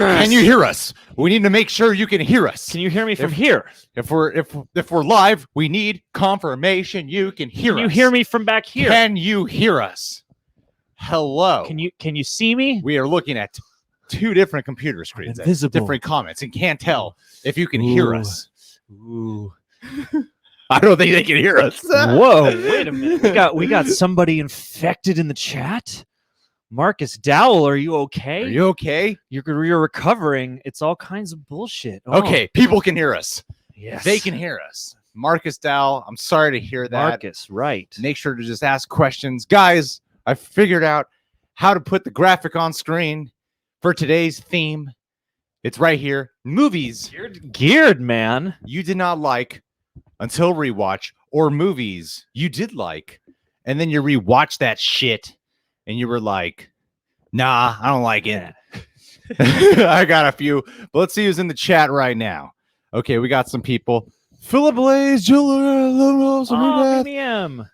Can you hear us? We need to make sure you can hear us. Can you hear me from here? If we're live, we need confirmation you can hear us. Can you hear me from back here? Can you hear us? Hello. Can you see me? We are looking at two different computer screens, invisible. different comments, and can't tell if you can hear us. Ooh. I don't think they can hear us. Whoa, wait a minute. We got somebody infected in the chat. Marcus Dowell, are you okay? Are you okay? You're recovering. It's all kinds of bullshit. Oh. Okay, people can hear us. Yes. They can hear us. Marcus Dowell, I'm sorry to hear that. Marcus, right. Make sure to just ask questions. Guys, I figured out how to put the graphic on screen for today's theme. It's right here. Movies. Geared, man. You did not like until rewatch, or movies you did like, and then you rewatch that shit and you were like, nah, I don't like it. I got a few, but let's see who's in the chat right now. Okay, we got some people. Philip Blaze,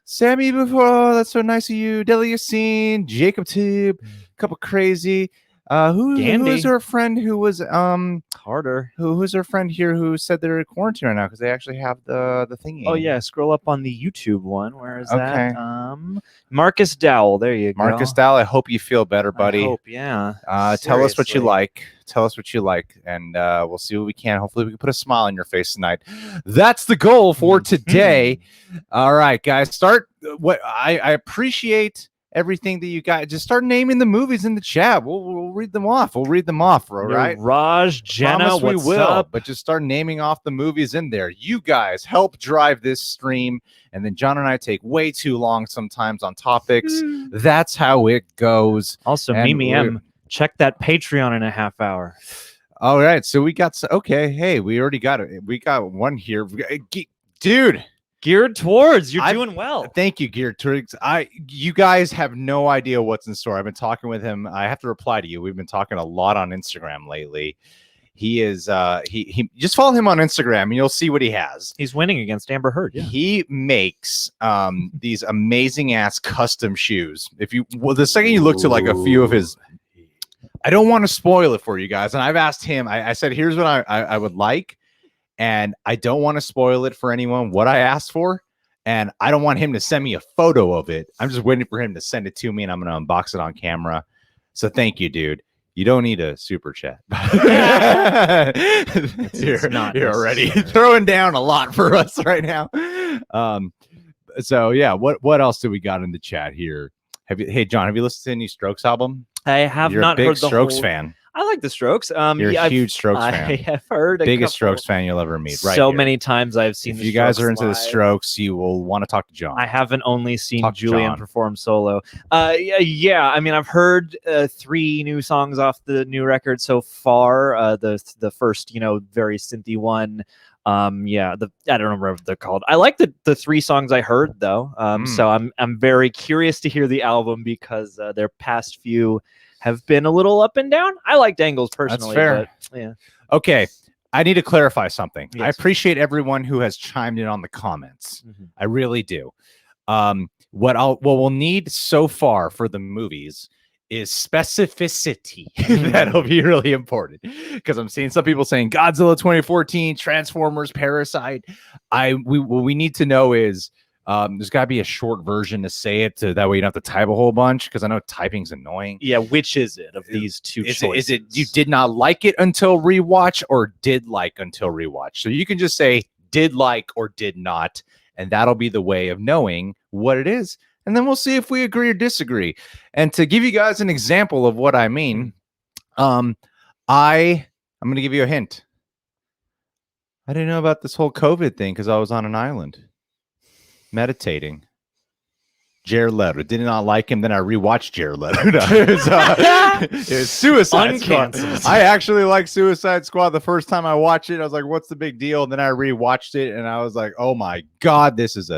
Sammy before, that's so nice of you. Deli Yassine, Jacob Tube, couple crazy. Who's our friend who was Harder? Who's our friend here who said they're in quarantine right now because they actually have the thingy? Oh yeah, scroll up on the YouTube one. Where is that? Marcus Dowell. There you go. Marcus Dowell. I hope you feel better, buddy. I hope, yeah. Tell us what you like. Tell us what you like, and we'll see what we can. Hopefully, we can put a smile on your face tonight. That's the goal for today. All right, guys. Start. What I appreciate. Everything that you got, just start naming the movies in the chat. We'll read them off. All right? Raj, Jenna, we will. Up? But just start naming off the movies in there. You guys help drive this stream, and then John and I take way too long sometimes on topics. That's how it goes. Also, Mimi M, check that Patreon in a half hour. All right, so we got okay. Hey, we already got it. We got one here, dude. Geared towards, you're doing well. Thank you, Geared towards. You guys have no idea what's in store. I've been talking with him. I have to reply to you. We've been talking a lot on Instagram lately. He is he just follow him on Instagram and you'll see what he has. He's winning against Amber Heard. Yeah. He makes these amazing ass custom shoes. The second you look to like a few of his, I don't want to spoil it for you guys. And I've asked him. I said, here's what I would like. And I don't want to spoil it for anyone what I asked for. And I don't want him to send me a photo of it. I'm just waiting for him to send it to me and I'm going to unbox it on camera. So thank you, dude. You don't need a super chat. You're already throwing down a lot for us right now. So yeah, what else do we got in the chat here? Hey John, have you listened to any Strokes album? I have You're not a big heard the Strokes whole... fan. I like the Strokes. You're a huge Strokes fan. I have heard biggest Strokes fan you'll ever meet. Right so here. Many times I've seen. If you guys are into the Strokes, you will want to talk to John. I haven't only seen Julian perform solo. Yeah. I mean, I've heard 3 new songs off the new record so far. The first, very synthy one. I don't remember what they're called. I like the 3 songs I heard though. So I'm very curious to hear the album because their past few have been a little up and down. I like Dangles personally. That's fair. But, yeah. Okay. I need to clarify something. Yes. I appreciate everyone who has chimed in on the comments. I really do. What we'll need so far for the movies is specificity. That'll be really important because I'm seeing some people saying Godzilla 2014, Transformers, Parasite. What we need to know is there's got to be a short version to say it that way you don't have to type a whole bunch because I know typing's annoying. Yeah, which is it of these two choices? Is it you did not like it until rewatch or did like until rewatch? So you can just say did like or did not, and that'll be the way of knowing what it is. And then we'll see if we agree or disagree. And to give you guys an example of what I mean, I'm going to give you a hint. I didn't know about this whole COVID thing because I was on an island meditating. Jared Leto. Did not like him. Then I rewatched Jared Leto. It was Suicide Squad. I actually like Suicide Squad. The first time I watched it, I was like, what's the big deal? And then I rewatched it and I was like, oh my God, this is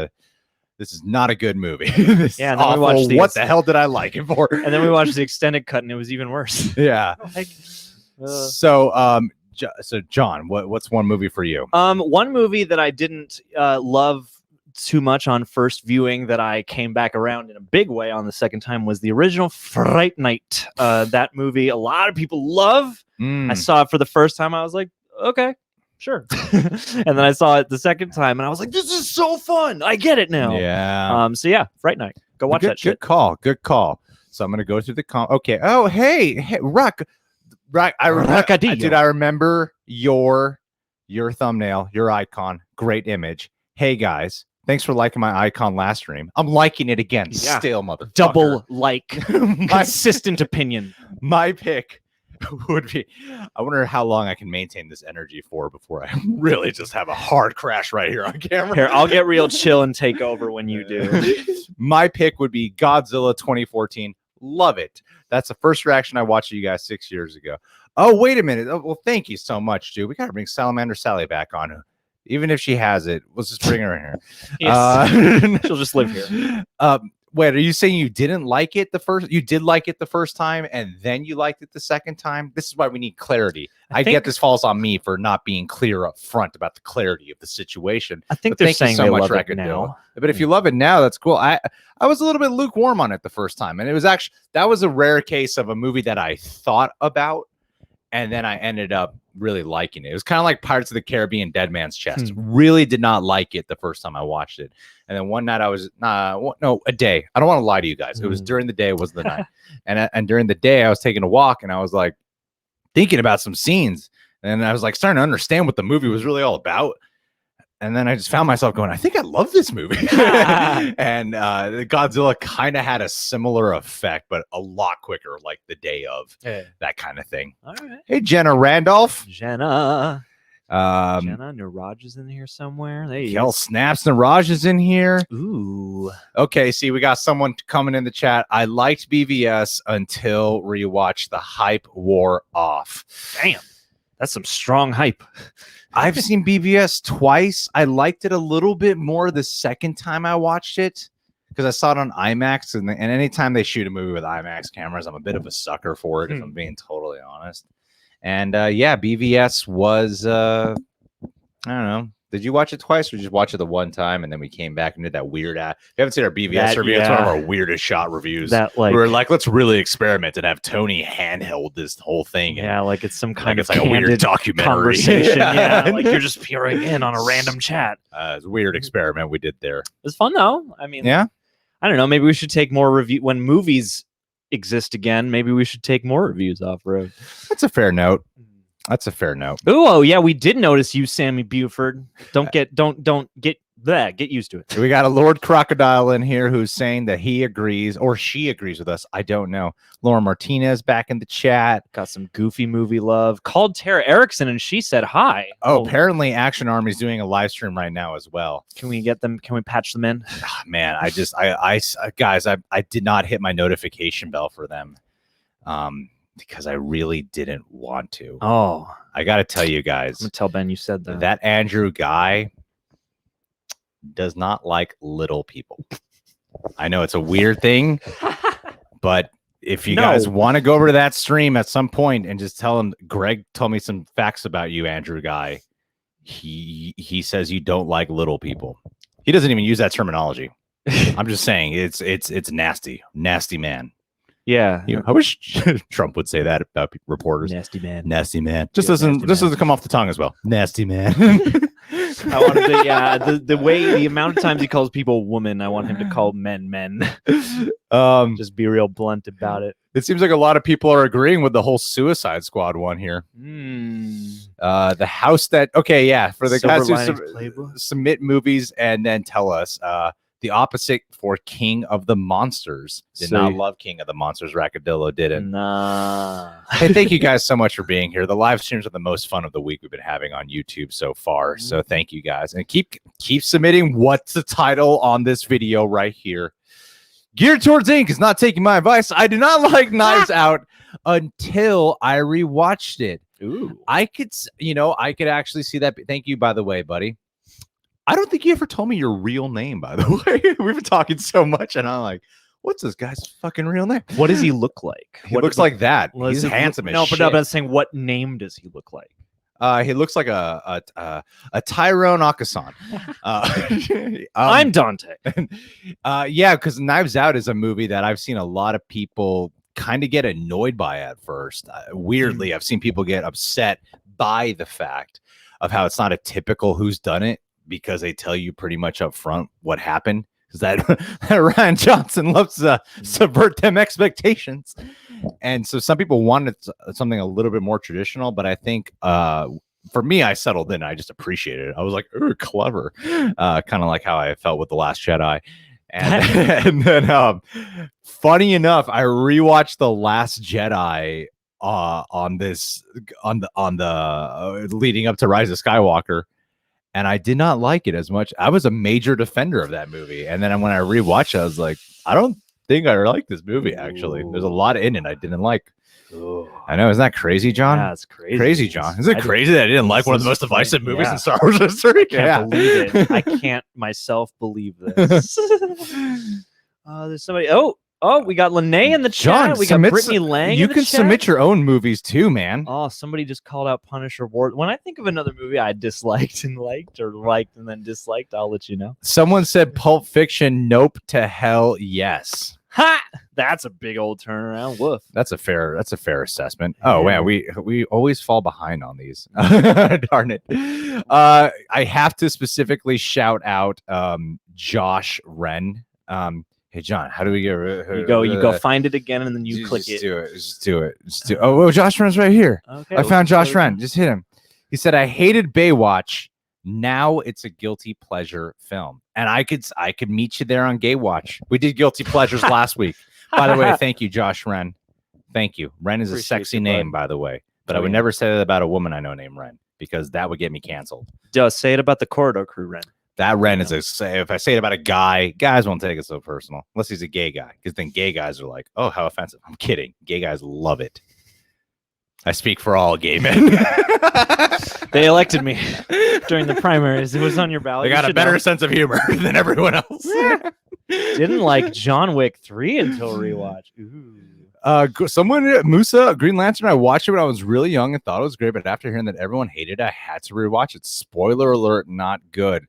not a good movie. Yeah, and then we watched what the hell did I like it for? And then we watched the extended cut and it was even worse. Yeah. So John, what's one movie for you? One movie that I didn't love too much on first viewing that I came back around in a big way on the second time was the original Fright Night. That movie a lot of people love. I saw it for the first time. I was like, okay, sure. And then I saw it the second time and I was like, this is so fun. I get it now. Yeah. So yeah, Fright Night. Go watch that shit. Good call. Good call. So I'm going to go through the okay. Oh, hey, Rock. I remember your thumbnail, your icon. Great image. Hey guys, thanks for liking my icon last stream. I'm liking it again. Yeah. Still, motherfucker. Double like. Consistent opinion. My pick would be, I wonder how long I can maintain this energy for before I really just have a hard crash right here on camera. Here, I'll get real chill and take over when you do. My pick would be Godzilla 2014. Love it. That's the first reaction I watched you guys 6 years ago. Oh, wait a minute. Oh, well, thank you so much, dude. We got to bring Salamander Sally back on. Even if she has it, let's just bring her in here. Yes. She'll just live here. Wait, are you saying you didn't like it you did like it the first time and then you liked it the second time? This is why we need clarity. I get this falls on me for not being clear up front about the clarity of the situation. I think they're saying they love it now. But if you love it now, that's cool. I was a little bit lukewarm on it the first time. And it was actually, that was a rare case of a movie that I thought about and then I ended up really liking it. It was kind of like Pirates of the Caribbean, Dead Man's Chest. Really did not like it the first time I watched it. And then one night I was, a day. I don't want to lie to you guys. It was during the day, it wasn't the night. And during the day I was taking a walk and I was like thinking about some scenes. And I was like starting to understand what the movie was really all about. And then I just found myself going, I think I love this movie. And the Godzilla kind of had a similar effect, but a lot quicker, like the day of, that kind of thing. All right. Hey, Jenna Randolph. Jenna Niraj is in here somewhere. There you go. Snaps Niraj is in here. Ooh. Okay, see, we got someone coming in the chat. I liked BVS until rewatched The Hype Wore Off. Damn. That's some strong hype. I've seen BVS twice. I liked it a little bit more the second time I watched it because I saw it on IMAX. And anytime they shoot a movie with IMAX cameras, I'm a bit of a sucker for it, if I'm being totally honest. And yeah, BVS was, I don't know. Did you watch it twice or just watch it the one time and then we came back and did that weird if you haven't seen our BVS review, it's one of our weirdest shot reviews. That like we were like, let's really experiment and have Tony handheld this whole thing. Yeah, like it's some kind of like a weird documentary conversation. Yeah, like you're just peering in on a random chat. It's a weird experiment we did there. It was fun though. I mean, yeah. I don't know. Maybe we should take more review when movies exist again. Maybe we should take more reviews off road. That's a fair note. That's a fair note. Oh yeah, we did notice you, Sammy Buford. Don't get used to it. We got a Lord Crocodile in here who's saying that he agrees or she agrees with us. I don't know. Laura Martinez back in the chat. Got some goofy movie love. Called Tara Erickson and she said hi. Oh, apparently Action Army's doing a live stream right now as well. Can we get them? Can we patch them in? Oh, man, I did not hit my notification bell for them. Because I really didn't want to. Oh, I got to tell you guys. I'm going to tell Ben you said that. That Andrew guy does not like little people. I know it's a weird thing, but if you guys want to go over to that stream at some point and just tell him, Greg told me some facts about you, Andrew guy. He says you don't like little people. He doesn't even use that terminology. I'm just saying it's nasty man. Yeah, I wish Trump would say that about reporters. Nasty man. Just doesn't come off the tongue as well. Nasty man. I wanted to, the amount of times he calls people woman, I want him to call men. Just be real blunt about it. It seems like a lot of people are agreeing with the whole Suicide Squad one here. The house that for the guys who submit movies and then tell us. The opposite for King of the Monsters. Did not love King of the Monsters. Raccadillo didn't. Nah. Hey, thank you guys so much for being here. The live streams are the most fun of the week we've been having on YouTube so far. So thank you guys. And keep submitting what's the title on this video right here. Geared Towards Ink is not taking my advice. I do not like Knives Out until I rewatched it. Ooh. I could actually see that. Thank you, by the way, buddy. I don't think you ever told me your real name, by the way. We've been talking so much, and I'm like, what's this guy's fucking real name? What does he look like? He looks like that. He's handsome as shit. But I'm saying, what name does he look like? He looks like a Tyrone Akasan. I'm Dante. Yeah, because Knives Out is a movie that I've seen a lot of people kind of get annoyed by at first. Weirdly, I've seen people get upset by the fact of how it's not a typical who's done it, because they tell you pretty much up front what happened. Because that Ryan Johnson loves to subvert them expectations. And so some people wanted something a little bit more traditional, but I think for me, I settled in. I just appreciated it. I was like, "Ooh, clever," kind of like how I felt with The Last Jedi. And then, funny enough, I rewatched The Last Jedi on the leading up to Rise of Skywalker, and I did not like it as much. I was a major defender of that movie, and then when I rewatched it, I was like, I don't think I like this movie. Actually, there's a lot in it I didn't like. Ooh. I know, isn't that crazy, John? Yeah, it's crazy. Crazy, John. Is it crazy that I didn't like one of the most divisive movies in Star Wars history? I can't believe it. I can't myself believe this. There's somebody. Oh, we got Lene in the chat. John, we got Brittany Lang. You can submit your own movies too, man. Oh, somebody just called out Punisher War. When I think of another movie I disliked and liked, or liked and then disliked, I'll let you know. Someone said Pulp Fiction. Nope to hell yes. Ha! That's a big old turnaround. Woof. That's a fair assessment. Oh man, we always fall behind on these. Darn it. I have to specifically shout out Josh Wren. Hey John, how do we get? You go find it again, and then you click it. Just do it. Oh, Josh Wren's right here. Okay, I found Josh Wren. Just hit him. He said, "I hated Baywatch. Now it's a guilty pleasure film." And I could meet you there on Gay Watch. We did guilty pleasures last week. By the way, thank you, Josh Wren. Thank you. Wren is a sexy name, by the way. But I would never say that about a woman I know named Wren, because that would get me canceled. Just say it about the Corridor Crew, Wren. That Wren is if I say it about a guy, guys won't take it so personal. Unless he's a gay guy. Because then gay guys are like, oh, how offensive. I'm kidding. Gay guys love it. I speak for all gay men. They elected me during the primaries. It was on your ballot. They got a better sense of humor than everyone else. Didn't like John Wick 3 until rewatch. Ooh. Someone, Musa, Green Lantern, I watched it when I was really young and thought it was great, but after hearing that everyone hated it, I had to rewatch it. Spoiler alert, not good.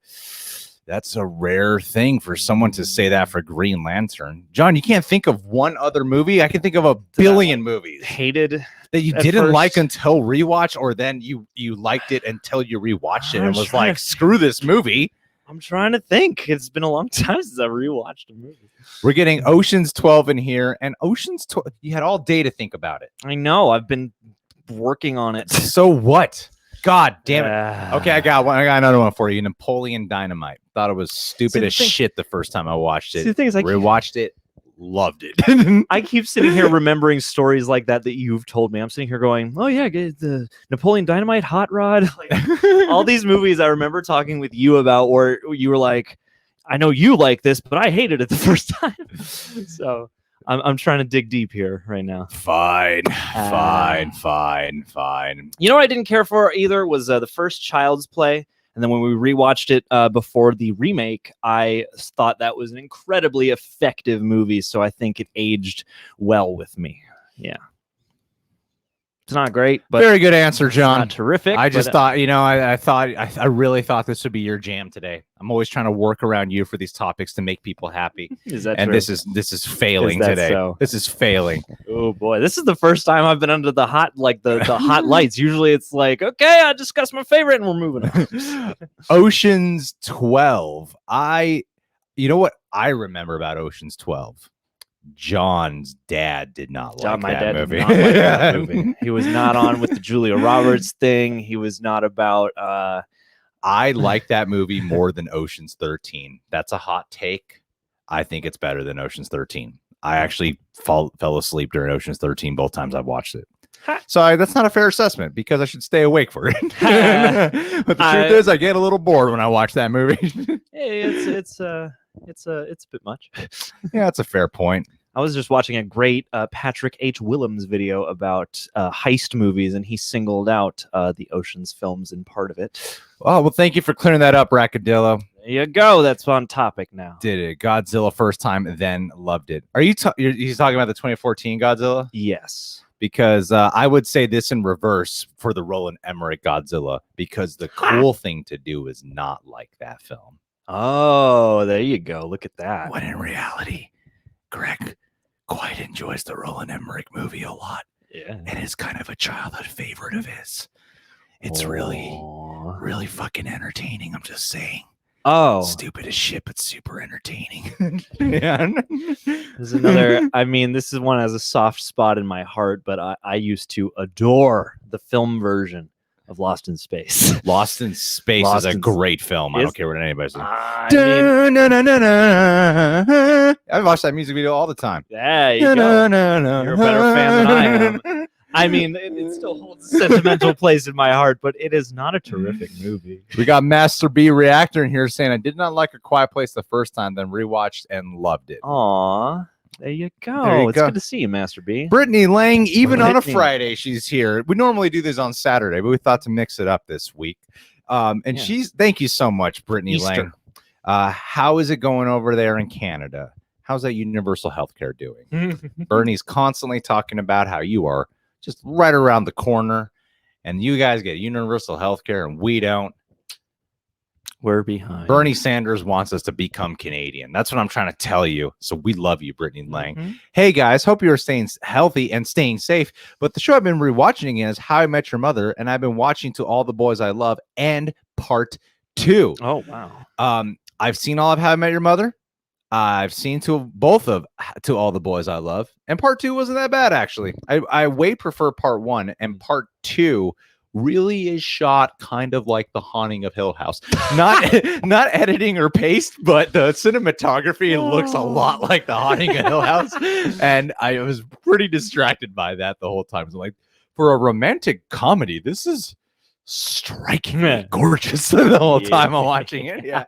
That's a rare thing for someone to say that for Green Lantern. John, you can't think of one other movie? I can think of a billion movies. Hated that you didn't like until rewatch, or then you liked it until you rewatched it and was like, screw this movie. I'm trying to think. It's been a long time since I've rewatched a movie. We're getting Ocean's 12 in here, and Ocean's 12, you had all day to think about it. I know. I've been working on it. So what? God damn it. Okay, I got another one for you. Napoleon Dynamite. Thought it was stupid as shit the first time I watched it. The thing is, rewatched it. Loved it. I keep sitting here remembering stories like that you've told me. I'm sitting here going, oh yeah, the Napoleon Dynamite, Hot Rod, like, all these movies I remember talking with you about, where you were like, I know you like this, but I hated it the first time. So I'm trying to dig deep here right now. Fine. You know what I didn't care for either was the first Child's Play. And then when we rewatched it before the remake, I thought that was an incredibly effective movie. So I think it aged well with me. Yeah. It's not great, but very good answer, John. Not terrific. I just thought, I really thought this would be your jam today. I'm always trying to work around you for these topics to make people happy. Is that and true? This is failing today. So? This is failing. Oh boy, this is the first time I've been under the hot hot lights. Usually it's like, okay, I discussed my favorite and we're moving on. Ocean's 12. You know what I remember about Ocean's 12? John's dad did not like that movie. Did not like that movie. He was not on with the Julia Roberts thing. He was not about. I like that movie more than Ocean's 13. That's a hot take. I think it's better than Ocean's 13. I actually fell asleep during Ocean's 13 both times I've watched it. So that's not a fair assessment because I should stay awake for it. But the truth is, I get a little bored when I watch that movie. Hey, it's a bit much. Yeah, that's a fair point. I was just watching a great Patrick H. Willems video about heist movies, and he singled out the Ocean's films in part of it. Oh, well, thank you for clearing that up, Raccadillo. There you go. That's on topic now. Did it. Godzilla first time, then loved it. Are you he's talking about the 2014 Godzilla? Yes. because I would say this in reverse for the Roland Emmerich Godzilla, because the cool thing to do is not like that film. Oh, there you go. Look at that. When in reality, Greg quite enjoys the Roland Emmerich movie a lot. Yeah. And it's kind of a childhood favorite of his. It's really fucking entertaining. I'm just saying. Oh, Stupid as shit, but super entertaining. Yeah. there's another. I mean, this is one that has a soft spot in my heart, but I used to adore the film version of Lost in Space. Lost in Space is a great film. I don't care what anybody says. I watch that music video all the time. There you go. You're a better fan than I am. I mean, it still holds a sentimental place in my heart, but it is not a terrific movie. We got Master B Reactor in here saying, I did not like A Quiet Place the first time, then rewatched and loved it. Aw, there you go. It's good to see you, Master B. Brittany Lang, even on a Friday, she's here. We normally do this on Saturday, but we thought to mix it up this week. She's, thank you so much, Brittany Lang. How is it going over there in Canada? How's that universal healthcare doing? Bernie's constantly talking about how you are just right around the corner and you guys get universal healthcare and we don't. We're behind. Bernie Sanders wants us to become Canadian. That's what I'm trying to tell you. So we love you, Brittany Lang. Hey guys, hope you are staying healthy and staying safe. But the show I've been rewatching again is How I Met Your Mother, and I've been watching To All the Boys I Love and Part 2. Oh wow. I've seen all of How I Met Your Mother. I've seen To All the Boys I Love, and Part 2 wasn't that bad actually. I way prefer Part 1, and Part 2 really is shot kind of like The Haunting of Hill House. Not editing or paste, but the cinematography looks a lot like The Haunting of Hill House, and I was pretty distracted by that the whole time. So like, for a romantic comedy, this is strikingly gorgeous the whole time I'm watching it. Yeah.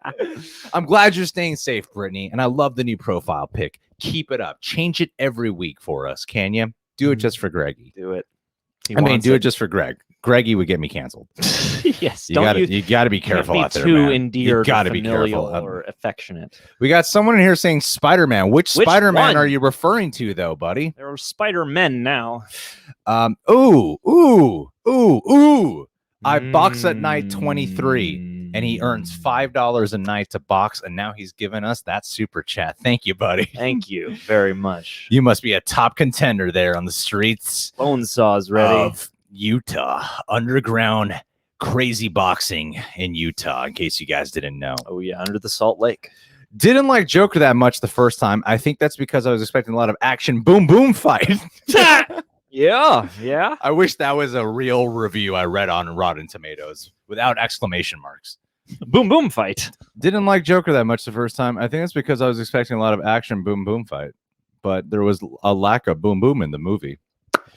I'm glad you're staying safe, Brittany, and I love the new profile pic. Keep it up. Change it every week for us, can you? Do it just for Greggy. Do it. Do it just for Greg. Greggy would get me canceled. Yes, you gotta be careful out there, too man. Endeared, you gotta be careful or affectionate. We got someone in here saying Spider-Man. Which Spider-Man are you referring to, though, buddy? There are Spider-Men now. I box at night 23, and he earns $5 a night to box, and now he's given us that super chat. Thank you, buddy. Thank you very much. You must be a top contender there on the streets. Bonesaw's ready. Of Utah. Underground crazy boxing in Utah, in case you guys didn't know. Oh, yeah, under the Salt Lake. Didn't like Joker that much the first time. I think that's because I was expecting a lot of action boom boom fight. Yeah. I wish that was a real review I read on Rotten Tomatoes without exclamation marks. Boom boom fight. Didn't like Joker that much the first time. I think it's because I was expecting a lot of action boom boom fight, but there was a lack of boom boom in the movie.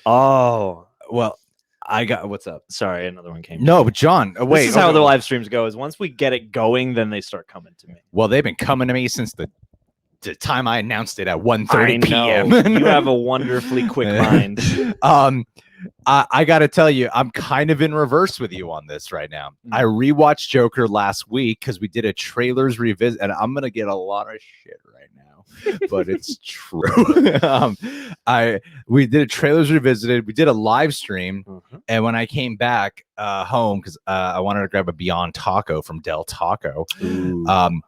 Oh, well, I got what's up. Sorry, another one came. No, but John, wait. This is how the live streams go. Is once we get it going, then they start coming to me. Well, they've been coming to me since the time I announced it at 1:30 p.m. You have a wonderfully quick mind. I got to tell you, I'm kind of in reverse with you on this right now. I rewatched Joker last week because we did a trailers revisit, and I'm gonna get a lot of shit right now, but it's true. We did a trailers revisited. We did a live stream, and when I came back home because I wanted to grab a Beyond Taco from Del Taco, I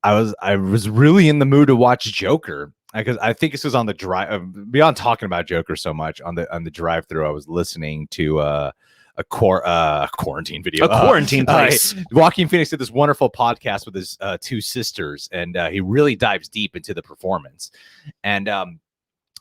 was really in the mood to watch Joker because I think this was on the drive. Beyond talking about Joker so much on the drive through, I was listening to a quarantine video. A quarantine place. Joaquin Phoenix did this wonderful podcast with his two sisters, and he really dives deep into the performance. And I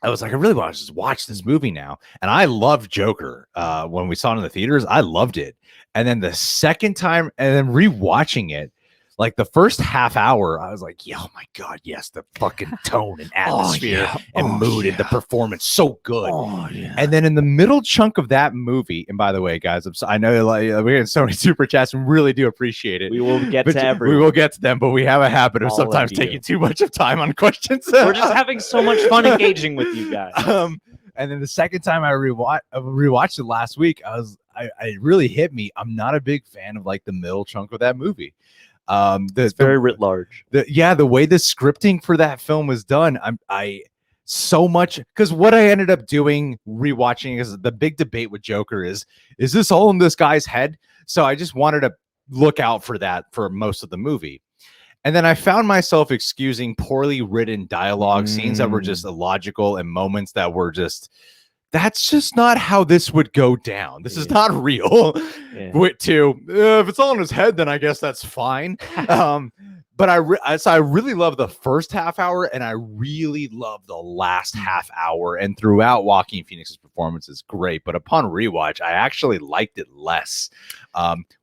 was like, I really want to just watch this movie now. And I loved Joker when we saw it in the theaters. I loved it. And then the second time, and then rewatching it, like the first half hour, I was like, yeah, oh my God, yes, the fucking tone and atmosphere and mood and the performance, so good. And then in the middle chunk of that movie, and by the way, guys, I know we're getting so many super chats and really do appreciate it. We will get to everyone. We will get to them, but we have a habit of sometimes taking too much of time on questions. We're just having so much fun engaging with you guys. And then the second time I rewatched it last week, it really hit me. I'm not a big fan of like the middle chunk of that movie. It's very writ large. The way the scripting for that film was done, so much, because what I ended up doing rewatching is the big debate with Joker is this all in this guy's head? So I just wanted to look out for that for most of the movie. And then I found myself excusing poorly written dialogue, scenes that were just illogical, and moments that were just, that's just not how this would go down. This is not real. If it's all in his head, then I guess that's fine. But I really love the first half hour, and I really love the last half hour. And throughout, Joaquin Phoenix's performance is great. But upon rewatch, I actually liked it less,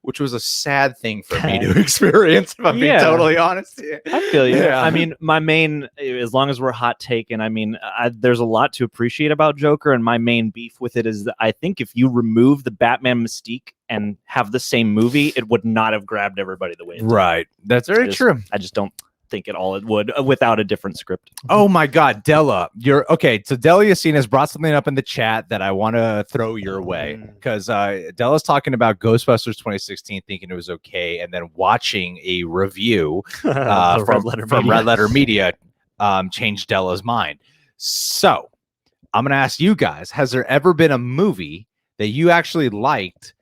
which was a sad thing for me to experience, if I'm being totally honest. I feel you. I mean, my main, as long as we're hot taking, I mean, there's a lot to appreciate about Joker, and my main beef with it is that I think if you remove the Batman mystique and have the same movie, it would not have grabbed everybody the way it did. Right. That's very true. I just don't think it would without a different script. Oh my God, Della, you're okay. So Della Yassine has brought something up in the chat that I want to throw your way, because Della's talking about Ghostbusters 2016, thinking it was okay, and then watching a review from Red Letter Media changed Della's mind. So I'm gonna ask you guys: has there ever been a movie that you actually liked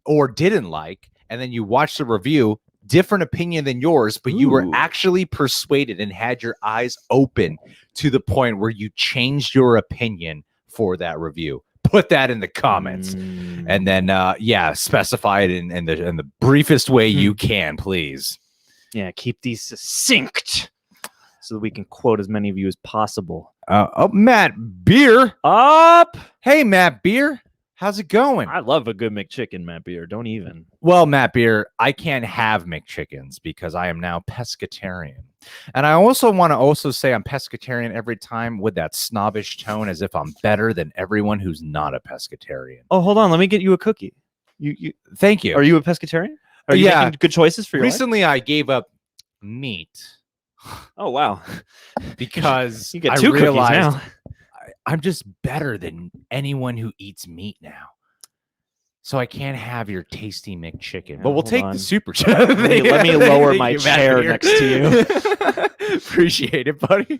or didn't like, and then you watched the review, different opinion than yours, but you were actually persuaded and had your eyes open to the point where you changed your opinion for that review? Put that in the comments, and then specify it in the briefest way you can, please. Yeah, keep these succinct so that we can quote as many of you as possible. Matt Beer up. Hey, Matt Beer. How's it going? I love a good McChicken, Matt Beer. Don't even. Well, Matt Beer, I can't have McChickens because I am now pescatarian. And I also want to say I'm pescatarian every time with that snobbish tone, as if I'm better than everyone who's not a pescatarian. Oh, hold on. Let me get you a cookie. You Thank you. Are you a pescatarian? Are you making good choices for your Recently, life? I gave up meat. Oh, wow. Because you get two realized cookies now. I'm just better than anyone who eats meat now. So I can't have your tasty McChicken. But we'll take the super chat. Let me lower my chair next to you. Appreciate it, buddy.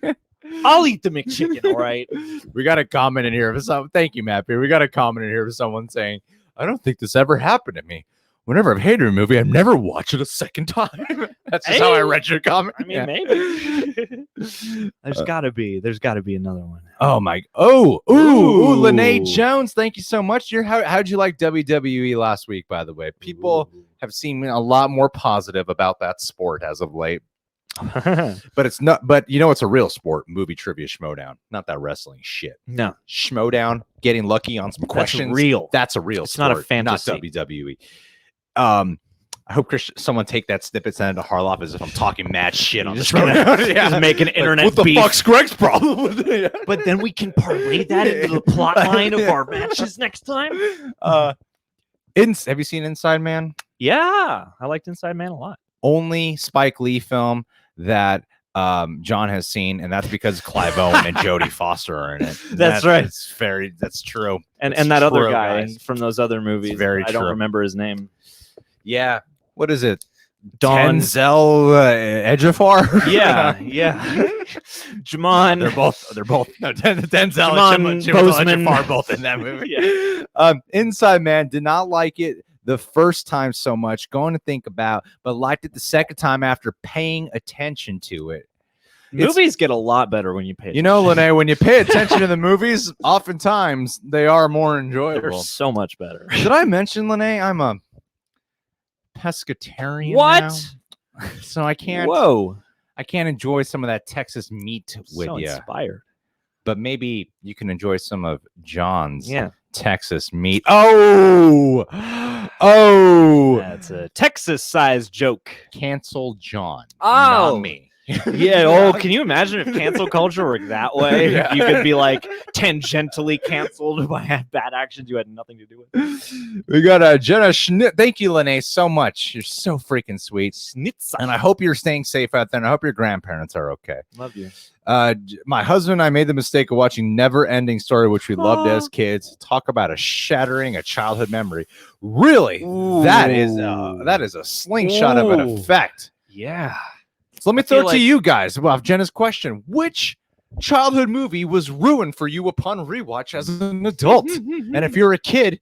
I'll eat the McChicken, all right? We got a comment in here for some. Thank you, Matt. We got a comment in here for someone saying, I don't think this ever happened to me. Whenever I've hated a movie, I've never watched it a second time. That's just how I read your comment. I mean, maybe. There's got to be another one. Oh my! Ooh, Lene Jones, thank you so much. How'd you like WWE last week? By the way, people have seen a lot more positive about that sport as of late. But it's not. But you know, it's a real sport. Movie trivia Schmodown, not that wrestling shit. No, Schmodown, getting lucky on some questions. That's real. That's a real. It's sport, not a fantasy. Not WWE. I hope someone take that snippet, send it to Harloff as if I'm talking mad shit on this. Just make an internet what the beef. fuck's Greg's problem with it? But then we can parlay that into the plot line of our matches next time. Have you seen Inside Man? Yeah, I liked Inside Man a lot. Only Spike Lee film that John has seen, and that's because Clive Owen and Jodie Foster are in it. That's right. That's true. And that other guy from those other movies. I don't remember his name. Yeah. What is it? Denzel Ejiofor? Yeah. Jamon. They're both. No, Denzel and Boseman are both in that movie. Inside Man, did not like it the first time so much, going to think about, but liked it the second time after paying attention to it. Movies get a lot better when you pay attention. You know, Lene, when you pay attention to the movies, oftentimes they are more enjoyable. They're so much better. Did I mention, Lene, I'm a pescatarian now? So I can't enjoy some of that Texas meat with you. Inspired. But maybe you can enjoy some of John's Texas meat. Oh, that's a Texas-sized joke. Cancel John. Not me. Yeah. Can you imagine if cancel culture worked that way? Yeah. You could be like tangentially canceled by bad actions you had nothing to do with. We got Jenna Schnitt. Thank you, Lene, so much. You're so freaking sweet. Schnitz. And I hope you're staying safe out there. And I hope your grandparents are okay. Love you. My husband and I made the mistake of watching Never Ending Story, which we loved as kids. Talk about a childhood memory. Really, that is a slingshot of an effect. Yeah. So let me throw it to you guys. Well, Jenna's question: which childhood movie was ruined for you upon rewatch as an adult? And if you're a kid,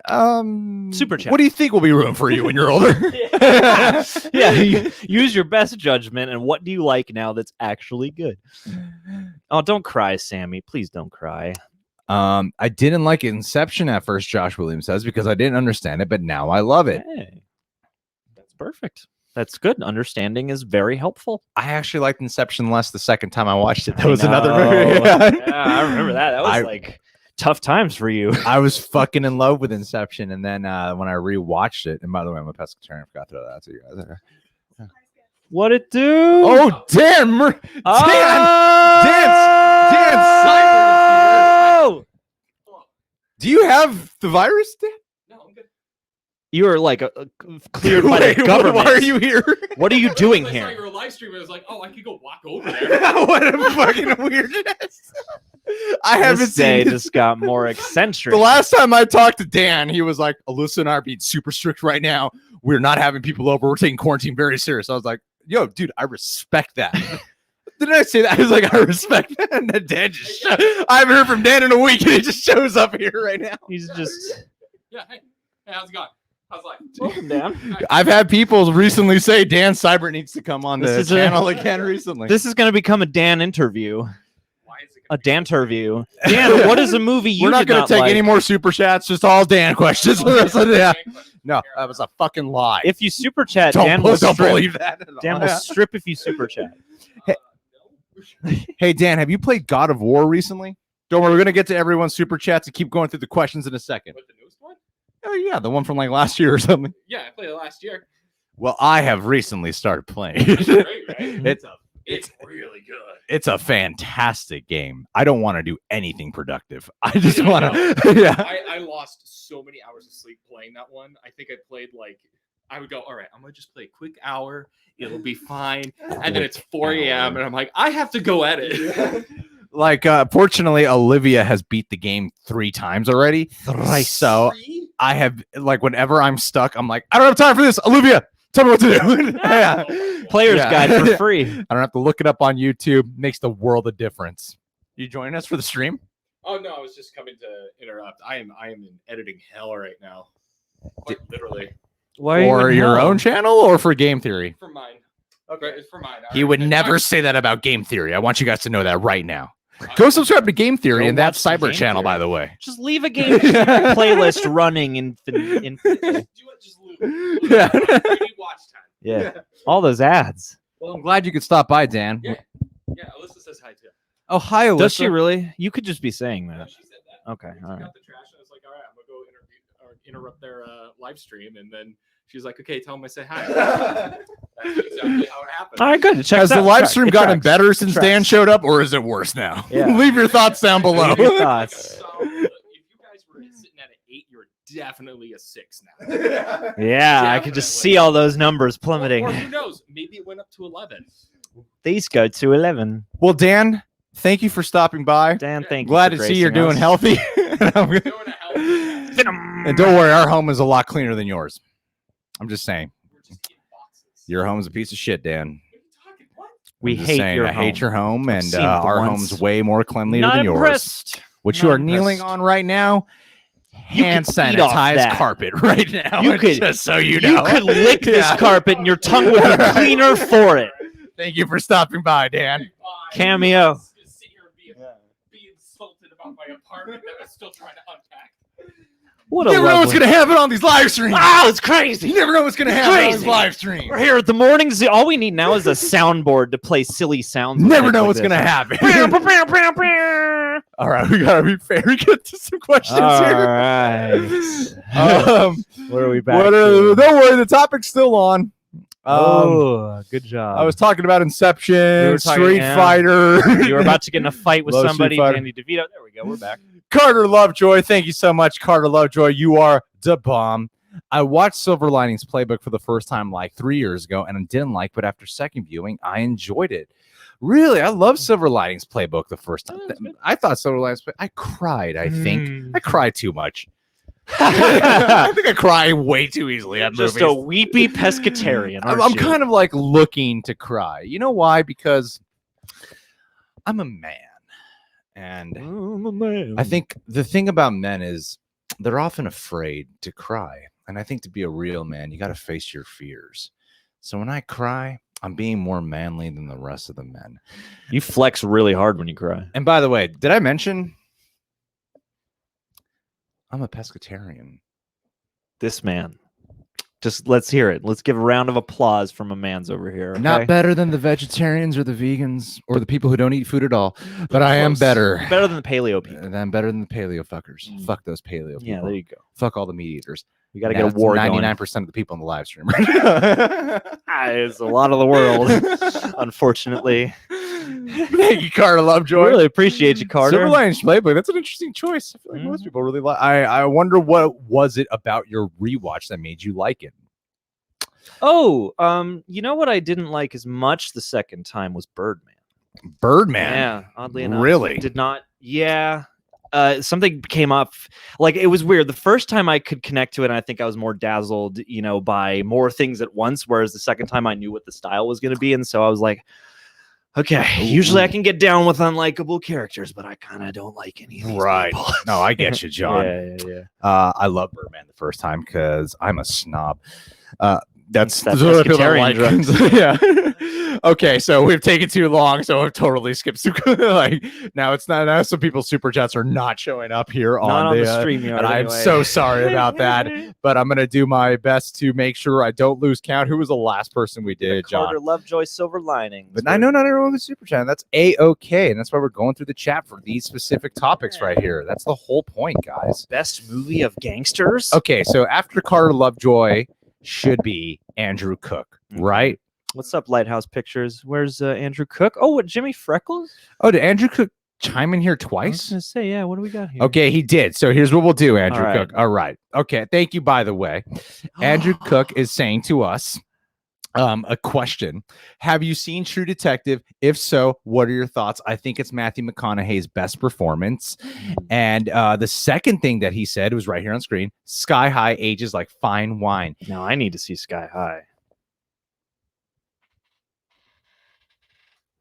Super chat. what do you think will be ruined for you when you're older? Use your best judgment. And what do you like now that's actually good? Oh, don't cry, Sammy. Please don't cry. I didn't like Inception at first, Josh Williams says, because I didn't understand it, but now I love it. Hey, that's perfect. That's good. Understanding is very helpful. I actually liked Inception less the second time I watched it. That was I another know. very Yeah, I remember that. That was like tough times for you. I was fucking in love with Inception, and then when I rewatched it, and by the way, I'm a pescatarian. I forgot to throw that to you guys. What it do? Oh, Dan! Oh! Do you have the virus, Dan? No, I'm good. You are like cleared by the government. Why are you here? What are you doing I saw here? your live stream. I was like, oh, I could go walk over there. What a fucking weirdness! I haven't This day seen just got more eccentric. The last time I talked to Dan, he was like, Alyssa and I are being super strict right now. We're not having people over. We're taking quarantine very serious. I was like, yo, dude, I respect that. Didn't I say that? I was like, I respect that. And then Dan just I haven't heard from Dan in a week, and he just shows up here right now. He's just Yeah, hey, how's it going? How's life? welcome down. I've had people recently say Dan Seibert needs to come on This the is a- channel again recently. This is going to become a Dan interview. Why is it A gonna be- Dan-terview. Dan, what is a movie you We're not did going to take like? any more super chats, just all Dan questions. Yeah. No, Fair that was a fucking lie. If you super chat, don't Dan will don't strip. believe that at all. Dan will strip if you super chat. no. Hey, Dan, have you played God of War recently? Don't worry, we're going to get to everyone's super chats and keep going through the questions in a second. What, the newest one? Oh, yeah, the one from like last year or something. Yeah, I played it last year. Well, I have recently started playing. It's great, right? It's really good. it's a fantastic game. I don't want to do anything productive. I just I want to, yeah. I lost so many hours of sleep playing that one. I think I played like, I would go, all right, I'm going to just play a quick hour. It'll be fine. And then it's 4 a.m. and I'm like, I have to go edit. Like, fortunately, Olivia has beat the game 3 times already. So I have, like, whenever I'm stuck, I'm like, I don't have time for this. Olivia, tell me what to do. Yeah. Player's Yeah. guide for free. I don't have to look it up on YouTube. Makes the world of difference. You join us for the stream? Oh no, I was just coming to interrupt. I am in editing hell right now. Like, literally. Why For your own channel or for Game Theory? For mine. Okay, it's for mine. He would never say that about Game Theory. I want you guys to know that right now. Go subscribe to Game Theory Go and that watch the Cyber Game channel, Theory. by the way. Just leave a game playlist running in Do it, just lose. Yeah. We need watch time. yeah. All those ads. Well, I'm glad you could stop by, Dan. Yeah. Yeah, Alyssa says hi too. Oh, hi, Alyssa. Does she really? You could just be saying No, that. she said that. Okay, We all took right. out the trash, and I was like, all right, I'm gonna go interrupt their live stream, and then she's like, okay, tell them I say hi. That's exactly how it happened. All right, good. Check Has the live stream gotten better since tracks. Dan showed up, or is it worse now? Yeah. Leave your thoughts down below. Leave your thoughts. So, if you guys were sitting at an 8, you're definitely a 6 now. Yeah, I could just Definitely. see all those numbers plummeting. Or who knows? Maybe it went up to 11. These go to 11. Well, Dan, thank you for stopping by. Dan, thank you. Glad for to see you're doing gracing us. healthy. Doing a hell Venom. And don't worry, our home is a lot cleaner than yours. I'm just saying. We're just getting boxes. Your home's a piece of shit, Dan. What are you talking? What? We I'm just hate saying, your I hate home. your home, I've and seen it our once. home's way more cleanlier Not than yours. impressed. What you Not are kneeling impressed. on right now, You hand could eat off sanitized that. carpet right now. You could- just so you You know. could lick this Yeah. carpet and your tongue would be cleaner for it. Thank you for stopping by, Dan. Bye. Cameo. Just sit here and be insulted about my apartment that I'm still trying to unpack. What You a never know what's lovely- going to happen on these live streams. Wow, it's crazy. You never know what's going to happen on these Crazy. live streams. We're here at the mornings. All we need now is a soundboard to play silly sounds. Never know what's going to happen. happen. All right, we got to be fair. We get to some questions All here. right. What are we back Don't to? worry, the topic's still on. Oh, good job. I was talking about Inception, We were talking- Street yeah. Fighter. You were about to get in a fight with Love somebody, Street Fighter. Danny DeVito. There we go. We're back. Carter Lovejoy, thank you so much, Carter Lovejoy. You are the bomb. I watched Silver Linings Playbook for the first time like 3 years ago, and I didn't like, but after second viewing, I enjoyed it. Really, I love Silver Linings Playbook the first time. Oh, that's good. I thought Silver Linings. I cried. I think Mm. I cried too much. I think I cry way too easily at Just movies. a weepy pescatarian. I'm kind of like looking to cry. You know why? Because I'm a man, and I'm a man. I think the thing about men is they're often afraid to cry. And I think to be a real man, you got to face your fears. So when I cry, I'm being more manly than the rest of the men. You flex really hard when you cry. And by the way, did I mention I'm a pescatarian? This man. Just let's hear it. Let's give a round of applause from a man's over here. Okay? Not better than the vegetarians or the vegans or the people who don't eat food at all, but I am Close. better. Better than the paleo people. And I'm better than the paleo fuckers. Mm. Fuck those paleo people. Yeah, there you go. Fuck all the meat eaters. We got to get a war going. 99% of the people in the live stream. It's a lot of the world, unfortunately. Thank you, Carter Lovejoy. Really appreciate you, Carter. Silver Linings Playbook. That's an interesting choice. I feel like most people really like. I wonder what was it about your rewatch that made you like it. Oh, you know what I didn't like as much the second time was Birdman. Birdman. Yeah, oddly enough, Really? did not. Yeah. Something came up, like it was weird. The first time I could connect to it, and I think I was more dazzled, by more things at once. Whereas the second time I knew what the style was going to be, and so I was like, okay, usually I can get down with unlikable characters, but I kind of don't like any of these Right. people. No, I get you, John. Yeah. I love Birdman the first time because I'm a snob. That's That what people don't pescatarian yeah. Okay, so we've taken too long, so I've totally skipped. Like now, it's not. Now some people's super chats are not showing up here Not on the the stream yard. and I'm anyway. so sorry about that. But I'm gonna do my best to make sure I don't lose count. Who was the last person we did, John? Carter Lovejoy, Silver Linings. But I know not everyone was super chat. That's a-okay, and that's why we're going through the chat for these specific topics right here. That's the whole point, guys. Best movie of gangsters. Okay, so after Carter Lovejoy should be Andrew Cook, right? What's up, Lighthouse Pictures? Where's Andrew Cook? Oh, what, Jimmy Freckles? Oh, did Andrew Cook chime in here I was twice? gonna say, yeah. What do we got here? Okay, he did. So here's what we'll do, Andrew All right. Cook. All right. Okay, thank you, by the way. Andrew Cook is saying to us a question. Have you seen True Detective? If so, what are your thoughts? I think it's Matthew McConaughey's best performance. And the second thing that he said was right here on screen. Sky High ages like fine wine. Now I need to see Sky High.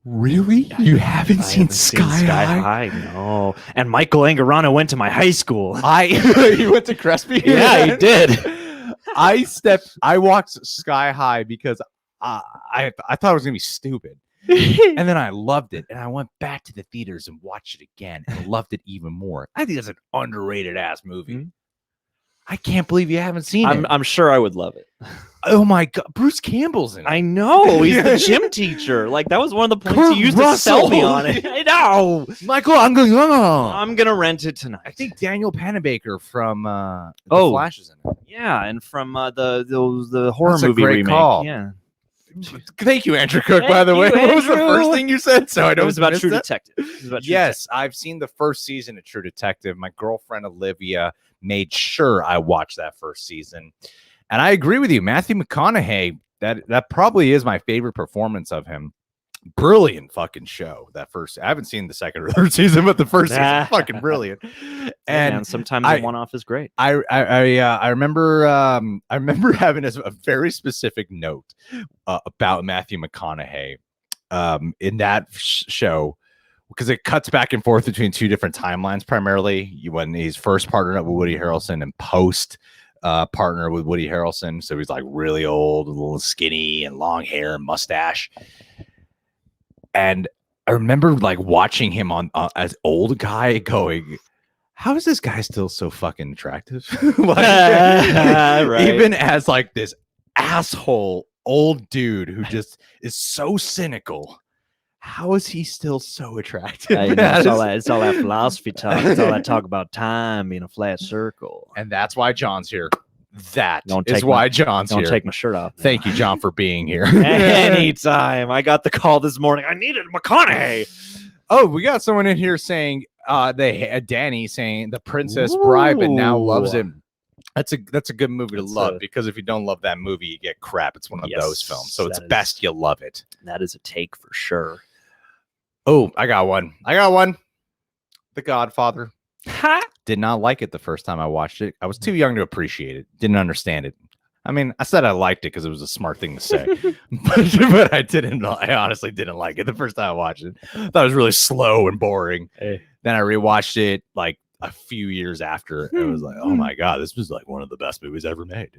Really? You haven't I seen haven't seen Sky High? No. And Michael Angarano went to my high school. You went to Crespi? Yeah, he did. I watched Sky High because I thought it was gonna be stupid. And then I loved it, and I went back to the theaters and watched it again and loved it even more. I think it's an underrated ass movie. Mhm. I can't believe you haven't seen it. I'm sure I would love it. Oh my god, Bruce Campbell's in it. I know he's the gym teacher. Like that was one of the points Kurt he used to sell me on it. I know. Michael Angelino. I'm gonna rent it tonight. I think Daniel Panabaker from The Oh. Flash is in it. Yeah, and from the horror That's a movie great remake. call. Yeah, Thank you, Andrew Cook, by Thank the way. you, What was the Andrew. first thing you said? So I it don't was about miss True that. Detective. It was about True Yes, I've seen the first season of True Detective. My girlfriend Olivia made sure I watched that first season. And I agree with you. Matthew McConaughey, that probably is my favorite performance of him. Brilliant fucking show. That first, I haven't seen the second or third season, but the first season is fucking brilliant. Detective. And Man, sometimes I- the one-off is great. I remember having a very specific note about Matthew McConaughey in that show, because it cuts back and forth between two different timelines. Primarily, when he's first partnered up with Woody Harrelson and post partner with Woody Harrelson, so he's like really old, a little skinny, and long hair and mustache. And I remember like watching him on as old guy, going, how is this guy still so fucking attractive? Like, Right. even as like this asshole old dude who just is so cynical. How is he still so attractive? It's all that philosophy talk. It's all that talk about time being a flat circle. And that's why John's here. That Don't is take why my- John's Don't here. take my shirt off. Thank you, John, for being here. Anytime. I got the call this morning. I needed McConaughey. Oh, we got someone in here saying Danny saying The Princess Bride, but now loves Ooh. him. That's a good movie to That's love, a- because if you don't love that movie, you get crap. It's one of Yes, those films, so it's that is- best you love it. That is a take for sure. Oh, I got one. The Godfather. Ha! Did not like it the first time I watched it. I was too young to appreciate it. Didn't understand it. I mean, I said I liked it because it was a smart thing to say, but I didn't. I honestly didn't like it the first time I watched it. I thought it was really slow and boring. Hey. Then I rewatched it like a few years after. And I was like, oh my god, this was like one of the best movies ever made.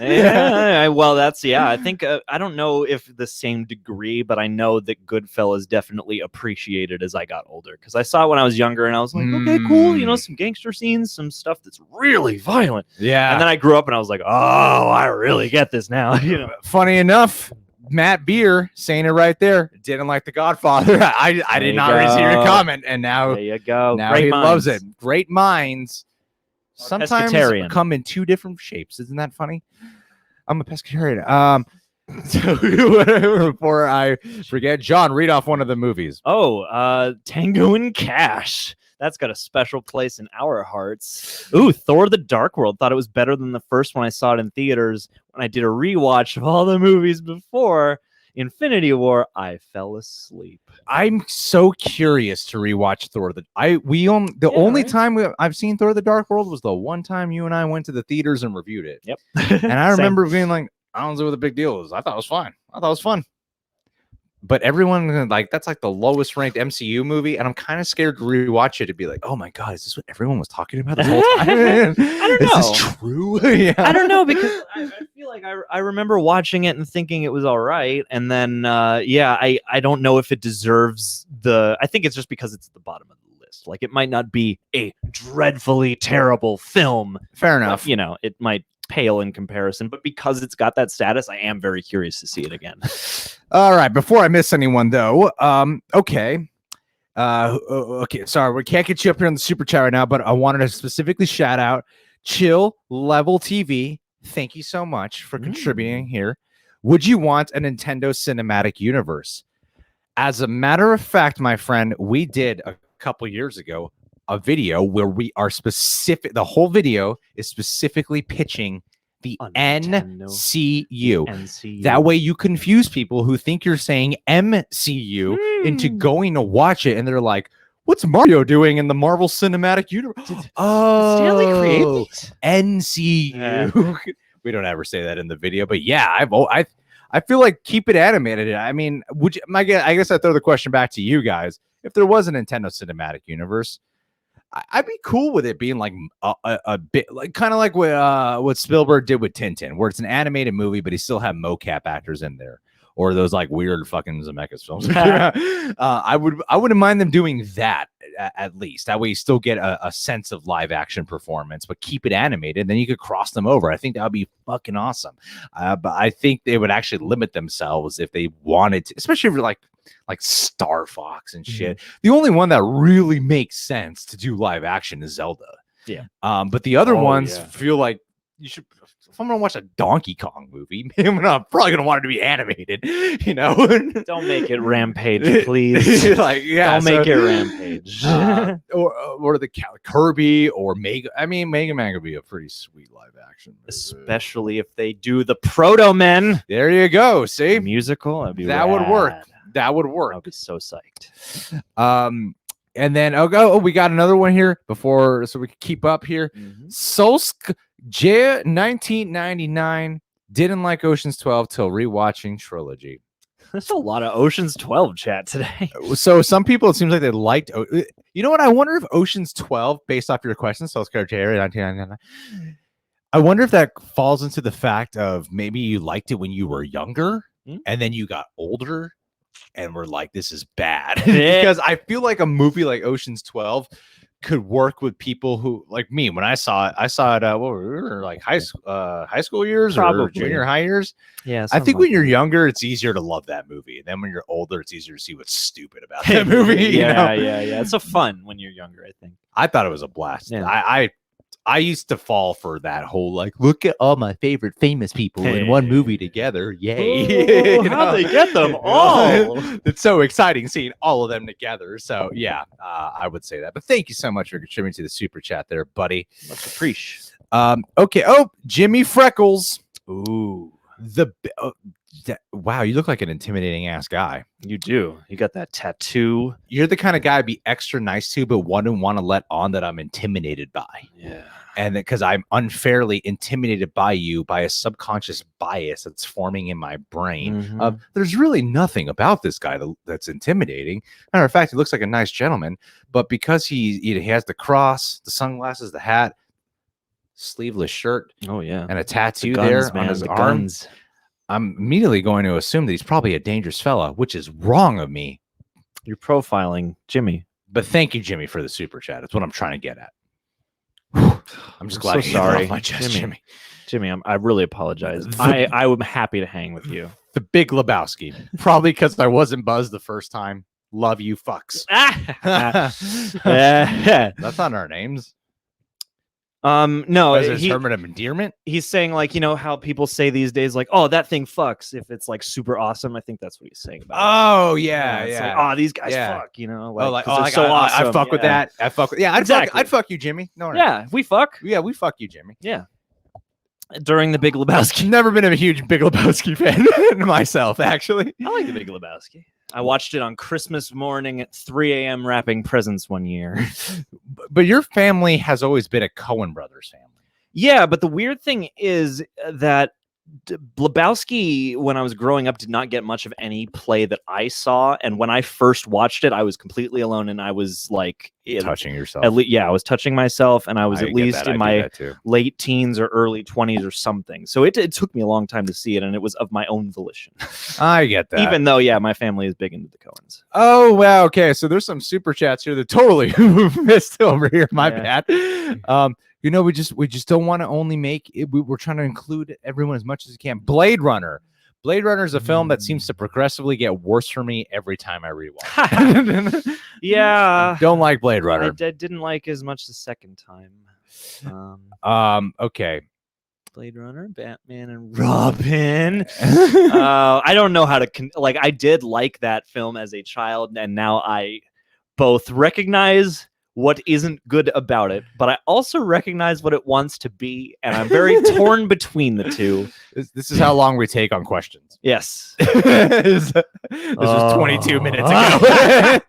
Yeah, well, that's I think I don't know if the same degree, but I know that Goodfellas definitely appreciated as I got older because I saw it when I was younger and I was like, okay, cool, you know, some gangster scenes, some stuff that's really violent. Yeah. And then I grew up and I was like, oh, I really get this now. You know, funny enough, Matt Beer saying it right there. Didn't like The Godfather. I did not receive your comment, and now there you go. now Great he minds. loves it. Great minds sometimes pescatarian. come in two different shapes. Isn't that funny? I'm a pescatarian. So before I forget, John, read off one of the movies. Oh, Tango and Cash. That's got a special place in our hearts. Ooh, Thor: The Dark World. Thought it was better than the first one I saw it in theaters. When I did a rewatch of all the movies before Infinity War, I fell asleep. I'm so curious to rewatch Thor. Only time I've seen Thor: The Dark World was the one time you and I went to the theaters and reviewed it. Yep. And I remember being like, I don't know what the big deal is. I thought it was fine. I thought it was fun. But everyone like that's like the lowest ranked MCU movie, and I'm kind of scared to rewatch it to be like, oh my god, is this what everyone was talking about this whole time? I don't know. Is this true? Yeah. I don't know because I feel like I remember watching it and thinking it was all right, and then I don't know if it deserves I think it's just because it's at the bottom of the list. Like it might not be a dreadfully terrible film. Fair enough. But, you know, it might pale in comparison, but because it's got that status, I am very curious to see it again. All right, before I miss anyone though, okay. Okay, sorry, we can't get you up here on the super chat right now, but I wanted to specifically shout out Chill Level TV. Thank you so much for contributing here. Would you want a Nintendo Cinematic Universe? As a matter of fact, my friend, we did a couple years ago a video where we are the whole video is specifically pitching the NCU. That way you confuse people who think you're saying MCU into going to watch it, and they're like, what's Mario doing in the Marvel Cinematic Universe? Stanley create these? NCU. We don't ever say that in the video, but yeah, I feel like keep it animated. I mean, I guess I throw the question back to you guys. If there was a Nintendo Cinematic Universe, I'd be cool with it being like a bit like kind of like what Spielberg did with Tintin, where it's an animated movie, but he still have mocap actors in there, or those like weird fucking Zemeckis films. I wouldn't mind them doing that at least. That way you still get a sense of live action performance, but keep it animated. Then you could cross them over. I think that would be fucking awesome. But I think they would actually limit themselves if they wanted to, especially if you're like Star Fox and shit. The only one that really makes sense to do live action is Zelda. Yeah. But the other ones feel like you should. If I'm gonna watch a Donkey Kong movie, I'm probably gonna want it to be animated. You know, don't make it Rampage, please. Don't make it Rampage. Or the Kirby or Mega. I mean, Mega Man would be a pretty sweet live action movie. Especially if they do the Proto Men. There you go. See, musical. Would work. That would work. I'll be so psyched. And then we got another one here so we can keep up here. Solsk J 1999 didn't like Ocean's 12 till rewatching Trilogy. There's a lot of Ocean's 12 chat today. So some people, it seems like they liked. You know what? I wonder if Ocean's 12, based off your question, Solsk J 1999. I wonder if that falls into the fact of maybe you liked it when you were younger, and then you got older. And we're like, this is bad. Because I feel like a movie like Ocean's 12 could work with people who, like me, when I saw it, we were like high school years. Probably. Or junior high years. Yeah, I think when you're younger, it's easier to love that movie. And then when you're older, it's easier to see what's stupid about that movie. Yeah. It's so fun when you're younger, I think. I thought it was a blast. Yeah. I used to fall for that whole like, look at all my favorite famous people in one movie together. Yay. Oh, how'd they get them all? It's so exciting seeing all of them together. So yeah, I would say that. But thank you so much for contributing to the super chat there, buddy. Much appreciate. Okay. Oh, Jimmy Freckles. Ooh. Wow, you look like an intimidating ass guy. You do. You got that tattoo. You're the kind of guy I'd be extra nice to, but wouldn't want to let on that I'm intimidated by. Yeah. and because I'm unfairly intimidated by you by a subconscious bias that's forming in my brain. There's really nothing about this guy that's intimidating. Matter of fact, he looks like a nice gentleman, but because he has the cross, the sunglasses, the hat, sleeveless shirt, and a tattoo there on his arm, I'm immediately going to assume that he's probably a dangerous fella, which is wrong of me. You're profiling Jimmy. But thank you, Jimmy, for the super chat. That's what I'm trying to get at. I'm just glad so you got it sorry, off my chest, Jimmy. Jimmy, I really apologize. I am happy to hang with you. The Big Lebowski. Probably because I wasn't buzzed the first time. Love you, fucks. That's not our names. No, is it a term of endearment? He's saying, like, you know how people say these days, like, oh, that thing fucks if it's like super awesome. I think that's what he's saying about oh it. yeah. It's like, oh, these guys fuck, you know, like, I fuck with that. I fuck with I'd fuck you, Jimmy. No, we fuck. Yeah, we fuck you, Jimmy. Yeah. During the Big Lebowski. Never been a huge Big Lebowski fan myself, actually. I like the Big Lebowski. I watched it on Christmas morning at 3 a.m. wrapping presents one year. But your family has always been a Coen Brothers family. Yeah, but the weird thing is that Lebowski, when I was growing up, did not get much of any play that I saw. And when I first watched it, I was completely alone, and I was like touching yourself. I was touching myself, and I was at least in my late teens or early 20s or something. So it took me a long time to see it, and it was of my own volition. I get that. Even though, my family is big into the Coens. Oh, wow. Okay, so there's some super chats here that totally missed over here. My bad. You know, we just don't want to only make it. We're trying to include everyone as much as we can. Blade Runner. Blade Runner is a film that seems to progressively get worse for me every time I rewatch. Yeah. Don't like Blade Runner. I didn't like as much the second time. Okay. Blade Runner, Batman and Robin. I don't know how to I did like that film as a child, and now I both recognize what isn't good about it, but I also recognize what it wants to be, and I'm very torn between the two. This is how long we take on questions. Yes. This was 22 minutes ago.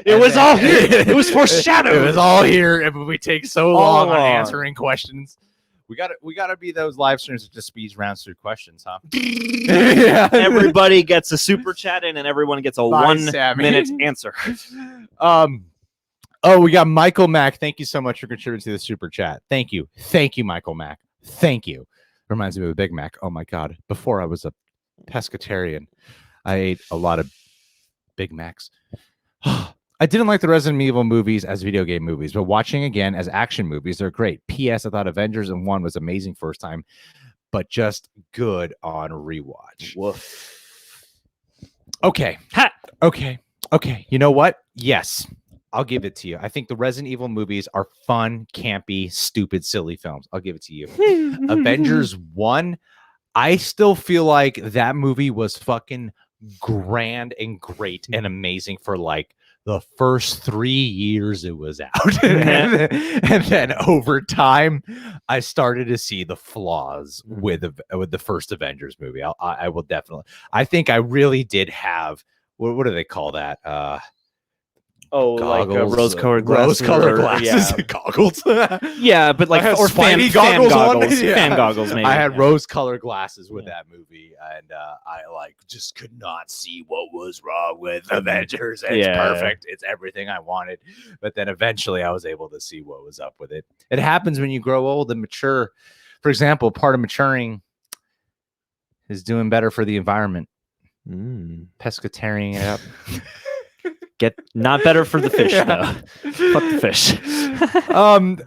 It was all here. It was foreshadowed. It was all here, and we take so long on answering questions. We gotta be those live streams that just speeds rounds through questions, huh? Everybody gets a super chat in, and everyone gets a 1-minute answer. Oh, we got Michael Mack. Thank you so much for contributing to the super chat. Thank you, Michael Mack. Thank you. Reminds me of a Big Mac. Oh my God! Before I was a pescatarian, I ate a lot of Big Macs. I didn't like the Resident Evil movies as video game movies, but watching again as action movies, they're great. P.S. I thought Avengers and 1 was amazing first time, but just good on rewatch. Woof. Okay. Okay. You know what? Yes. I'll give it to you. I think the Resident Evil movies are fun, campy, stupid, silly films. I'll give it to you. Avengers 1, I still feel like that movie was fucking grand and great and amazing for like the first 3 years it was out. And then over time, I started to see the flaws with the first Avengers movie. I will definitely. I think I really did have, what do they call that? Goggles, like rose-colored glasses. Rose-colored glasses, goggles. Yeah, but like or fan goggles. Fan goggles, maybe. I had rose-colored glasses with that movie, and I like just could not see what was wrong with Avengers. It's perfect. It's everything I wanted. But then eventually, I was able to see what was up with it. It happens when you grow old and mature. For example, part of maturing is doing better for the environment. Pescatarian it up. Get not better for the fish though. Fuck the fish.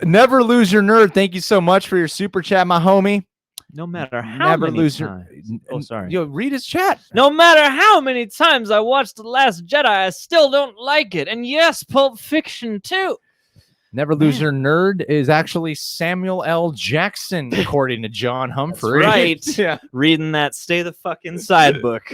Never lose your nerd. Thank you so much for your super chat, my homie. No matter how many times. Read his chat. No matter how many times I watched The Last Jedi, I still don't like it. And yes, Pulp Fiction too. Never lose your nerd is actually Samuel L. Jackson, according to John Humphrey. That's right. Reading that Stay the Fuck Inside book.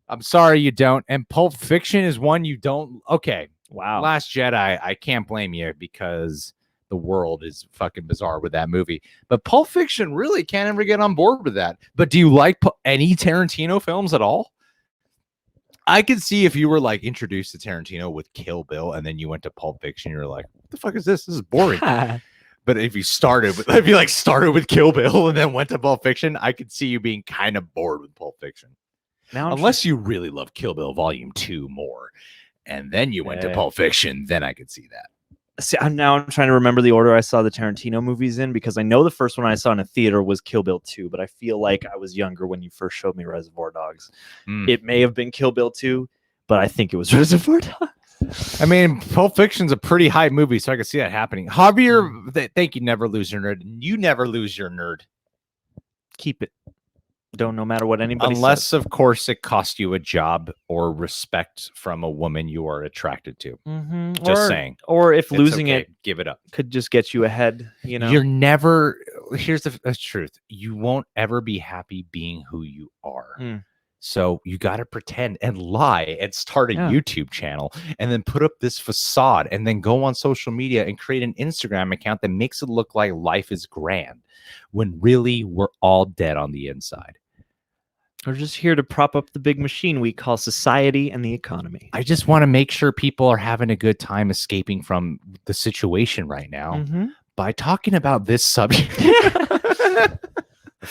I'm sorry you don't. And Pulp Fiction is one you don't. Okay. Wow. Last Jedi, I can't blame you because the world is fucking bizarre with that movie. But Pulp Fiction really can't ever get on board with that. But do you like any Tarantino films at all? I could see if you were like introduced to Tarantino with Kill Bill and then you went to Pulp Fiction, you're like, what the fuck is this? This is boring. But if you started with, if you like started with Kill Bill and then went to Pulp Fiction, I could see you being kind of bored with Pulp Fiction. Now Unless you really love Kill Bill Volume 2 more, and then you went to Pulp Fiction, then I could see that. See, I'm trying to remember the order I saw the Tarantino movies in, because I know the first one I saw in a theater was Kill Bill 2, but I feel like I was younger when you first showed me Reservoir Dogs. It may have been Kill Bill 2, but I think it was Reservoir Dogs. I mean, Pulp Fiction's a pretty hype movie, so I could see that happening. Javier, thank you. Never lose your nerd. You never lose your nerd. Keep it. Don't, no matter what anybody Unless, says. of course, it costs you a job or respect from a woman you are attracted to. Just saying. Or if It's losing okay. it Give it up. could just get you ahead, you know. You're never. Here's the truth. You won't ever be happy being who you are. So you got to pretend and lie and start a YouTube channel and then put up this facade and then go on social media and create an Instagram account that makes it look like life is grand when really we're all dead on the inside. We're just here to prop up the big machine we call society and the economy. I just want to make sure people are having a good time escaping from the situation right now by talking about this subject.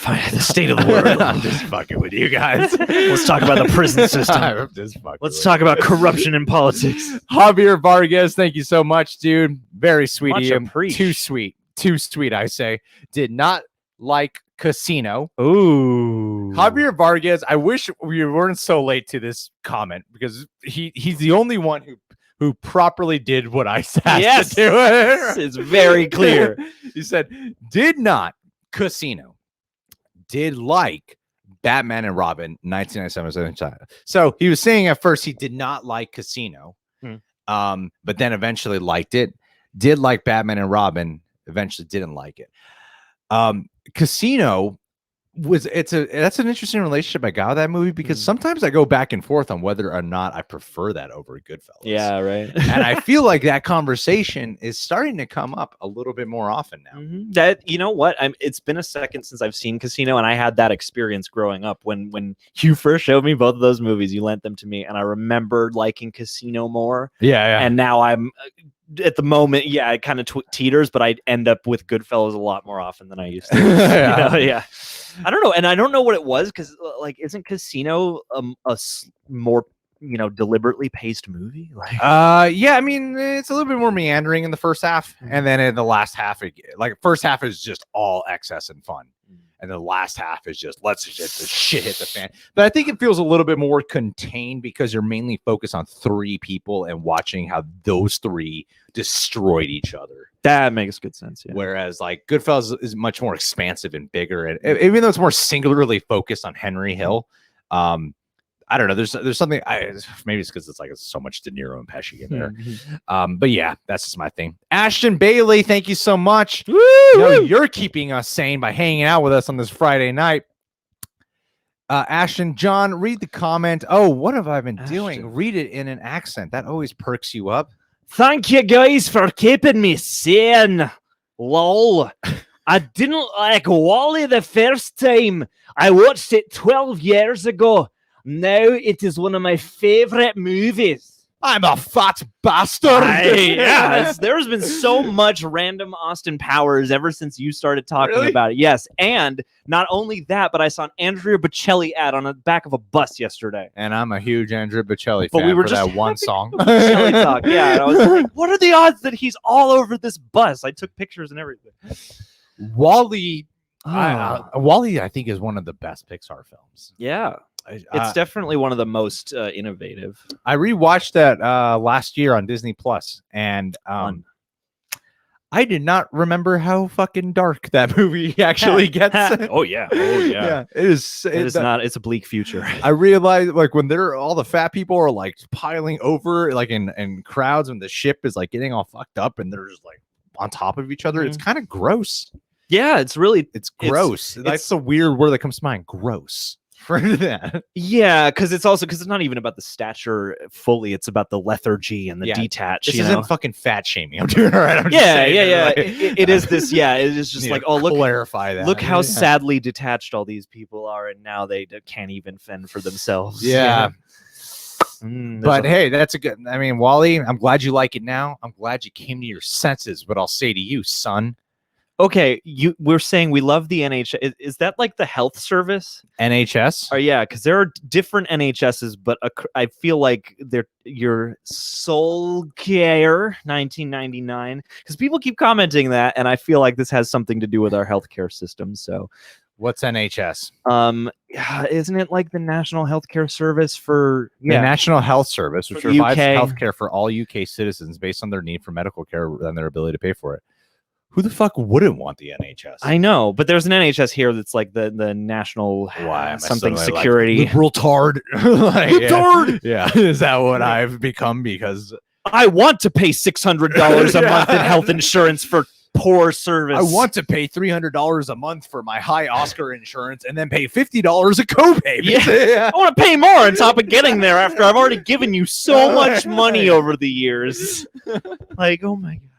The state of the world. I'm just fucking with you guys. Let's talk about the prison system. I'm just fucking Let's with talk about corruption in politics. Javier Vargas, thank you so much, dude. Very sweet of Much you. appreciated. Too sweet, I say. Did not like Casino. Ooh. Javier Vargas, I wish we weren't so late to this comment because he's the only one who properly did what I asked to do. It's very clear. He said, did not Casino. Did like Batman and Robin 1997. So he was saying at first he did not like Casino, but then eventually liked it. Did like Batman and Robin, eventually didn't like it. Casino that's an interesting relationship I got with that movie because sometimes I go back and forth on whether or not I prefer that over Goodfellas. Yeah, right. And I feel like that conversation is starting to come up a little bit more often now. That, you know what? It's been a second since I've seen Casino, and I had that experience growing up when you first showed me both of those movies. You lent them to me, and I remember liking Casino more. Yeah. And now I'm at the moment, it kind of teeters, but I end up with Goodfellas a lot more often than I used to. Yeah. I don't know, and I don't know what it was because, like, isn't Casino a more deliberately paced movie? Like, yeah, I mean, it's a little bit more meandering in the first half, and then in the last half, first half is just all excess and fun, and the last half is just let's just the shit hit the fan. But I think it feels a little bit more contained because you're mainly focused on three people and watching how those three destroyed each other. That makes good sense. Yeah. Whereas like Goodfellas is much more expansive and bigger, and even though it's more singularly focused on Henry Hill, I don't know. There's something. Maybe it's because it's so much De Niro and Pesci in there. But yeah, that's just my thing. Ashton Bailey, thank you so much. You're keeping us sane by hanging out with us on this Friday night. Ashton, John, read the comment. Oh, what have I been doing? Read it in an accent. That always perks you up. Thank you guys for keeping me sane. Lol. I didn't like Wall-E the first time. I watched it 12 years ago. Now it is one of my favorite movies. I'm a fat bastard. There's been so much random Austin Powers ever since you started talking about it. Yes, and not only that, but I saw an Andrea Bocelli ad on the back of a bus yesterday. And I'm a huge Andrea Bocelli fan. But we were for just that one song. Bocelli talk, yeah. And I was like, what are the odds that he's all over this bus? I took pictures and everything. Wall-E, Wall-E, I think is one of the best Pixar films. Yeah. It's definitely one of the most innovative. I rewatched that last year on Disney Plus, and I did not remember how fucking dark that movie actually gets. Oh yeah. It is. It's a bleak future. I realized when all the fat people are piling over in crowds, when the ship is getting all fucked up, and they're just on top of each other. It's kind of gross. Yeah, it's gross. That's a weird word that comes to mind. Gross. For that. Yeah, because it's not even about the stature fully. It's about the lethargy and the detach. This isn't fucking fat shaming. I'm doing all right. It is this. Yeah, it is just look, clarify that. Look how sadly detached all these people are, and now they can't even fend for themselves. Yeah. But hey, that's a good. I mean, Wall-E, I'm glad you like it now. I'm glad you came to your senses. But I'll say to you, son, Okay, we're saying we love the NHS. Is that like the health service? NHS. Oh yeah, because there are different NHSs, but I feel like they're your Soul Care 1999. Because people keep commenting that, and I feel like this has something to do with our healthcare system. So, What's NHS? Isn't it like the National Healthcare Service for The National Health Service, which For the provides UK. healthcare for all UK citizens based on their need for medical care and their ability to pay for it. Who the fuck wouldn't want the NHS? I know, but there's an NHS here that's like the national Why am I something suddenly, like, security. liberal tard. Like, Libertard! Yeah. Is that what I've become? Because I want to pay $600 a month in health insurance for poor service. I want to pay $300 a month for my high Oscar insurance and then pay $50 a copay. Yeah. I want to pay more on top of getting there after I've already given you so much money over the years. Like, oh my god.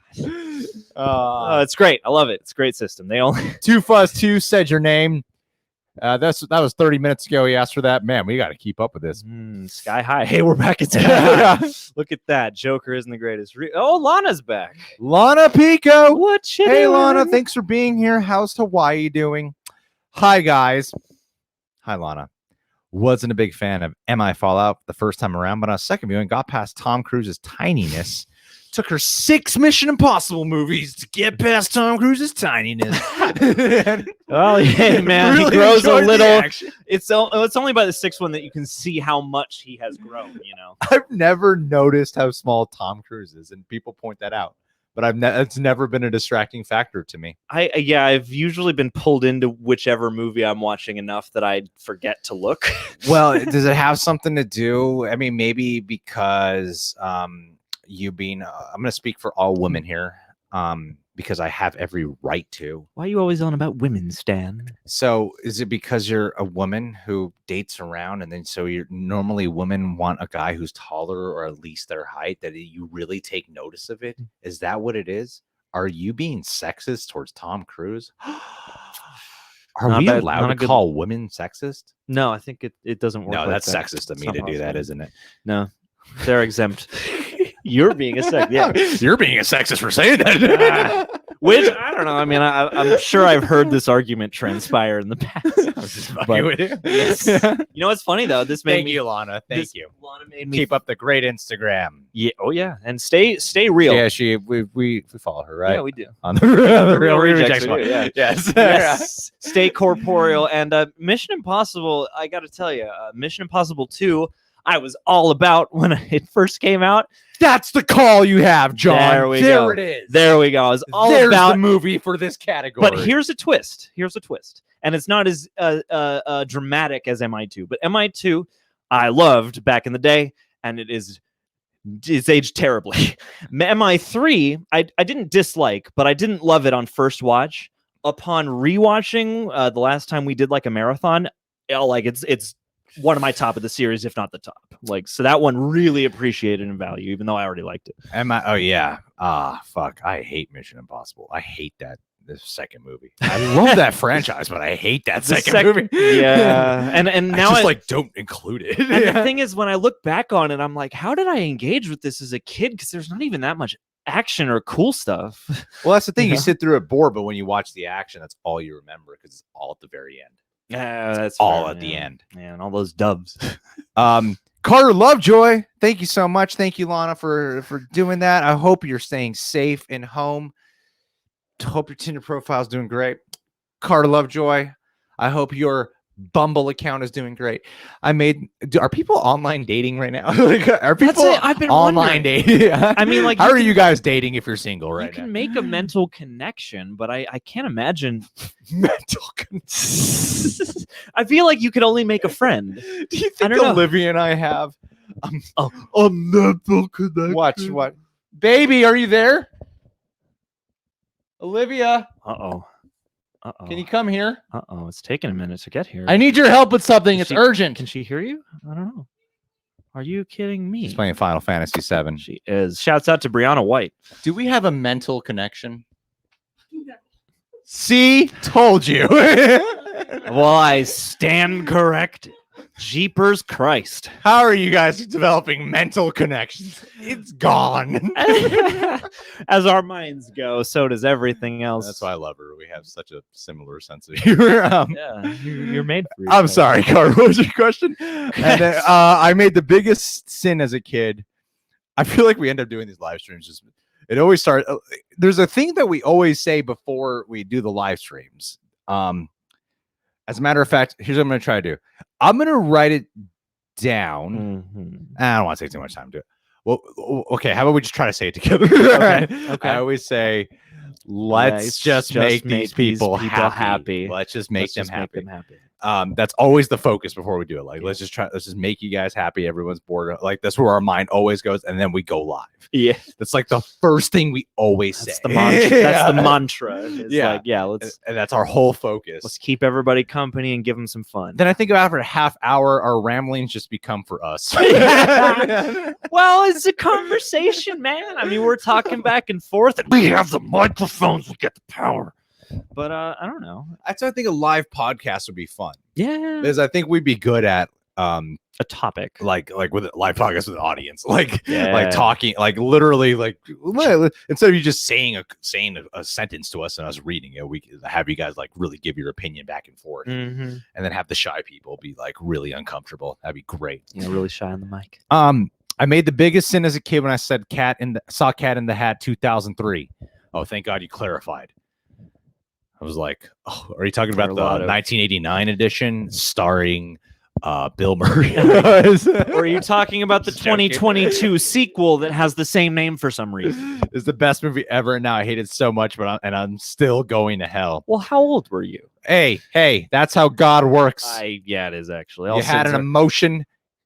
It's great. I love it. It's a great system. They only 2Fuzz2 said your name. That was 30 minutes ago. He asked for that. Man, we got to keep up with this. Sky High. Hey, we're back at Sky High. Look at that. Joker isn't the greatest. Lana's back. Lana Pico. What you Hey, doing? Lana. Thanks for being here. How's Hawaii doing? Hi, guys. Hi, Lana. Wasn't a big fan of MI Fallout the first time around, but on a second viewing, got past Tom Cruise's tininess. Took her 6 Mission Impossible movies to get past Tom Cruise's tininess. Oh yeah, man. Really he grows a enjoyed the little. action. It's only by the 6th one that you can see how much he has grown. You know. I've never noticed how small Tom Cruise is, and people point that out. But it's never been a distracting factor to me. I've usually been pulled into whichever movie I'm watching enough that I forget to look. Well, does it have something to do? I mean, maybe because you being I'm going to speak for all women here, because I have every right to. Why are you always on about women, Stan? So is it because you're a woman who dates around, and then so you're normally women want a guy who's taller or at least their height, that you really take notice of it? Is that what it is? Are you being sexist towards Tom Cruise? Are Not we bad- allowed not to a good- call women sexist? No, I think it doesn't work. No, like that's that. sexist of It's me not to do that, possible. isn't it? No, they're exempt. You're being a sex. Yeah. You're being a sexist for saying that. Which I don't know. I mean, I'm sure I've heard this argument transpire in the past. I was just fucking But- with you. Yes. You know what's funny though? This made Thank me. you, Lana. Thank this- you. Lana made me Keep up the great Instagram. Yeah. Oh yeah. And stay real. Yeah, we follow her, right? Yeah, we do. On the Real Rejects, Rejects we one. do, yeah. Yes. Yes. Stay corporeal. And Mission Impossible, I got to tell you, Mission Impossible 2, I was all about when it first came out. That's the call you have, John. There we go. it is. There we go. I was all There's about the movie for this category. But here's a twist. And it's not as dramatic as MI2. But MI2, I loved back in the day, and it's aged terribly. MI3, I didn't dislike, but I didn't love it on first watch. Upon rewatching, the last time we did like a marathon, it's one of my top of the series, if not the top. Like, so that one really appreciated in value, even though I already liked it. Oh yeah. Fuck. I hate Mission Impossible. I hate this second movie. I love that franchise, but I hate that second movie. Yeah, and now I just don't include it. And the thing is, when I look back on it, I'm like, how did I engage with this as a kid? Because there's not even that much action or cool stuff. Well, that's the thing. You Yeah. sit through it bored, but when you watch the action, that's all you remember because it's all at the very end. Yeah, that's all fair, at the yeah. end. Yeah, and all those dubs. Carter Lovejoy, thank you so much. Thank you, Lana, for doing that. I hope you're staying safe and home. Hope your Tinder profile is doing great. Carter Lovejoy, I hope your Bumble account is doing great. Are people online dating right now? Like, are people I've been online wondering. dating? I mean, like, how you are can- you guys dating if you're single You right can now? make a mental connection, but I can't imagine. Mental. I feel like you could only make a friend. Do you I think don't know. Olivia and I have A mental connection. watch what? Baby, are you there? Olivia, Uh-oh. can you come here? Uh-oh. It's taking a minute to get here. I need your help with something. It's She- urgent. Can she hear you? I don't know. Are you kidding me? She's playing Final Fantasy VII. She is. Shouts out to Brianna White. Do we have a mental connection? See, told you. Well, I stand corrected. Jeepers Christ. How are you guys developing mental connections? It's gone. As our minds go, so does everything else. That's why I love her. We have such a similar sense of humor. Yeah, you're made for I'm sorry, Carl. What was your question? And then, I made the biggest sin as a kid. I feel like we end up doing these live streams. Just it always starts. There's a thing that we always say before we do the live streams. As a matter of fact, here's what I'm going to try to do. I'm going to write it down. I don't want to take too much time to it. Well, okay. How about we just try to say it together? Okay. I always say, let's just make these people happy. Let's just make them happy. That's always the focus before we do it. Like, let's just make you guys happy. Everyone's bored. Like, that's where our mind always goes, and then we go live. Yeah, that's like the first thing we always say. The mantra. That's the mantra. It's and that's our whole focus. Let's keep everybody company and give them some fun. Then I think after a half hour, our ramblings just become for us. Well, it's a conversation, man. I mean, we're talking back and forth, and we have the microphones. We get the power. But I don't know. That's why I think a live podcast would be fun. Yeah, because I think we'd be good at a topic like with a live podcast with an audience, like talking, like literally, like instead of you just saying a sentence to us and us reading it, we have you guys like really give your opinion back and forth, and then have the shy people be like really uncomfortable. That'd be great. Really shy on the mic. I made the biggest sin as a kid when I said saw Cat in the Hat 2003. Oh, thank God you clarified. I was like, oh, are you talking about the 1989 edition starring Bill Murray? Or are you talking about the 2022 sequel that has the same name for some reason? It's the best movie ever. Now I hate it so much, but I'm still going to hell. Well, how old were you? Hey, that's how God works. Yeah, it is actually. You had an emotion,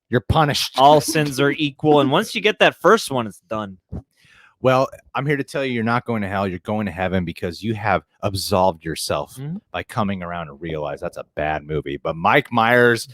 you're punished. All sins are equal, and once you get that first one, it's done. Well, I'm here to tell you, you're not going to hell. You're going to heaven because you have absolved yourself by coming around and realize that's a bad movie. But Mike Myers,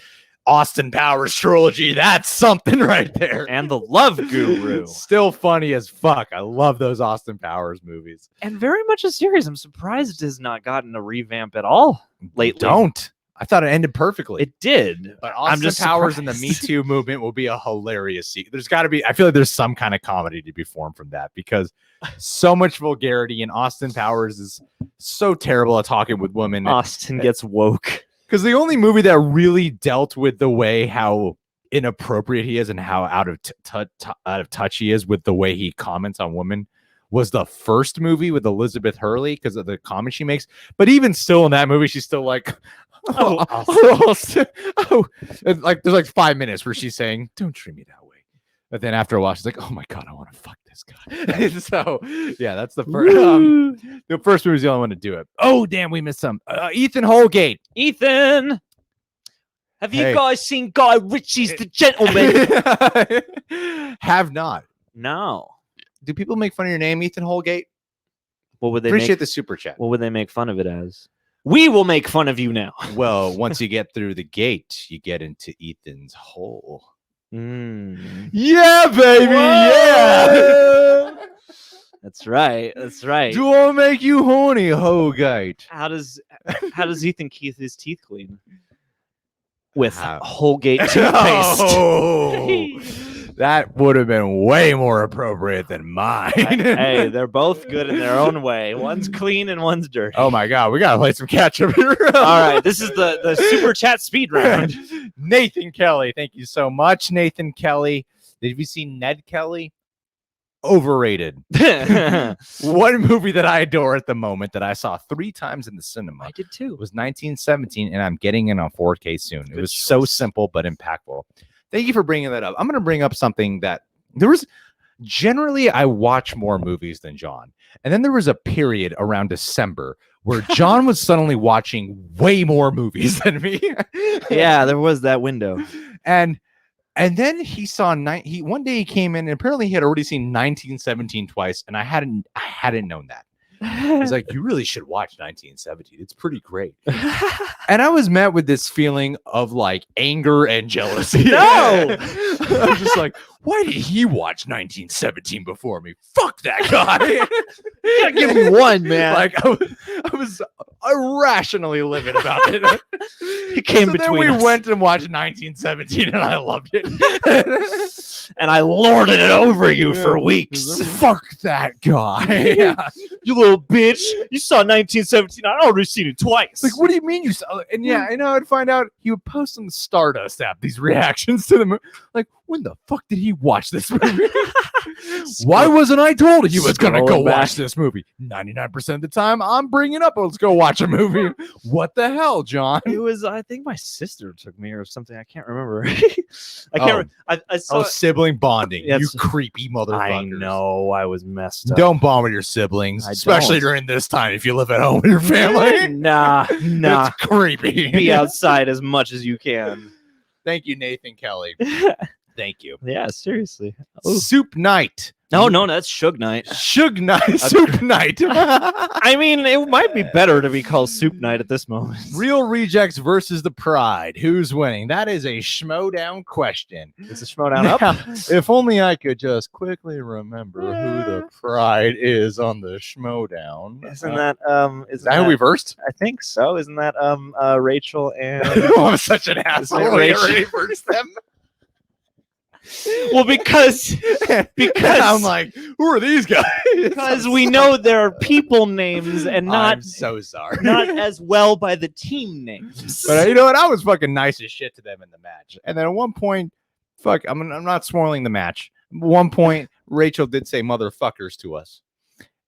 Austin Powers trilogy, that's something right there. And The Love Guru. Still funny as fuck. I love those Austin Powers movies. And very much a series. I'm surprised it has not gotten a revamp at all lately. Don't. I thought it ended perfectly. It did. But Austin Powers and the Me Too movement will be a hilarious sequel. There's got to be, I feel like there's some kind of comedy to be formed from that because so much vulgarity, and Austin Powers is so terrible at talking with women. Austin gets woke. Because the only movie that really dealt with the way how inappropriate he is and how out of touch he is with the way he comments on women was the first movie with Elizabeth Hurley because of the comments she makes. But even still in that movie, she's still like, and like there's like 5 minutes where she's saying, "Don't treat me that way," but then after a while, she's like, "Oh my God, I want to fuck this guy." So yeah, that's the first. The first movie is the only one to do it. Oh damn, we missed some. Ethan Holgate. Ethan, have you guys seen Guy Ritchie's The Gentleman? Have not. No. Do people make fun of your name, Ethan Holgate? What would they appreciate the super chat? What would they make fun of it as? We will make fun of you now. Well, once you get through the gate, you get into Ethan's hole. Yeah, baby. Whoa! Yeah. That's right. That's right. Do I make you horny, Holgate? How does Ethan keep his teeth clean? With Holgate toothpaste. Oh, that would have been way more appropriate than mine. Hey, they're both good in their own way. One's clean and one's dirty. Oh my God, we gotta play some catch up here. All right, this is the super chat speed round. Nathan Kelly, thank you so much, Nathan Kelly. Did you see Ned Kelly? Overrated. One movie that I adore at the moment that I saw 3 times in the cinema. I did too. Was 1917, and I'm getting it on 4K soon. It was so simple but impactful. Thank you for bringing that up. I'm going to bring up something that there was. Generally, I watch more movies than John, and then there was a period around December where John was suddenly watching way more movies than me. Yeah, there was that window, and then he saw one day he came in and apparently he had already seen 1917 twice, and I hadn't known that. He's like, you really should watch 1917. It's pretty great. And I was met with this feeling of like anger and jealousy. No, I was just like, why did he watch 1917 before me? Fuck that guy. You gotta give him one, man. Like I was irrationally livid about it. It came So then between we us. went and watched 1917, and I loved it. And I lorded it over you for weeks. Fuck that guy. Yeah. You little bitch. You saw 1917. I'd already seen it twice. Like, what do you mean you saw? And yeah, I know. I'd find out he would post on the Stardust app these reactions to the movie. Like, when the fuck did he watch this movie? Why wasn't I told he was gonna go Scrolling back. watch this movie? 99% of the time, I'm bringing up. Let's go watch a movie. What the hell, John? It was, I think my sister took me or something. I can't remember. I can't. I saw. Oh, sibling bonding. Yes. You creepy motherfuckers. I know. I was messed up. Don't bond with your siblings, I especially don't. during this time. If you live at home with your family, Nah. it's creepy. Be outside as much as you can. Thank you, Nathan Kelly. Thank you. Yeah, seriously. Oh. Soup Night. No, that's Suge Knight. Suge Night. Soup Night. I mean, it might be better to be called Soup Night at this moment. Real Rejects versus the Pride. Who's winning? That is a schmodown question. Is the Schmodown up? Now, if only I could just quickly remember who the Pride is on the schmodown. Isn't that Is that who we versed? I think so. Isn't that Rachel and Oh, I'm such an asshole. We Rachel? already versed them. well because I'm like, who are these guys? because we know there are people names and I'm not so sorry. not as well by the team names. But you know what? I was fucking nice as shit to them in the match. And then at one point, I'm not spoiling the match. At one point, Rachel did say motherfuckers to us.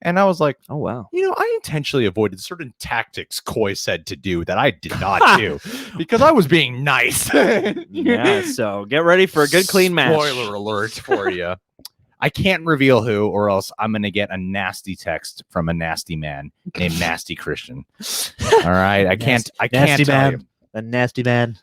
And I was like, Oh wow. you know, I intentionally avoided certain tactics Coy said to do that I did not do because I was being nice. Yeah, so get ready for a good clean match. Spoiler alert for you. I can't reveal who, or else I'm going to get a nasty text from a nasty man named Nasty Christian. All right. I can't Nasty tell man. you. A nasty man.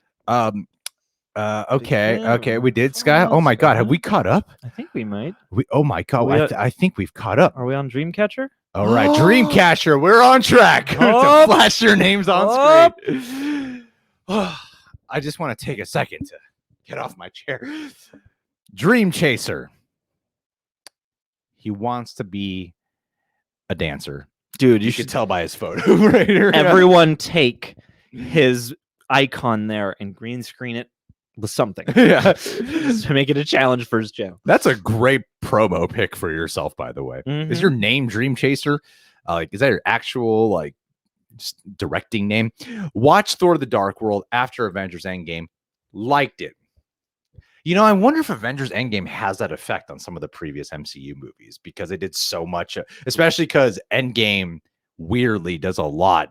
Okay. We did, Sky. Oh my God. Have we caught up? I think we might. Oh my God. We I think we've caught up. Are we on Dreamcatcher? All right. Dreamcatcher. We're on track to Up. flash your names on screen. I just want to take a second to get off my chair. Dream Chaser. He wants to be a dancer. Dude, You should tell by his photo right here. everyone take his icon there and green screen it with something. Yeah. To make it a challenge for his channel. That's a great promo pick for yourself, by the way. Is your name Dream Chaser? Is that your actual just directing name? Watch Thor: The Dark World after Avengers Endgame. Liked it. You know, I wonder if Avengers Endgame has that effect on some of the previous MCU movies because they did so much, especially because Endgame weirdly does a lot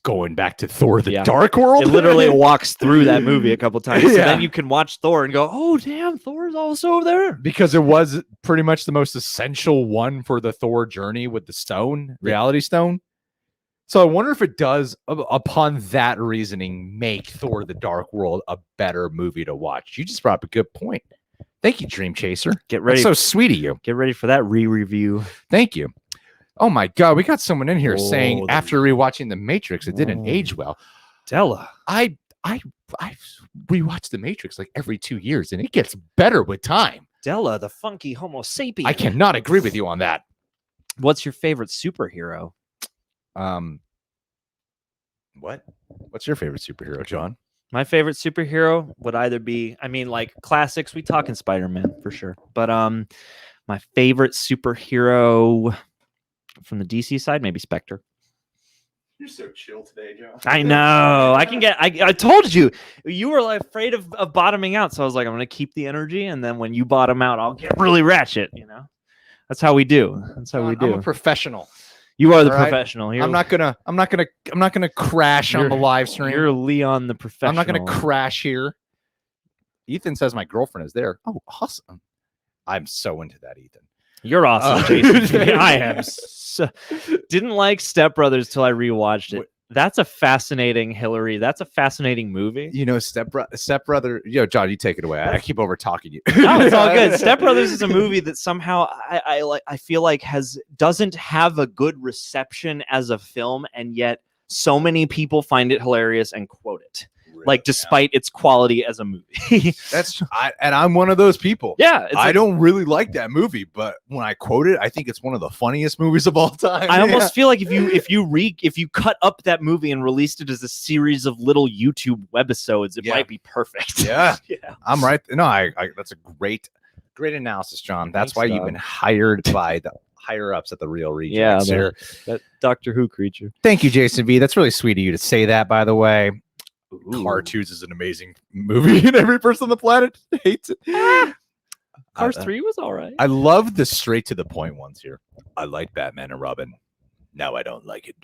going back to Thor: The Yeah. Dark World. It literally walks through that movie a couple times. So Yeah. then you can watch Thor and go, oh, damn, Thor's also there. because it was pretty much the most essential one for the Thor journey with the stone, Reality Stone. So I wonder if it does, upon that reasoning, make Thor: The Dark World a better movie to watch. You just brought up a good point. Thank you, Dream Chaser. Get ready. That's so sweet of you. Get ready for that re-review. Thank you. Oh my God, we got someone in here saying Oh, after rewatching The Matrix, it didn't age well. Della. I rewatch The Matrix like every 2 years, and it gets better with time. Della, the funky Homo sapien. I cannot agree with you on that. What's your favorite superhero? What's your favorite superhero, John? My favorite superhero would either be, I mean, like classics. We talking Spider-Man for sure, but my favorite superhero from the DC side, maybe Spectre. You're so chill today, John. I know. I can get. I told you, you were like afraid of bottoming out, so I was like, I'm gonna keep the energy, and then when you bottom out, I'll get really ratchet. You know, that's how we do. That's how we do. I'm a professional. You are the All right? professional. You're, I'm not gonna crash on the live stream. You're Leon the professional. I'm not gonna crash here. Ethan says my girlfriend is there. Oh, awesome! I'm so into that, Ethan. You're awesome, Jason. I am. Didn't like Step Brothers till I rewatched it. That's a fascinating Hillary. That's a fascinating movie. You know, Step Brother. Yo, John, you take it away. I keep over talking you. No, it's all good. Step Brothers is a movie that somehow I feel like doesn't have a good reception as a film, and yet so many people find it hilarious and quote it. like despite its quality as a movie. I'm one of those people. Yeah, it's I don't really like that movie, but when I quote it, I think it's one of the funniest movies of all time. I almost feel like if you cut up that movie and released it as a series of little YouTube webisodes, it might be perfect. Yeah, yeah. I'm right. No, I that's a great analysis, John. That's why you've been hired by the higher ups at the Real Rejects. Yeah, that Doctor Who creature. Thank you, Jason V. That's really sweet of you to say that, by the way. Cartoons is an amazing movie, and every person on the planet hates it. Cars 3 was all right. I love the straight to the point ones here. I like Batman and Robin. Now I don't like it.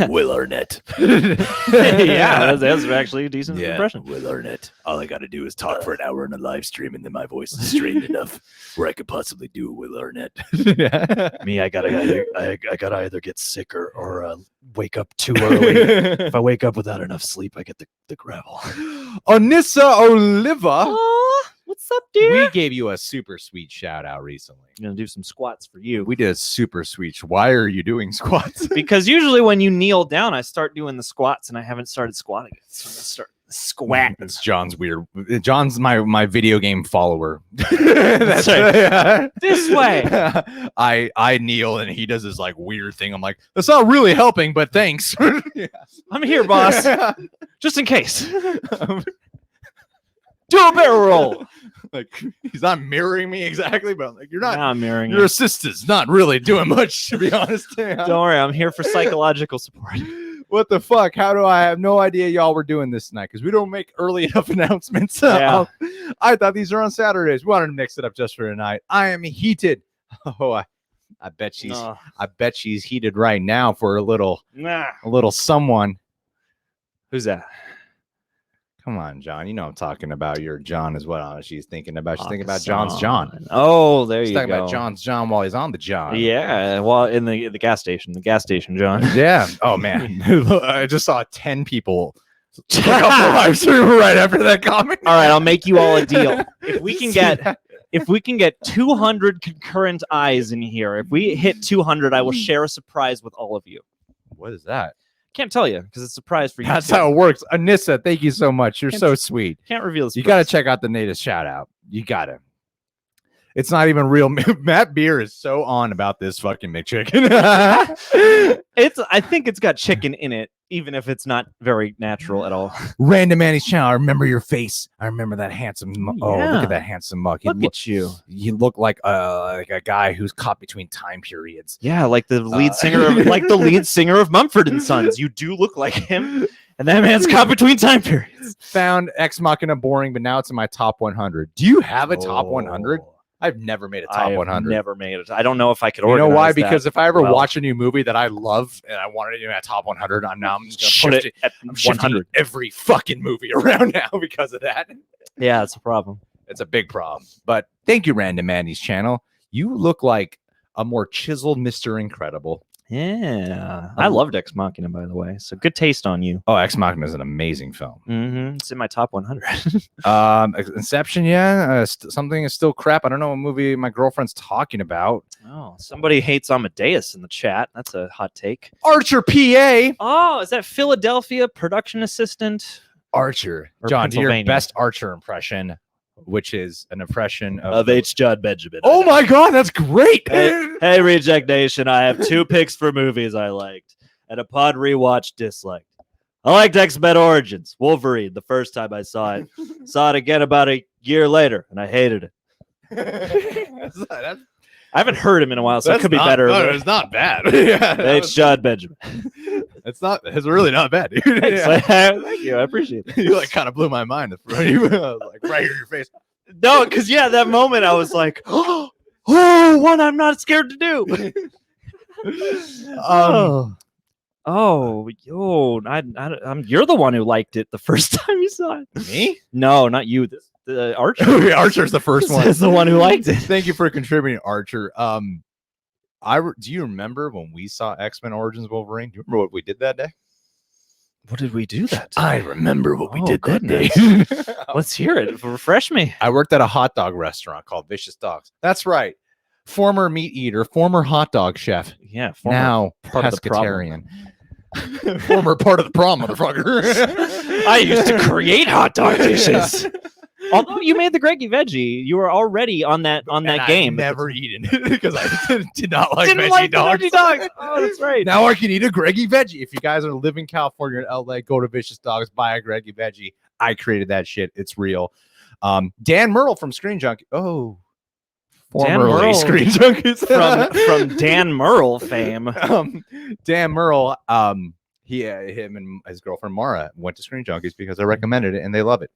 Will Arnett. Yeah, that's actually a decent impression. Will Arnett. All I got to do is talk for an hour on a live stream, and then my voice is straight enough where I could possibly do a Will Arnett. Me, I gotta either get sick or wake up too early. If I wake up without enough sleep, I get the gravel. Onissa Oliva. What's up, dear? We gave you a super sweet shout out recently. I'm gonna do some squats for you. We did a super sweet. Why are you doing squats? Because usually when you kneel down, I start doing the squats, and I haven't started squatting yet. So I'm gonna start squatting. It's John's weird. John's my video game follower. That's right. This way. I kneel and he does this like weird thing. I'm like, that's not really helping, but thanks. I'm here, boss. Just in case. Do a barrel roll. Like he's not mirroring me exactly, but I'm like, you're not mirroring your assistant's not really doing much, to be honest. Don't worry, I'm here for psychological support. What the fuck? How do I have no idea y'all were doing this tonight? Because we don't make early enough announcements. Yeah. I thought these are on Saturdays. We wanted to mix it up just for tonight. I am heated. Oh, I bet she's heated right now for a little someone. Who's that? Come on, John. You know I'm talking about your John is what she's thinking about. She's thinking about John's John. Oh, there you go. She's talking about John's John while he's on the John. Yeah, well, in the gas station. The gas station, John. Yeah. Oh, man. I just saw 10 people click off the live stream right after that comment. All right, I'll make you all a deal. If we can get 200 concurrent eyes in here, if we hit 200, I will share a surprise with all of you. What is that? Can't tell you because it's a surprise for you. That's how it works. Anissa, thank you so much. You're so sweet. Can't reveal this. You got to check out the native shout out. You got to. It's not even real. Matt Beer is so on about this fucking McChicken. I think it's got chicken in it, even if it's not very natural at all. Random Annie's channel. I remember your face. I remember that handsome. Oh, look at that handsome mug. Look at you. You look like a guy who's caught between time periods. Yeah, like the lead singer of Mumford and Sons. You do look like him. And that man's caught between time periods. Found Ex Machina boring, but now it's in my top 100. Do you have a top 100? I've never made a top 100. Never made it. I don't know if I could organize. You know why? That. Because if I ever watch a new movie that I love and I wanted to do a top 100, I'm just going to put it at 100. Every fucking movie around now because of that. Yeah, it's a problem. It's a big problem. But thank you, Random Andy's channel. You look like a more chiseled Mr. Incredible. Yeah, I loved Ex Machina, by the way. So good taste on you. Oh, Ex Machina is an amazing film. Mm-hmm. It's in my top 100. Inception, yeah. Something is still crap. I don't know what movie my girlfriend's talking about. Oh, somebody hates Amadeus in the chat. That's a hot take. Archer, PA. Oh, is that Philadelphia production assistant? Archer. John, do your best Archer impression, which is an impression of H. John Benjamin. Oh my God, that's great. Hey, Reject Nation, I have 2 picks for movies I liked and a pod rewatch disliked. I liked X-Men Origins, Wolverine, the first time I saw it. Saw it again about a year later, and I hated it. I haven't heard him in a while, so it could be better. No, it's not bad. Yeah, H. John Benjamin. It's really not bad, dude. Thank you. I appreciate it. You kind of blew my mind in front of you, like right here in your face. No, because that moment I was like, oh, one I'm not scared to do. You're the one who liked it the first time you saw it. Me? No, not you. Archer. Archer's the first one. Is the one who liked it. Thank you for contributing, Archer. Do you remember when we saw X-Men Origins Wolverine? Do you remember what we did that day? What did we do that day? I remember what we did that day. Let's hear it. Refresh me. I worked at a hot dog restaurant called Vicious Dogs. That's right. Former meat eater, former hot dog chef. Yeah. Now pescatarian. Former part of the problem, motherfucker. I used to create hot dog dishes. Although you made the Greggy Veggie, you were already on that game. Never eaten it because I did not like Didn't veggie like the dogs. veggie dogs. Oh, that's right. Now I can eat a Greggy Veggie. If you guys are living in California or LA, go to Vicious Dogs, buy a Greggy Veggie. I created that shit. It's real. Dan Merle from Screen Junkie. Oh, Dan formerly Merle Screen Junkies from Dan Merle fame. Dan Merle. Him and his girlfriend Mara went to Screen Junkies because I recommended it and they love it.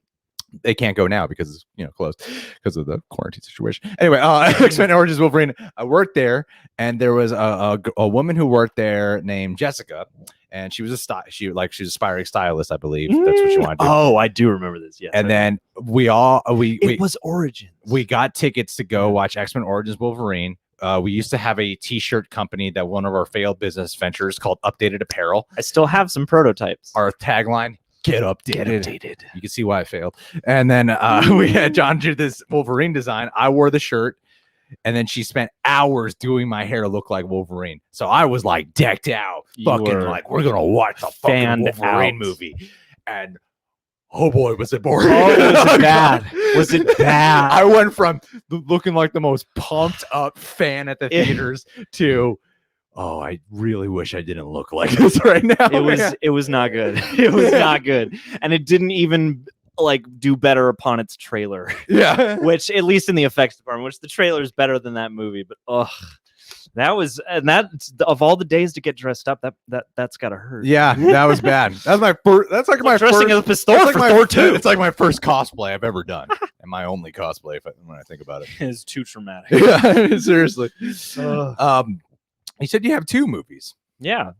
They can't go now because it's closed because of the quarantine situation. Anyway, X-Men Origins Wolverine. I worked there, and there was a woman who worked there named Jessica, and she was she's aspiring stylist, I believe. That's what she wanted to do. Oh, I do remember this. Yes. And then it we was Origins. we got tickets to go watch X-Men Origins Wolverine. We used to have a t-shirt company that one of our failed business ventures called Updated Apparel. I still have some prototypes. Our tagline. Get updated. Get updated. You can see why I failed. And then we had John do this Wolverine design. I wore the shirt, and then she spent hours doing my hair look like Wolverine. So I was like decked out, fucking like we're gonna watch the fucking Wolverine movie. And oh boy, was it boring! Oh, was it bad? Was it bad? I went from looking like the most pumped up fan at the theaters to. Oh, I really wish I didn't look like this right now. It was not good. It was not good. And it didn't even like do better upon its trailer. Yeah. Which at least in the effects department, which the trailer is better than that movie, but that of all the days to get dressed up, that's gotta hurt. Yeah, that was bad. That's my first. That's like my dressing first. as a Thor for Thor 2. It's like my first cosplay I've ever done, and my only cosplay when I think about it. It's too traumatic. Yeah, seriously. You said you have 2 movies. Yeah,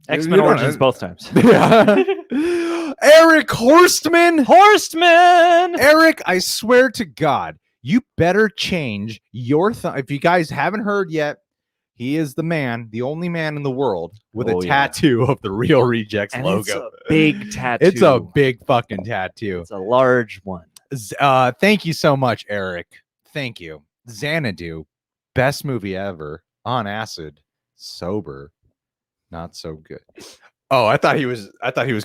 X-Men Origins both times. Yeah. Eric Horstman. Eric, I swear to God, you better change your if you guys haven't heard yet, he is the man, the only man in the world with a tattoo of the Real Rejects logo. It's a big tattoo. It's a big fucking tattoo. It's a large one. Thank you so much, Eric. Thank you. Xanadu, best movie ever on acid. Sober, not so good. Oh, I thought he was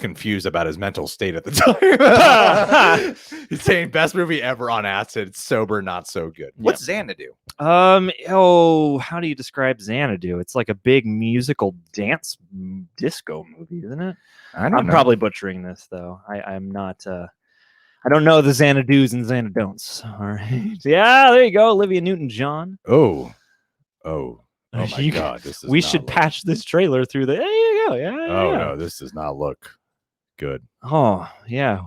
confused about his mental state at the time. He's saying best movie ever on acid, sober, not so good. What's Xanadu? How do you describe Xanadu? It's like a big musical dance disco movie, isn't it? I'm probably butchering this though. I'm not I don't know the Xanadus and Xanadon'ts. All right. Yeah, there you go. Olivia Newton-John. Oh my God! We should patch this trailer through the. There you go. Yeah. No, this does not look good. Oh yeah,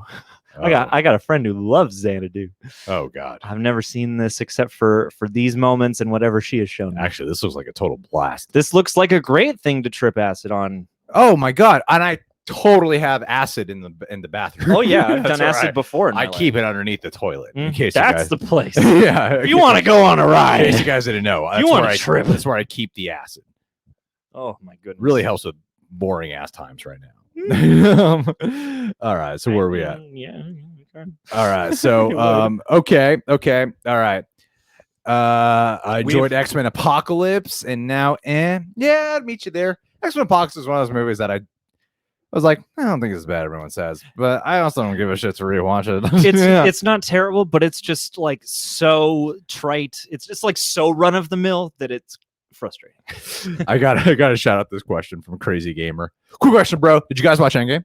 I got a friend who loves Xanadu. Oh God, I've never seen this except for these moments and whatever she has shown me. Actually, this looks like a total blast. This looks like a great thing to trip acid on. Oh my God, and I totally have acid in the bathroom. Oh yeah, I've done acid before. I keep it underneath the toilet in case that's the place. Yeah, if you want to go on a ride. In case you guys didn't know, you want to trip. That's where I keep the acid. Oh my goodness, really helps with boring ass times right now. All right, so where are we at? Yeah. All right, so okay, all right. I enjoyed X-Men Apocalypse, and now I'd meet you there. X-Men Apocalypse is one of those movies that I was like, I don't think it's bad, everyone says, but I also don't give a shit to rewatch it. It's not terrible, but it's just like so trite. It's just like so run of the mill that it's frustrating. I gotta shout out this question from Crazy Gamer. Quick question, bro. Did you guys watch Endgame?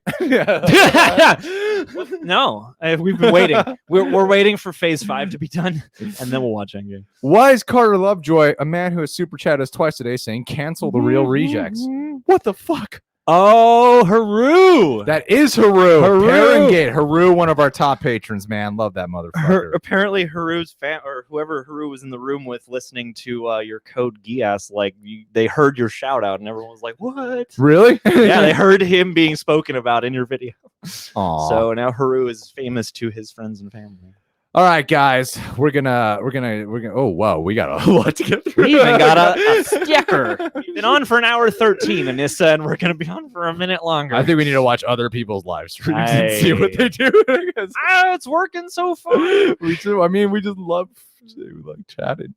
No, we've been waiting. We're waiting for Phase 5 to be done, and then we'll watch Endgame. Why is Carter Lovejoy a man who has super chatted us twice today saying cancel the Real Rejects? What the fuck? Oh, Haru. That is Haru. Parangate. Haru, one of our top patrons, man. Love that motherfucker. Apparently, Haru's fan or whoever Haru was in the room with listening to your Code Geass, like they heard your shout out, and everyone was like, "What? Really?" Yeah, they heard him being spoken about in your video. Aww. So now Haru is famous to his friends and family. All right, guys, we're gonna. Oh wow, we got a lot to get through. We even got a sticker. We've been on for an hour 13, Anissa, and we're gonna be on for a minute longer. I think we need to watch other people's live streams and see what they do. It's working so far. We do. I mean, we just love like chatting.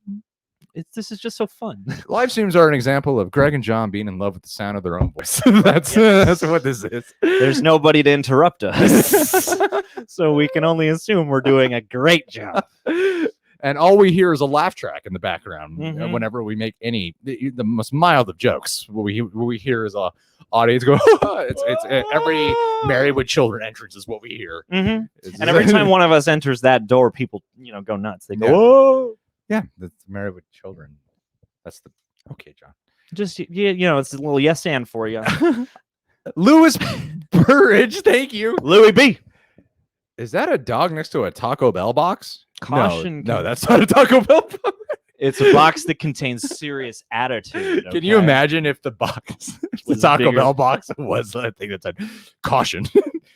this is just so fun. Live streams are an example of Greg and John being in love with the sound of their own voice. That's what this is. There's nobody to interrupt us, so we can only assume we're doing a great job. And all we hear is a laugh track in the background whenever we make the most mild of jokes. What we hear is a audience go. it's every Married with Children entrance is what we hear. And every time one of us enters that door, people go nuts. They go, "Whoa!" Yeah, that's Married with Children. That's the okay, John. Just it's a little yes and for you. Louis Burridge, thank you. Louis B. Is that a dog next to a Taco Bell box? Caution. No, that's not a Taco Bell box. It's a box that contains serious attitude. Can you imagine if the box, the Taco bigger. Bell box was a thing that said caution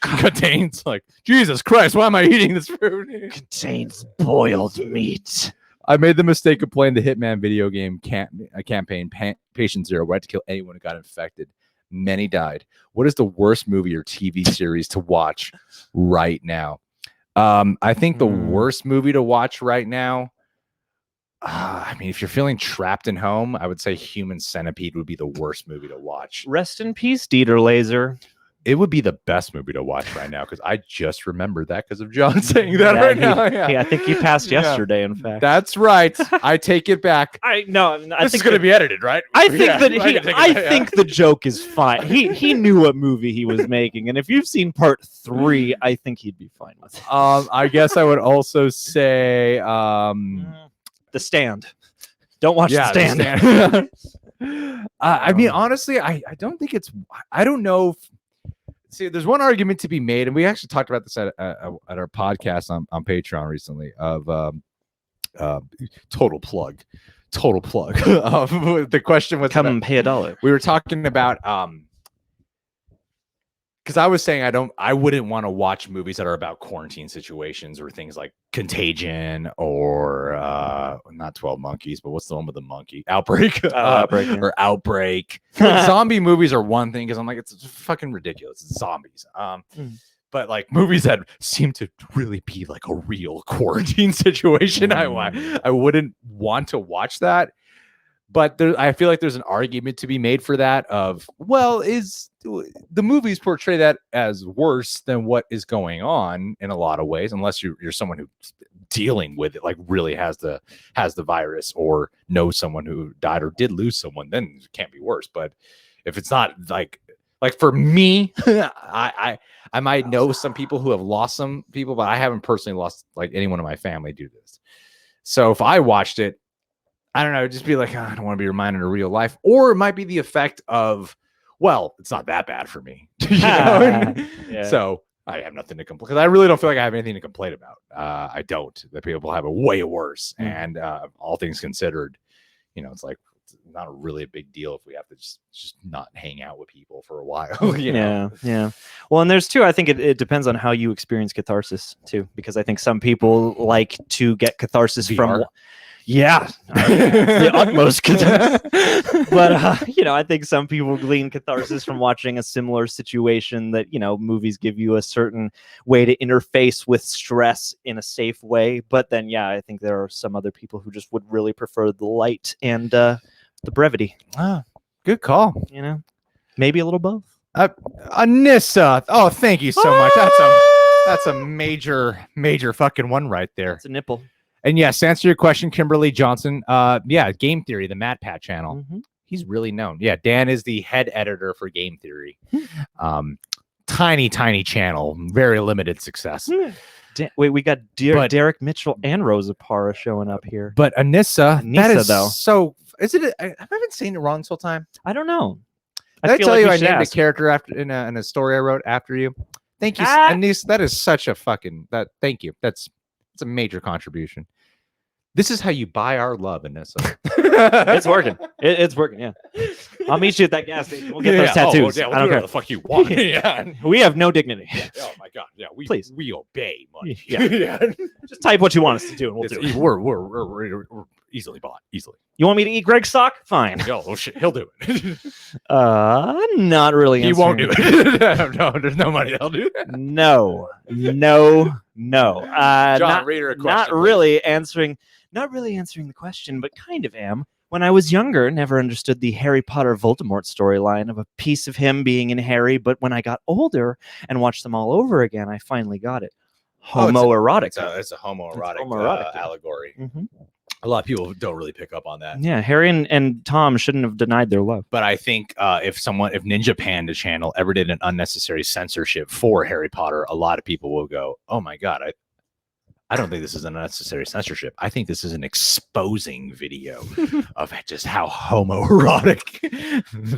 contains like, Jesus Christ, why am I eating this food? Contains boiled meat. I made the mistake of playing the Hitman video game campaign, Patient Zero, where I had to kill anyone who got infected. Many died. What is the worst movie or TV series to watch right now? I think the worst movie to watch right now, I mean, if you're feeling trapped in home, I would say Human Centipede would be the worst movie to watch. Rest in peace, Dieter Laser. It would be the best movie to watch right now because I just remembered that because of John saying that right now. Yeah, I think he passed yesterday, in fact. That's right. I take it back. I this is going to be edited, right? I think I think the joke is fine. He knew what movie he was making, and if you've seen part 3, I think he'd be fine with it. I guess I would also say The Stand. Don't watch The Stand. I mean, honestly, I don't think it's. I don't know. See, there's one argument to be made, and we actually talked about this at our podcast on Patreon recently. Of total plug. The question was, come and pay $1. We were talking about because I was saying I wouldn't want to watch movies that are about quarantine situations or things like Contagion or not 12 Monkeys, but what's the one with the monkey? Outbreak. Outbreak, yeah. Or Outbreak. Zombie movies are one thing because I'm like, it's fucking ridiculous. It's zombies. But like movies that seem to really be like a real quarantine situation, I wouldn't want to watch that. But I feel like there's an argument to be made for that of, well, is the movies portray that as worse than what is going on in a lot of ways, unless you're someone who's dealing with it, like really has the virus or knows someone who died or did lose someone, then it can't be worse. But if it's not like for me, I might know some people who have lost some people, but I haven't personally lost like anyone in my family due to this. So if I watched it, I don't know, just be like, I don't want to be reminded of real life. Or it might be the effect of, well, it's not that bad for me. Yeah. So I have nothing to complain, because I really don't feel like I have anything to complain about. I don't. That people have it way worse. And all things considered, it's like, it's not really a big deal if we have to just not hang out with people for a while. Yeah. Well, and there's I think it depends on how you experience catharsis too, because I think some people like to get catharsis from the utmost catharsis. But I think some people glean catharsis from watching a similar situation that movies give you a certain way to interface with stress in a safe way. But then I think there are some other people who just would really prefer the light and the brevity. Good call. Maybe a little both. Anissa, oh, thank you so much. That's a major fucking one right there. It's a nipple. And yes, to answer your question, Kimberly Johnson. Game Theory, the Matt Pat channel. He's really known. Yeah, Dan is the head editor for Game Theory. Tiny channel, very limited success. Wait, we got Derek Mitchell and Rosa Parra showing up here. But Anissa, that is though. So is it? Have I been saying it wrong this whole time? I don't know. Did I tell you I named a character after in a story I wrote after you? Thank you, Anissa. That is such a fucking thank you. That's a major contribution. This is how you buy our love, Anissa. It's working. It's working. Yeah. I'll meet you at that gas station. We'll get those tattoos. We'll I don't care. the fuck you want. We have no dignity. Oh my god. Yeah. We obey money. Yeah. Just type what you want us to do, and we'll do it. We're easily bought. Easily. You want me to eat Greg's sock? Fine. Oh shit, he'll do it. Not really. He won't do it. No, there's no money. He'll do it. No. John, read her a question. Not really answering Not really answering the question, but kind of am. When I was younger, never understood the Harry Potter Voldemort storyline of a piece of him being in Harry, but when I got older and watched them all over again, I finally got it. Homoerotic. It's a homoerotic, homoerotic, yeah. allegory. Mm-hmm. A lot of people don't really pick up on that. Yeah, Harry and Tom shouldn't have denied their love. But I think if Ninja Panda channel ever did an unnecessary censorship for Harry Potter, a lot of people will go, "Oh my god, I don't think this is an unnecessary censorship. I think this is an exposing video of just how homoerotic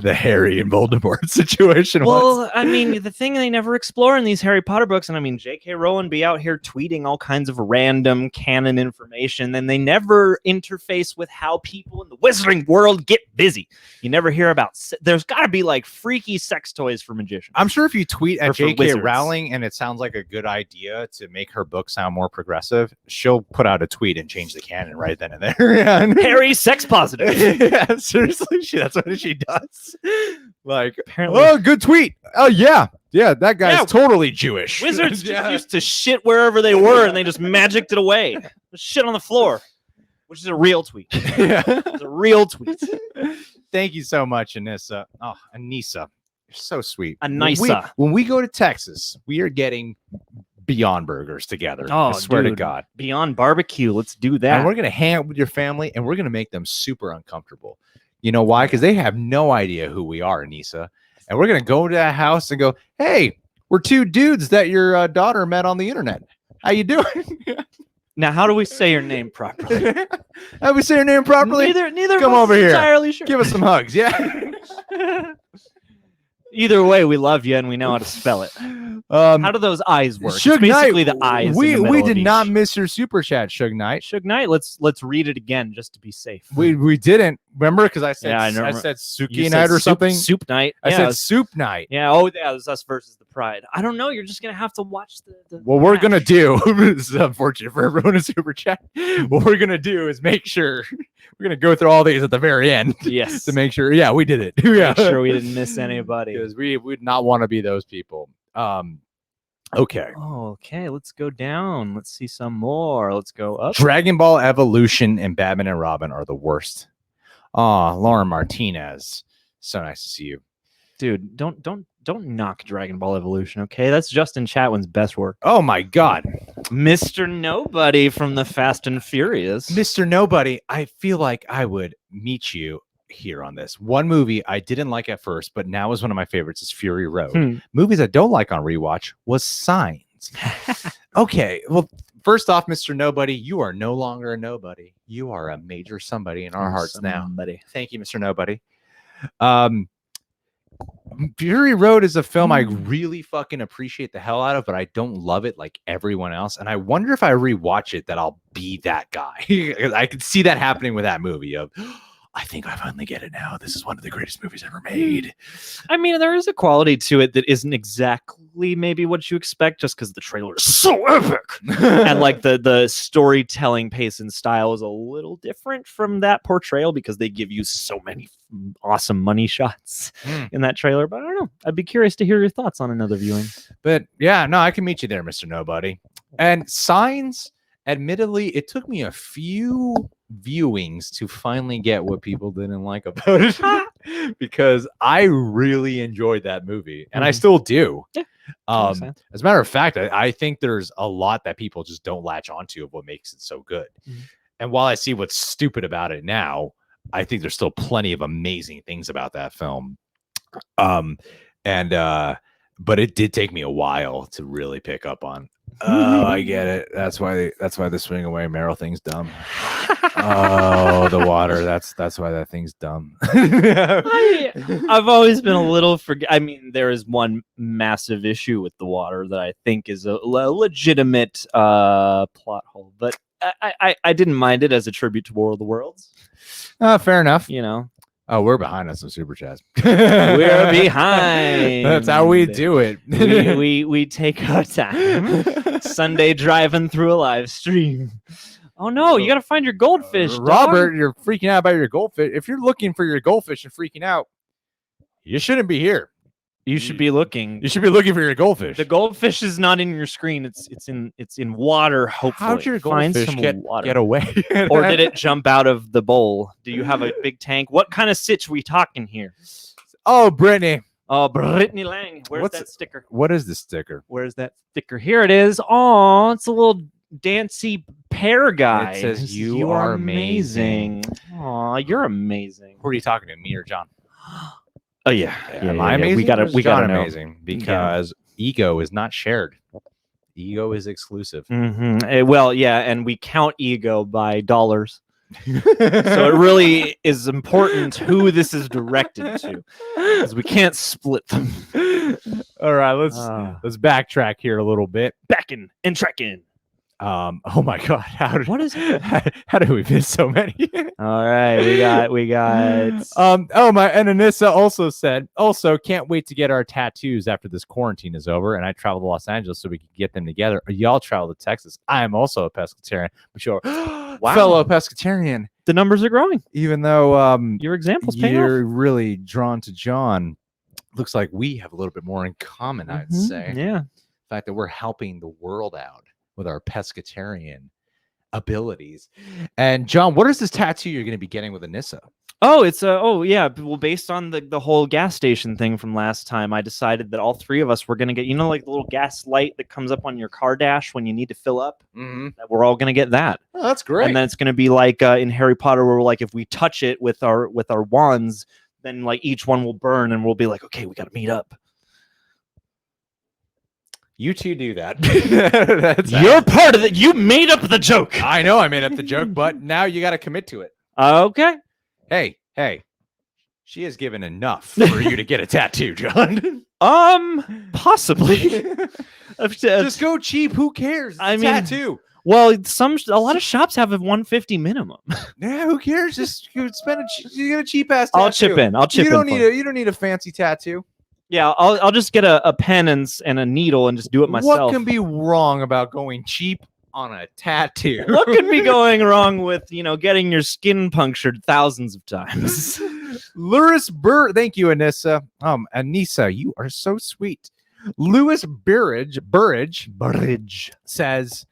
the Harry and Voldemort situation was." Well, I mean, the thing they never explore in these Harry Potter books, and I mean, J.K. Rowling be out here tweeting all kinds of random canon information, and they never interface with how people in the wizarding world get busy. You never hear about. There's got to be like freaky sex toys for magicians. I'm sure if you tweet at J.K. wizards. Rowling and it sounds like a good idea to make her book sound more progressive, she'll put out a tweet and change the canon right then and there. Harry sex positive. Yeah, seriously, that's what she does. Like, apparently, oh, good tweet. Oh yeah, that guy's totally Jewish. Wizards just used to shit wherever they were, and they just magicked it away. Just shit on the floor, which is a real tweet. Yeah, it's a real tweet. Thank you so much, Anissa. Oh, Anissa, you're so sweet. Anissa. When we go to Texas, we are getting Beyond Burgers together. Oh, I swear to dude. God. Beyond Barbecue. Let's do that. And we're going to hang out with your family and we're going to make them super uncomfortable. You know why? Because they have no idea who we are, Anissa. And we're going to go to that house and go, "Hey, we're two dudes that your daughter met on the internet. How you doing?" Now, how do we say your name properly? How do we say your name properly? Neither Come of us over is here. entirely sure. Give us some hugs. Yeah. Either way, we love you and we know how to spell it. How do those eyes work? Suge It's basically Knight, the eyes. We in the middle did of not each. miss your super chat, Suge Knight. Suge Knight. Let's read it again just to be safe. We didn't remember because I said Yeah, I I remember. said You Suki said Night or soup- something. Soup Night. I Yeah, said Soup Night. yeah. Oh, yeah. It was us versus the Pride. I don't know. You're just gonna have to watch the What we're gonna match. do, this is unfortunate for everyone in super chat. What we're gonna do is make sure we're gonna go through all these at the very end Yes. to make sure. Yeah, we did it. Yeah, Make sure we didn't miss anybody. because we would not want to be those people. Okay. Oh, okay. Let's go down. Let's see some more. Let's go up. Dragon Ball Evolution and Batman and Robin are the worst. Lauren Martinez. So nice to see you. Dude, don't knock Dragon Ball Evolution, okay? That's Justin Chatwin's best work. Oh my God. Mr. Nobody from the Fast and Furious. Mr. Nobody, I feel like I would meet you here on this. One movie I didn't like at first, but now is one of my favorites is Fury Road. Movies I don't like on rewatch was Signs. Okay, well, first off, Mr. Nobody, you are no longer a nobody. You are a major somebody in our hearts now. Somebody. Thank you, Mr. Nobody. Fury Road is a film I really fucking appreciate the hell out of, but I don't love it like everyone else. And I wonder if I rewatch it that I'll be that guy. I could see that happening with that movie of, I think I finally get it now. This is one of the greatest movies ever made. I mean, there is a quality to it that isn't exactly maybe what you expect just because the trailer is so epic. And like the storytelling pace and style is a little different from that portrayal because they give you so many awesome money shots in that trailer. But I don't know. I'd be curious to hear your thoughts on another viewing. But yeah, no, I can meet you there, Mr. Nobody. And Signs, admittedly, it took me a few viewings to finally get what people didn't like about it because I really enjoyed that movie and I still do. Yeah, as a matter of fact, I think there's a lot that people just don't latch onto of what makes it so good. And while I see what's stupid about it now, I think there's still plenty of amazing things about that film. But it did take me a while to really pick up on. Oh, I get it. That's why the swing away Meryl thing's dumb. Oh, the water. That's why that thing's dumb. I've always been a little I mean, there is one massive issue with the water that I think is a legitimate plot hole, but I didn't mind it as a tribute to War of the Worlds. Fair enough. You know. Oh, we're behind on some super chats. We're behind. That's how we do it. we take our time. Sunday driving through a live stream. Oh no, you gotta find your goldfish. Robert, dog. you're freaking out about your goldfish. If you're looking for your goldfish and freaking out, you shouldn't be here. You should be looking. You should be looking for your goldfish. The goldfish is not in your screen. It's in water. Hopefully, How'd your Find goldfish some get water. away? Or did it jump out of the bowl? Do you have a big tank? What kind of sitch we talking here? Oh, Brittany. Oh, Brittany Lang. Where's What's that sticker? What is the sticker? Where's that sticker? Here it is. Oh, it's a little dancy pear guy. It says, This- "You are amazing." Aw, you're amazing. Who are you talking to, me or John? Oh yeah, Am I amazing? We got or to is we got to John know. amazing because ego is not shared. Ego is exclusive. Well, yeah, and we count ego by dollars. So it really is important who this is directed to, because we can't split them. All right, let's backtrack here a little bit. Backing and tracking. Oh my God, What is it? how do we miss so many? All right, we got. Oh my, and Anissa also said, can't wait to get our tattoos after this quarantine is over and I travel to Los Angeles so we can get them together. Y'all travel to Texas. I am also a pescatarian, but you're fellow pescatarian. The numbers are growing. Even though Your examples pay you're off. really drawn to John, looks like we have a little bit more in common, I'd say. Yeah. The fact that we're helping the world out with our pescatarian abilities. And John, what is this tattoo you're going to be getting with Anissa? Oh, it's yeah. Well, based on the whole gas station thing from last time, I decided that all three of us were gonna get, like the little gas light that comes up on your car dash when you need to fill up. That we're all gonna get that. Oh, that's great. And then it's gonna be like in Harry Potter, where we're like, if we touch it with our wands, then like each one will burn, and we'll be like, okay, we gotta meet up. You two do that. You're part of it. You made up the joke. I know I made up the joke, but now you got to commit to it. Okay. Hey, she has given enough for you to get a tattoo, John. Possibly. Just go cheap. Who cares? It's I a mean, tattoo. Well, a lot of shops have a 150 minimum. Yeah, who cares? Just you spend you get a cheap ass tattoo. I'll chip in. You don't need a fancy tattoo. Yeah, I'll just get a pen and a needle and just do it myself. What can be wrong about going cheap on a tattoo? What could be going wrong with, getting your skin punctured thousands of times? Louis thank you, Anissa. Anissa, you are so sweet. Louis Burridge says,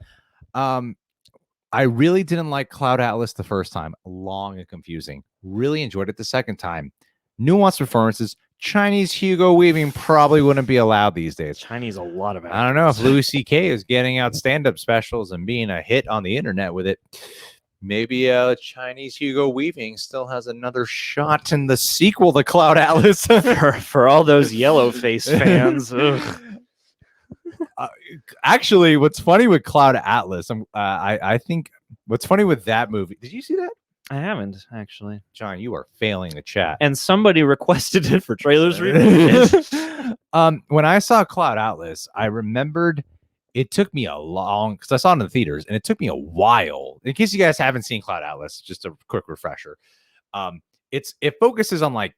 I really didn't like Cloud Atlas the first time. Long and confusing. Really enjoyed it the second time. Nuanced performances. Chinese Hugo Weaving probably wouldn't be allowed these days. Chinese, a lot of it. I don't know if Louis C.K. is getting out stand-up specials and being a hit on the internet with it. Maybe Chinese Hugo Weaving still has another shot in the sequel to Cloud Atlas. for all those yellow face fans. Actually, what's funny with Cloud Atlas, I think what's funny with that movie. Did you see that? I haven't, actually. John, you are failing the chat. And somebody requested it for Trailers Remix. When I saw Cloud Atlas, I remembered it took me a long, because I saw it in the theaters, and it took me a while. In case you guys haven't seen Cloud Atlas, just a quick refresher. It focuses on I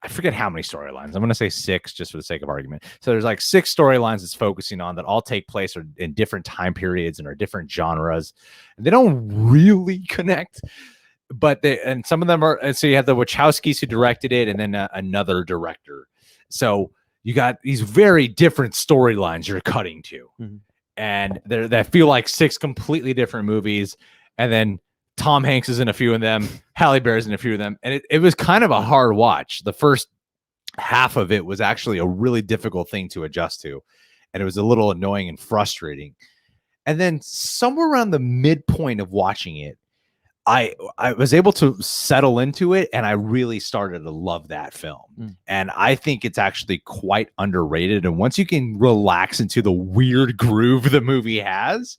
forget how many storylines. I'm going to say 6 just for the sake of argument. So there's 6 storylines it's focusing on that all take place in different time periods and are different genres. And they don't really connect. But and some of them are, and so you have the Wachowskis who directed it, and then another director. So you got these very different storylines you're cutting to, and they feel like 6 completely different movies. And then Tom Hanks is in a few of them, Halle Berry's in a few of them, and it was kind of a hard watch. The first half of it was actually a really difficult thing to adjust to, and it was a little annoying and frustrating. And then somewhere around the midpoint of watching it, I was able to settle into it, and I really started to love that film. And I think it's actually quite underrated. And once you can relax into the weird groove the movie has,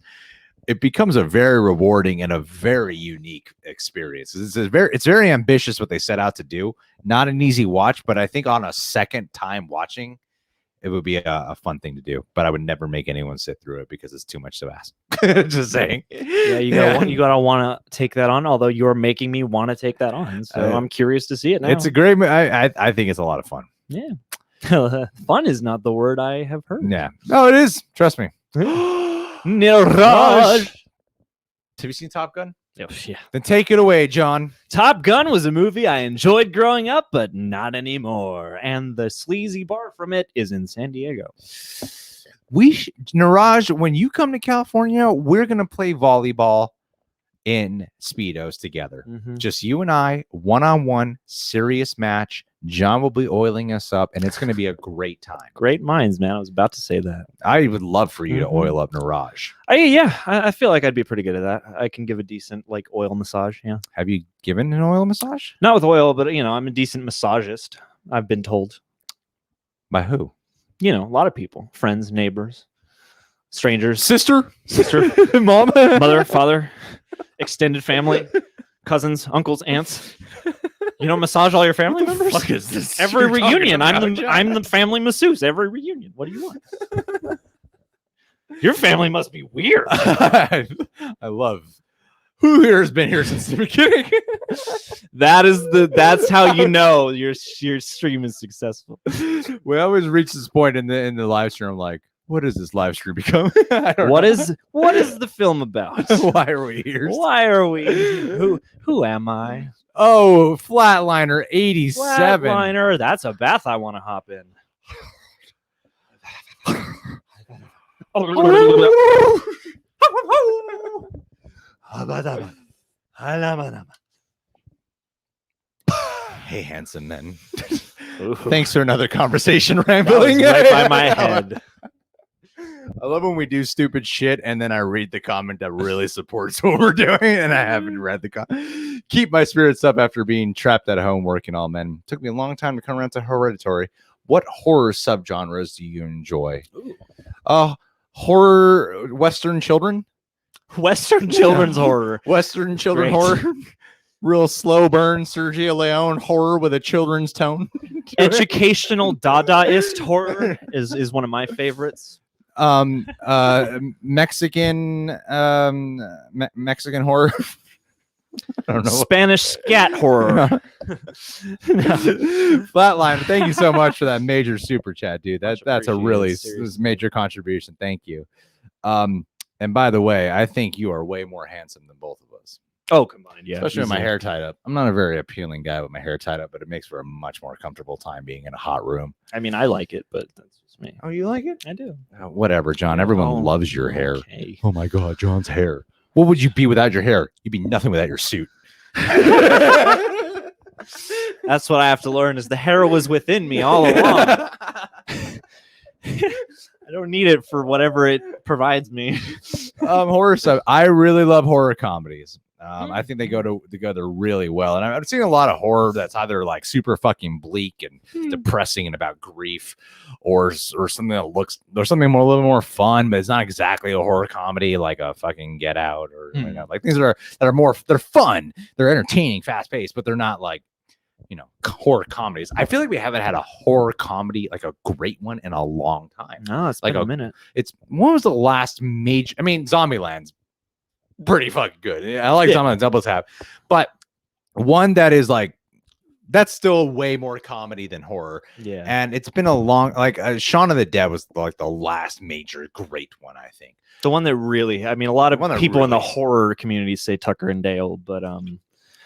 it becomes a very rewarding and a very unique experience. It's very ambitious what they set out to do. Not an easy watch, but I think on a second time watching, it would be a fun thing to do. But I would never make anyone sit through it because it's too much to ask. Just saying. Yeah, you gotta want to take that on. Although you're making me want to take that on, so I'm curious to see it now. It's a great. I think it's a lot of fun. Yeah, fun is not the word I have heard. Yeah, no, it is. Trust me. Niraj. Have you seen Top Gun? Yeah. Then take it away, John. Top Gun was a movie I enjoyed growing up, but not anymore. And the sleazy bar from it is in San Diego. Niraj, when you come to California, we're gonna play volleyball in Speedos together. Just you and I, one-on-one, serious match. John will be oiling us up, and it's going to be a great time. Great minds, man. I was about to say that. I would love for you to oil up Niraj. I feel like I'd be pretty good at that. I can give a decent like oil massage. Yeah. Have you given an oil massage? Not with oil, but I'm a decent massagist. I've been told. By who? A lot of people, friends, neighbors, strangers, sister, mom, mother, father, extended family, cousins, uncles, aunts. Massage all your family members. Fuck is this? Every reunion, I'm the family masseuse. Every reunion. What do you want? Your family must be weird. I love. Who here has been here since the beginning? That's how you know your stream is successful. We always reach this point in the live stream. I'm like, what does this live stream become? What is the film about? Why are we here? Why are we? Who am I? Oh, Flatliner 87. Flatliner, that's a bath I want to hop in. Hey, handsome men. Thanks for another conversation rambling. Right by my head. I love when we do stupid shit and then I read the comment that really supports what we're doing, and I haven't read the comment. Keep my spirits up after being trapped at home working all men. Took me a long time to come around to Hereditary. What horror subgenres do you enjoy? Horror, Western children. Western children's horror. Western children Great. horror. Real slow burn Sergio Leone horror with a children's tone. Educational Dadaist horror is one of my favorites. Mexican Mexican horror. I don't know. Spanish scat horror. Flatline, thank you so much for that major super chat, dude. That's a really major contribution. Thank you. And by the way, I think you are way more handsome than both of us. Oh, combined, yeah. Especially with my hair tied up. I'm not a very appealing guy with my hair tied up, but it makes for a much more comfortable time being in a hot room. I mean, I like it, but that's just me. Oh, you like it? I do. Whatever, John. Everyone loves your hair. Okay. Oh my God, John's hair. What would you be without your hair? You'd be nothing without your suit. That's what I have to learn is the hair was within me all along. I don't need it for whatever it provides me. Horror stuff. I really love horror comedies. I think they go together really well. And I've seen a lot of horror that's either like super fucking bleak and depressing and about grief, or something that looks, or something a little more fun, but it's not exactly a horror comedy like a fucking Get Out or like things that are more, they're fun, they're entertaining, fast paced, but they're not like, horror comedies. I feel like we haven't had a horror comedy, like a great one, in a long time. No, it's like a minute. When was the last major? I mean, Zombieland's pretty fucking good. I like Zombieland Double Tap, but one that is like, that's still way more comedy than horror. Yeah, and it's been a long, like Shaun of the Dead was like the last major great one, I think. The one that really, I mean, a lot of people in the horror community say Tucker and Dale, but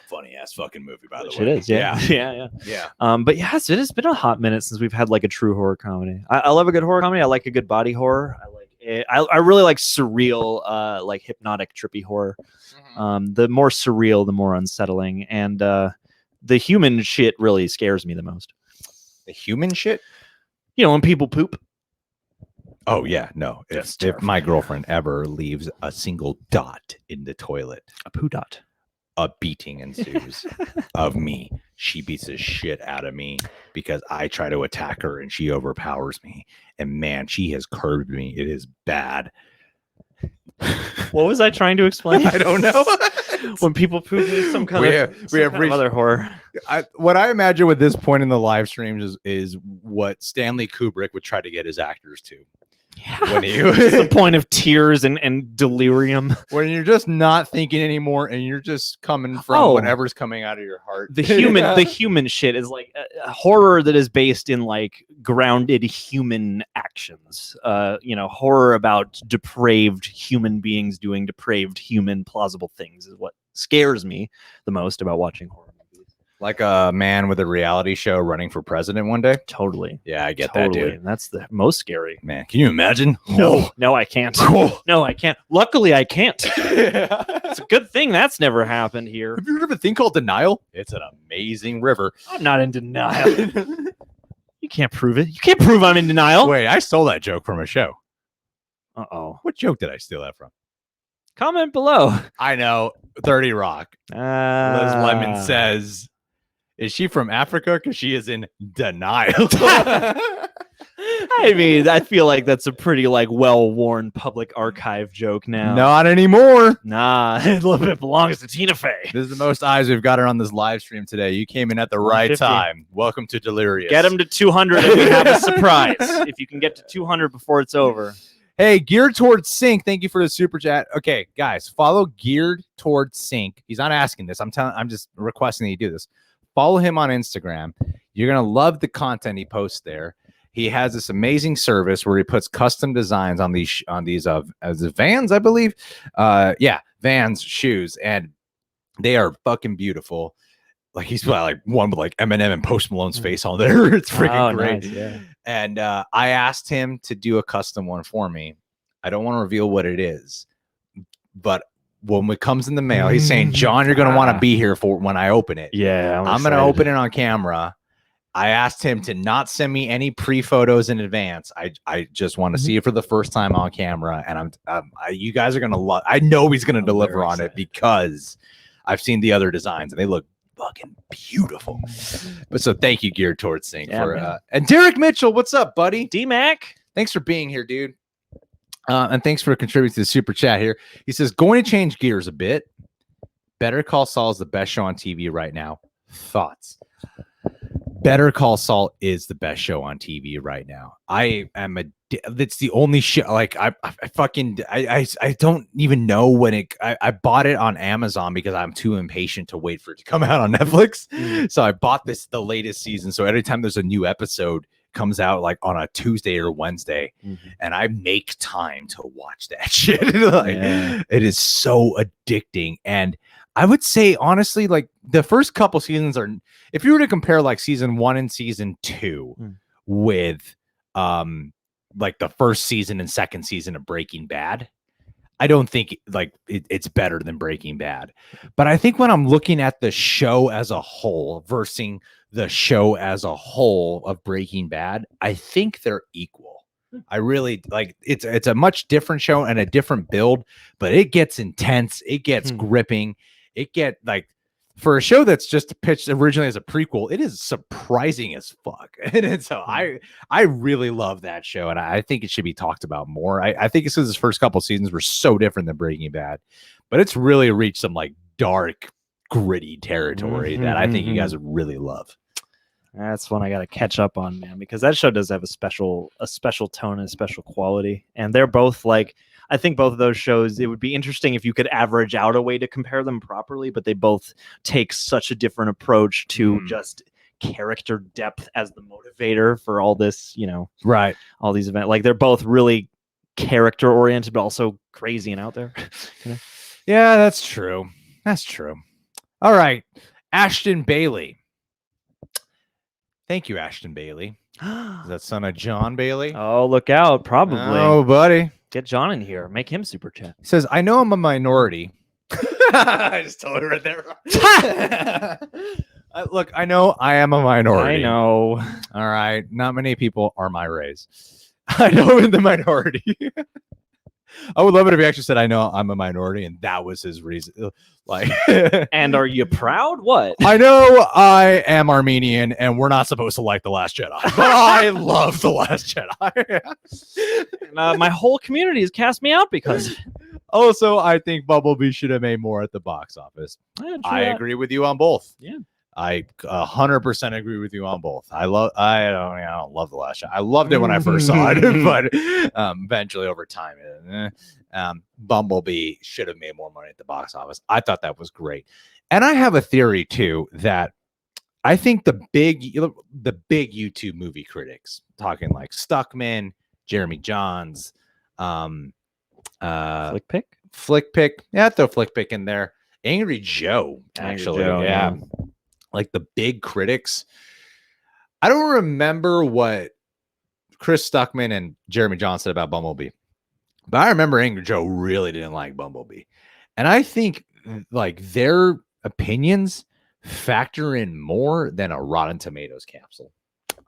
funny ass fucking movie, by the way. It is, yeah. But yes, it has been a hot minute since we've had like a true horror comedy. I love a good horror comedy. I like a good body horror. I really like surreal, like hypnotic, trippy horror. The more surreal, the more unsettling, and the human shit really scares me the most. The human shit? When people poop. Oh yeah, no. If my girlfriend ever leaves a single dot in the toilet, a poo dot, a beating ensues of me. She beats the shit out of me because I try to attack her and she overpowers me. And man, she has curbed me. It is bad. What was I trying to explain? I don't know. When people poop, there's some kind of other horror. What I imagine with this point in the live streams is what Stanley Kubrick would try to get his actors to. Yeah. It's the point of tears and delirium. When you're just not thinking anymore and you're just coming from whatever's coming out of your heart. The human shit is like a horror that is based in like grounded human actions. Horror about depraved human beings doing depraved human plausible things is what scares me the most about watching horror movies. Like a man with a reality show running for president one day. Totally. Yeah, I get Totally. that, dude. And that's the most scary. Man, can you imagine? No, I can't. Oh. No, I can't. Luckily, I can't. It's a good thing that's never happened here. Have you heard of a thing called denial? It's an amazing river. I'm not in denial. You can't prove it. You can't prove I'm in denial. Wait, I stole that joke from a show. Uh-oh. What joke did I steal that from? Comment below. I know. 30 Rock. Liz Lemon Ah. says, is she from Africa? Because she is in denial. I mean, I feel like that's a pretty like well-worn public archive joke now. Not anymore. Nah, a little bit belongs to Tina Fey. This is the most eyes we've got her on this live stream today. You came in at the right 150. time. Welcome to Delirious. Get him to 200 and we have a surprise. If you can get to 200 before it's over. Hey, Geared Towards Sync, thank you for the super chat. Okay, guys, follow Geared Towards Sync. He's not asking this. I'm just requesting that you do this. Follow him on Instagram. You're going to love the content he posts there. He has this amazing service where he puts custom designs on these Vans, I believe. Vans shoes, and they are fucking beautiful. Like he's got like one with like Eminem and Post Malone's face on there. It's freaking great. Nice, yeah. And I asked him to do a custom one for me. I don't want to reveal what it is, but when it comes in the mail, he's saying, John, you're going to want to be here for when I open it. Yeah, I'm going to open it on camera. I asked him to not send me any pre-photos in advance. I just want to see it for the first time on camera. And you guys are going to love, I know he's going to deliver on it because I've seen the other designs and they look fucking beautiful. But so thank you, Geared Towards Sync, for and Derek Mitchell, what's up, buddy? D-Mac. Thanks for being here, dude. And thanks for contributing to the super chat here. He says, going to change gears a bit. Better Call Saul is the best show on TV right now. Thoughts? Better Call Saul is the best show on TV right now. It's the only show. Like I don't even know when I bought it on Amazon because I'm too impatient to wait for it to come out on Netflix. So I bought the latest season. So every time there's a new episode comes out like on a Tuesday or Wednesday, and I make time to watch that shit. It is so addicting. And I would say honestly, like the first couple seasons are, if you were to compare like season 1 and season 2 with like the first season and second season of Breaking Bad, I don't think like it's better than Breaking Bad. But I think when I'm looking at the show as a whole versus the show as a whole of Breaking Bad, I think they're equal. I really like it's a much different show and a different build, but it gets intense, it gets gripping, it get like for a show that's just pitched originally as a prequel, it is surprising as fuck. And so I really love that show, and I think it should be talked about more. I think it's because his first couple seasons were so different than Breaking Bad, but it's really reached some like dark, gritty territory that I think you guys would really love. That's one I got to catch up on, man, because that show does have a special tone and a special quality. And they're both like, I think both of those shows, it would be interesting if you could average out a way to compare them properly, but they both take such a different approach to just character depth as the motivator for all this, Right. all these events. Like they're both really character oriented, but also crazy and out there. Yeah, that's true. That's true. All right. Ashton Bailey. Thank you, Ashton Bailey. Is that son of John Bailey? Oh, look out. Probably. Oh, buddy. Get John in here. Make him super chat. He says, I know I'm a minority. I just told her right there. Look, I know I am a minority. I know. All right. Not many people are my race. I know I'm in the minority. I would love it if he actually said, I know I'm a minority, and that was his reason. Like, and are you proud? What? I know I am Armenian, and we're not supposed to like The Last Jedi, but I love The Last Jedi. My whole community has cast me out because. Also, I think Bumblebee should have made more at the box office. Yeah, I agree with you on both. Yeah. I 100% agree with you on both. I don't love The Last Shot. I loved it when I first saw it, but eventually over time, Bumblebee should have made more money at the box office. I thought that was great. And I have a theory too, that I think the big YouTube movie critics, talking like Stuckman, Jeremy Johns, Flick Pick. Flick Pick. Yeah, throw Flick Pick in there. Angry Joe, actually. Joe, yeah. Like the big critics. I don't remember what Chris Stuckman and Jeremy John said about Bumblebee, but I remember Angry Joe really didn't like Bumblebee. And I think like their opinions factor in more than a Rotten Tomatoes capsule.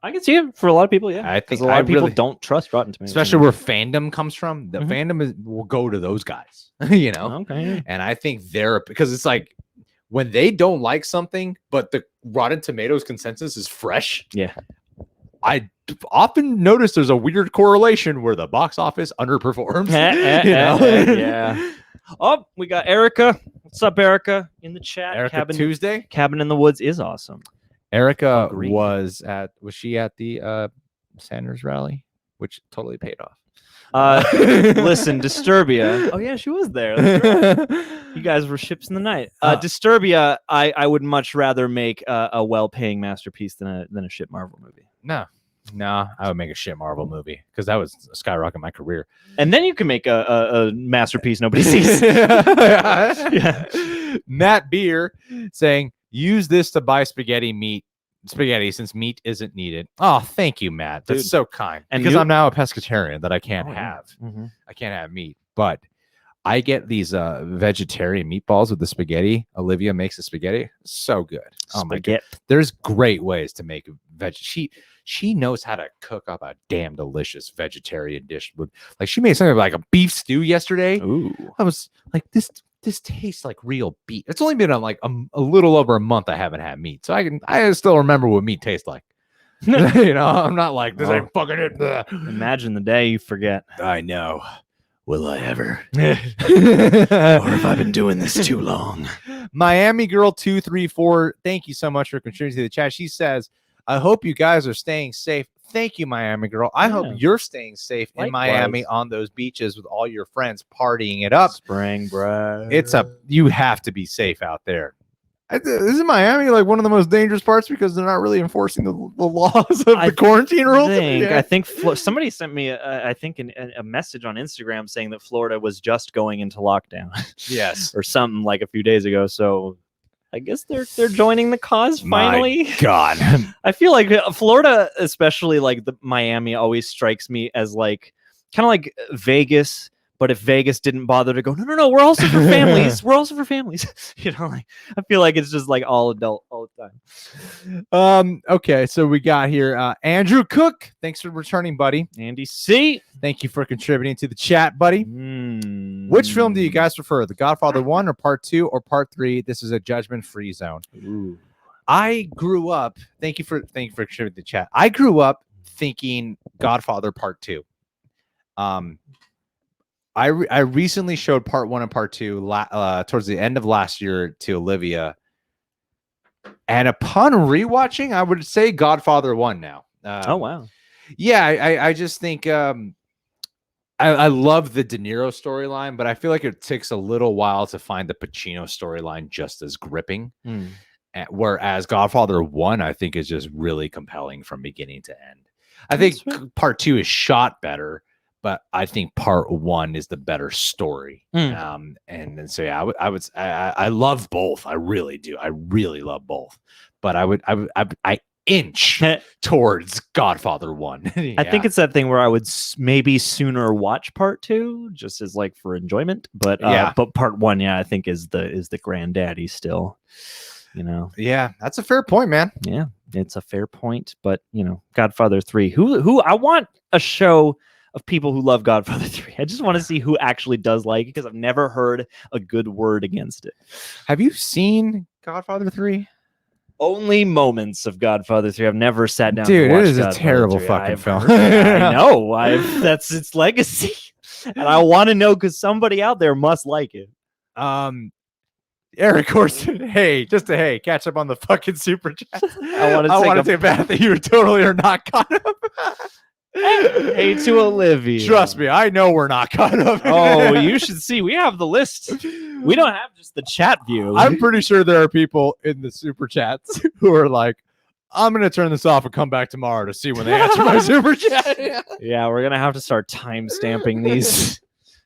I can see it for a lot of people. Yeah, I think a lot of people really don't trust Rotten Tomatoes, especially where fandom comes from. The fandom will go to those guys, you know. Okay, and I think because it's like when they don't like something, but the Rotten Tomatoes consensus is fresh. Yeah, I often notice there's a weird correlation where the box office underperforms. Yeah. Oh, we got Erica. What's up, Erica? In the chat. Erica Tuesday. Cabin in the Woods is awesome. Erica Agreed. was she at the Sanders rally, which totally paid off. Listen, Disturbia. Oh yeah, she was there. That's right. You guys were ships in the night. Disturbia. I would much rather make a well-paying masterpiece than a shit Marvel movie. No, I would make a shit Marvel movie because that was skyrocket my career. And then you can make a masterpiece nobody sees. Yeah. Matt Beer saying, use this to buy spaghetti since meat isn't needed. Oh, thank you, Matt. That's so kind. And because I'm now a pescatarian that I can't have. Mm-hmm. I can't have meat, but I get these vegetarian meatballs with the spaghetti. Olivia makes the spaghetti. So good. Oh my God. There's great ways to make she knows how to cook up a damn delicious vegetarian dish. Like she made something like a beef stew yesterday. Ooh. I was like, this tastes like real beef. It's only been on like a little over a month I haven't had meat. So I still remember what meat tastes like. You know, I'm not like this ain't fucking it. Imagine the day you forget. I know. Will I ever? Or have I been doing this too long? Miami Girl 234. Thank you so much for contributing to the chat. She says, I hope you guys are staying safe. Thank you, Miami Girl. I hope you're staying safe in Miami on those beaches with all your friends partying it up. Spring break. You have to be safe out there. Isn't Miami like one of the most dangerous parts because they're not really enforcing the laws of the quarantine rules? I think somebody sent me a message on Instagram saying that Florida was just going into lockdown. Yes. Or something like a few days ago. So I guess they're joining the cause finally. My God. I feel like Florida, especially like the Miami, always strikes me as like kind of like Vegas. But if Vegas didn't bother to go, no, we're also for families. We're also for families. You know, like I feel like it's just like all adult all the time. Okay, so we got here Andrew Cook. Thanks for returning, buddy. Andy C. Thank you for contributing to the chat, buddy. Which film do you guys prefer? The Godfather 1 or Part 2 or Part 3? This is a judgment-free zone. Ooh. I grew up. Thank you for contributing to the chat. I grew up thinking Godfather Part 2. I recently showed Part 1 and Part 2 towards the end of last year to Olivia, and upon rewatching, I would say Godfather 1 now. Oh wow, yeah, I just think I love the De Niro storyline, but I feel like it takes a little while to find the Pacino storyline just as gripping. Whereas Godfather 1, I think, is just really compelling from beginning to end. I think Part 2 is shot better. But I think Part 1 is the better story. And so yeah, I love both. I really do. I really love both. But I inch towards Godfather 1. Yeah. I think it's that thing where I would maybe sooner watch Part 2 just as like for enjoyment. But but Part 1, I think is the granddaddy still. You know. Yeah, that's a fair point, man. Yeah, it's a fair point. But Godfather 3. Who I want a show of people who love Godfather 3. I just want to see who actually does like it because I've never heard a good word against it. Have you seen Godfather 3? Only moments of Godfather 3. I've never sat down. Dude, to watch it is Godfather a terrible 3. fucking film. I know. That's its legacy, and I want to know because somebody out there must like it. Eric Orson, hey, catch up on the fucking super chat. I want to take a bath that you totally are not caught up. Hey to Olivia. Trust me, I know we're not caught up. Oh, you should see. We have the list. We don't have just the chat view. I'm pretty sure there are people in the super chats who are like, I'm going to turn this off and come back tomorrow to see when they answer my super chat. Yeah, we're going to have to start time stamping these.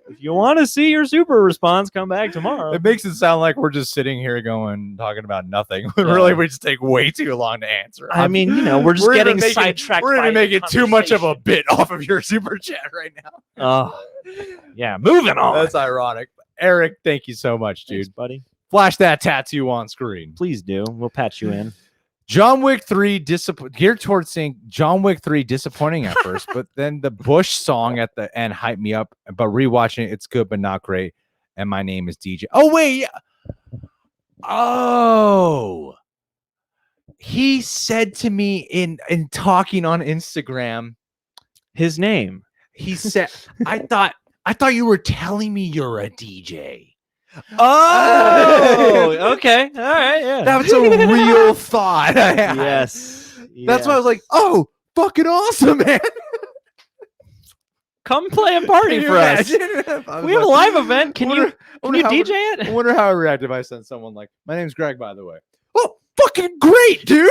If you want to see your super response, come back tomorrow. It makes it sound like we're just sitting here talking about nothing. When really, we just take way too long to answer. I mean, we're just getting sidetracked. We're gonna make it too much of a bit off of your super chat right now. Oh, yeah. Moving on. That's ironic. Eric, thank you so much, dude. Thanks, buddy. Flash that tattoo on screen. Please do. We'll patch you in. John Wick 3 geared towards saying John Wick 3 disappointing at first, but then the Bush song at the end hyped me up. But rewatching it, it's good but not great. And my name is DJ. Oh wait, yeah. Oh, he said to me in talking on Instagram, his name. He said, "I thought you were telling me you're a DJ." Oh, okay. All right. Yeah. That's a real thought. Yes. That's why I was like, oh, fucking awesome, man. Come play a party for us. We have a live event. Can you DJ it? I wonder how I react if I send someone like, my name's Greg, by the way. Oh, fucking great, dude.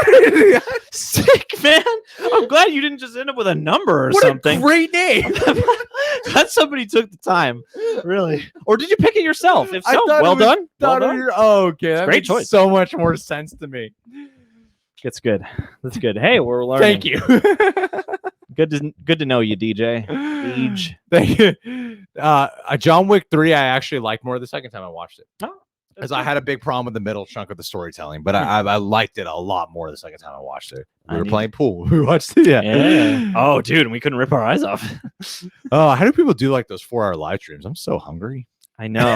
Sick, man. I'm glad you didn't just end up with a number or something. What a great name. Glad somebody took the time. Really. Or did you pick it yourself? If so, well done. Okay. That great makes choice. So much more sense to me. That's good. That's good. Hey, we're learning. Thank you. Good to know you, DJ. Age. Thank you. John Wick 3, I actually liked more the second time I watched it. Oh. Because I had a big problem with the middle chunk of the storytelling, but I liked it a lot more the second time I watched it. We were playing pool. We watched it. Yeah. Oh, dude, and we couldn't rip our eyes off. Oh, how do people do like those 4-hour live streams? I'm so hungry. I know.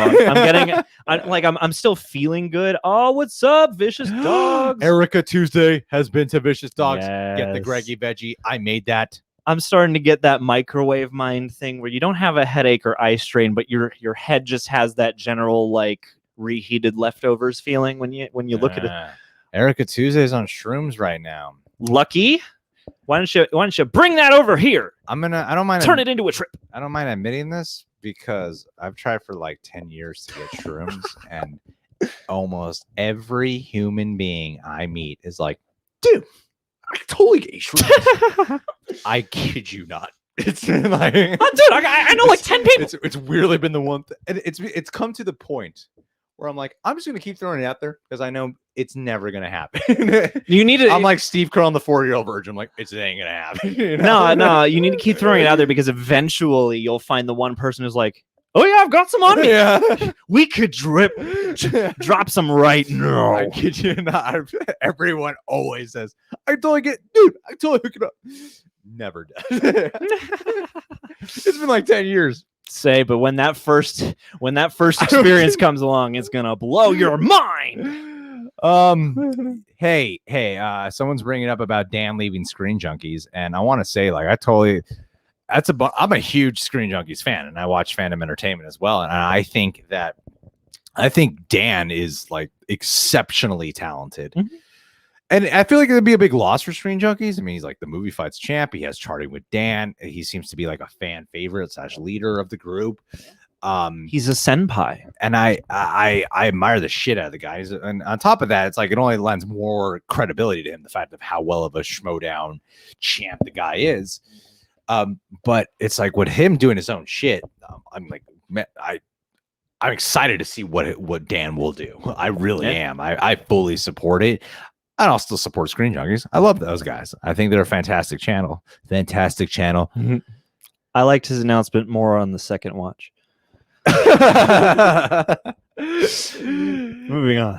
I'm still feeling good. Oh, what's up, Vicious Dogs? Erica Tuesday has been to Vicious Dogs. Yes. Get the Greggy Veggie. I made that. I'm starting to get that microwave mind thing where you don't have a headache or eye strain, but your head just has that general like reheated leftovers feeling when you look at it. Erica Tuesday's on shrooms right now. Lucky. Why don't you bring that over here? I don't mind turn it into a trip. I don't mind admitting this because I've tried for like 10 years to get shrooms and almost every human being I meet is like, dude, I totally get you shrooms. I kid you not. It's been like, dude, I know like 10 people. It's weirdly been the one and it's come to the point where I'm like, I'm just gonna keep throwing it out there because I know it's never gonna happen. You need to. I'm like Steve Carell on the 40-year-old virgin. I'm like, it ain't gonna happen. You know? No, you need to keep throwing it out there because eventually you'll find the one person who's like, oh yeah, I've got some on me. Yeah, we could drop some right now. I kid you not. Everyone always says, I totally hook it up. Never does. It's been like 10 years. But when that first experience comes along, it's gonna blow your mind. Hey, someone's bringing up about Dan leaving Screen Junkies, and I want to say, like, I'm a huge Screen Junkies fan, and I watch Fandom Entertainment as well, and I think Dan is like exceptionally talented. Mm-hmm. And I feel like it'd be a big loss for Screen Junkies. I mean, he's like the movie fights champ. He has Charting with Dan. He seems to be like a fan favorite / leader of the group. He's a senpai, and I admire the shit out of the guy. And on top of that, it's like it only lends more credibility to him, the fact of how well of a schmodown champ the guy is. But it's like with him doing his own shit, I'm like, man, I'm excited to see what Dan will do. I really am. I fully support it. I also support Screen Junkies. I love those guys. I think they're a fantastic channel. Mm-hmm. I liked his announcement more on the second watch. Moving on.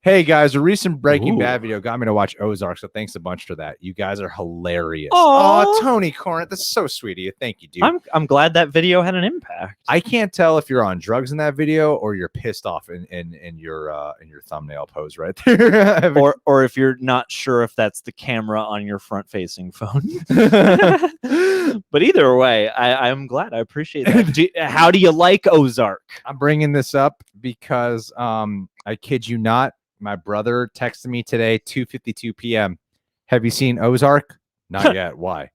Hey guys, a recent Breaking Bad video got me to watch Ozark, so thanks a bunch for that. You guys are hilarious. Oh, Tony Corinth, that's so sweet of you. Thank you, dude. I'm glad that video had an impact. I can't tell if you're on drugs in that video or you're pissed off in your thumbnail pose right there, or if you're not sure if that's the camera on your front-facing phone. But either way, I'm glad. I appreciate that. How do you like Ozark? I'm bringing this up because I kid you not, my brother texted me today, 2:52 p.m. Have you seen Ozark? Not yet. Why?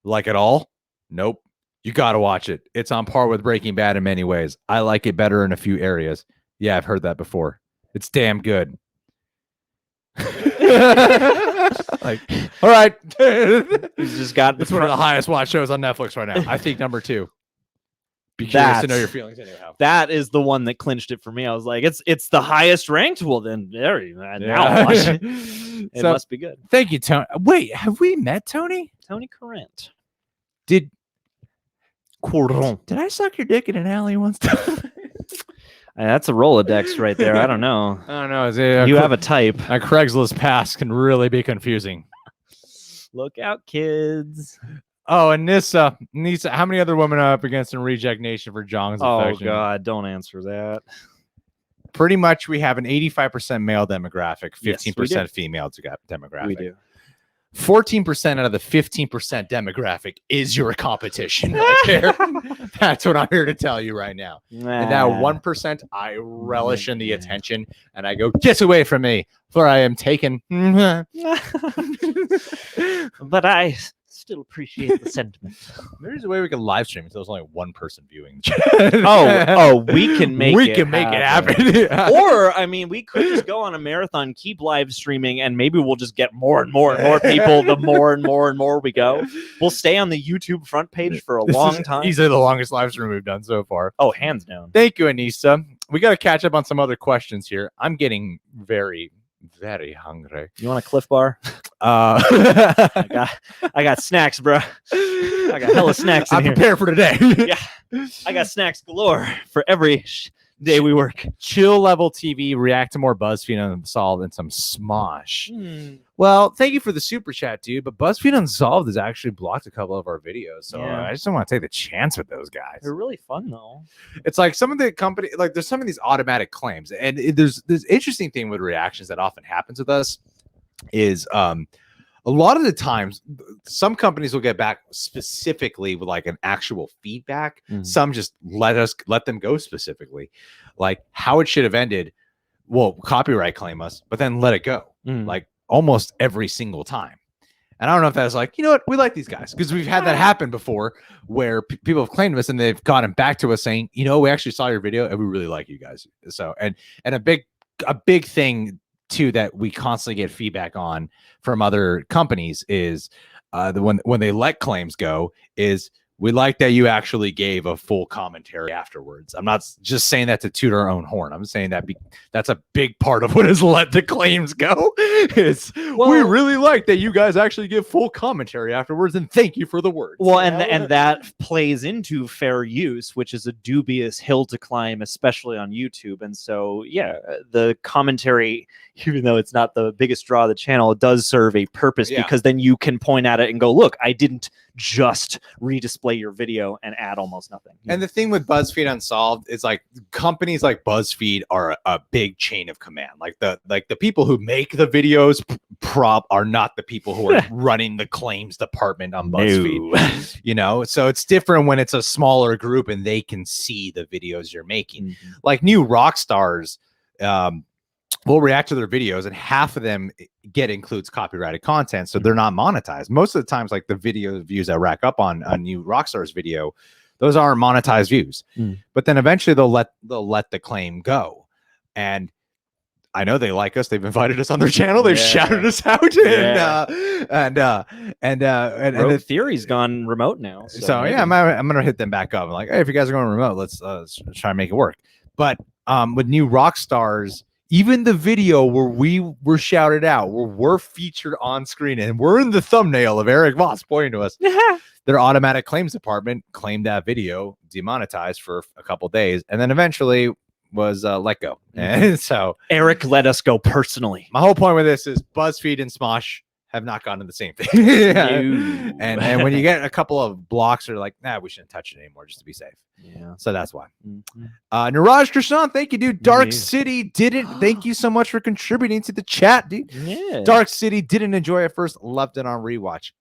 Like it all? Nope. You got to watch it. It's on par with Breaking Bad in many ways. I like it better in a few areas. Yeah, I've heard that before. It's damn good. Like, all right. He's just got it's one of the highest watched shows on Netflix right now. I think number 2. Be curious to know That- your feelings anyhow. That is the one that clinched it for me. I was like, it's the highest ranked. Well, then there you now I'll watch it. It So, must be good. thank you, Tony. Wait, have we met Tony? Tony Current. Did Coron. did I suck your dick in an alley once? That's a Rolodex right there. I don't know. I don't know. Is it, You have a type. a Craigslist pass can really be confusing. Look out, kids. Oh, and Nissa, how many other women are up against in Reject Nation for Jong's Oh affection? God, don't answer that. Pretty much, we have an 85% male demographic, Yes, we 15% do. female demographic. We do. 14% out of the 15% demographic is your competition right there. That's what I'm here to tell you right now. And now 1%, I relish in the Yeah. attention, and I go, get away from me, for I am taken. But I still appreciate the sentiment. There's a way we can live stream if there's only one person viewing. Oh, we can make we it can make happen. it happen. Or, I mean, we could just go on a marathon, keep live streaming, and maybe we'll just get more and more and more people the more and more and more we go. We'll stay on the YouTube front page for a This long is time. easily the longest live stream we've done so far. Oh, hands down. Thank you, Anissa. We got to catch up on some other questions here. I'm getting very, very hungry. You want a Cliff Bar? Uh, I got snacks, bro. I got hella snacks in I'm here. prepared for today. Yeah. I got snacks galore for every day we work. Chill Level TV, react to more BuzzFeed Unsolved and some Smosh. Hmm. Well, thank you for the super chat, dude. But BuzzFeed Unsolved has actually blocked a couple of our videos, so Yeah. I just don't want to take the chance with those guys. They're really fun though. It's like some of the company, like there's some of these automatic claims, and there's interesting thing with reactions that often happens with us is a lot of the times some companies will get back specifically with like an actual feedback. Mhm. Some just let them go specifically, like how it should have ended. Well, copyright claim us, but then let it go. Mm. Like almost every single time. And I don't know if that's like, you know what, we like these guys because we've had that happen before where people have claimed us and they've gotten back to us saying, you know, we actually saw your video and we really like you guys. So, and a big thing too that we constantly get feedback on from other companies is when they let claims go is we like that you actually gave a full commentary afterwards. I'm not just saying that to toot our own horn. I'm saying that that's a big part of what has let the claims go. Is we Well- really like that you guys actually give full commentary afterwards, and thank you for the words. Well, You and know? and that plays into fair use, which is a dubious hill to climb, especially on YouTube. And so, yeah, the commentary, even though it's not the biggest draw of the channel, it does serve a purpose Yeah. because then you can point at it and go, "Look, I didn't just redisplay your video and add almost nothing." And the thing with BuzzFeed Unsolved is like companies like BuzzFeed are a big chain of command. Like the people who make the videos are not the people who are running the claims department on BuzzFeed. You know, so it's different when it's a smaller group and they can see the videos you're making. Mhm. Like new rock stars, will react to their videos, and half of them includes copyrighted content, so they're not monetized. Most of the times, like the video views that rack up on a new Rockstar's video, those aren't monetized views. Mm. But then eventually they'll let the claim go, and I know they like us. They've invited us on their channel. They've Yeah. shouted us out, Yeah. and Rogue the Theory's gone remote now. so maybe. yeah, I'm gonna hit them back up. I'm like, hey, if you guys are going remote, let's try and make it work. But with new rock stars, even the video where we were shouted out, where we're featured on screen, and we're in the thumbnail of Eric Voss pointing to us, their automatic claims department claimed that video demonetized for a couple days, and then eventually was let go. And so Eric let us go personally. my whole point with this is BuzzFeed and Smosh have not gotten the same thing. Yeah. No. And when you get a couple of blocks, they're like, nah, we shouldn't touch it anymore just to be safe. Yeah. So that's why. Mhm. Niraj Krishnan, thank you, dude. Dark Yeah. City didn't. Thank you so much for contributing to the chat, dude. Yeah. Dark City didn't enjoy it first, loved it on rewatch.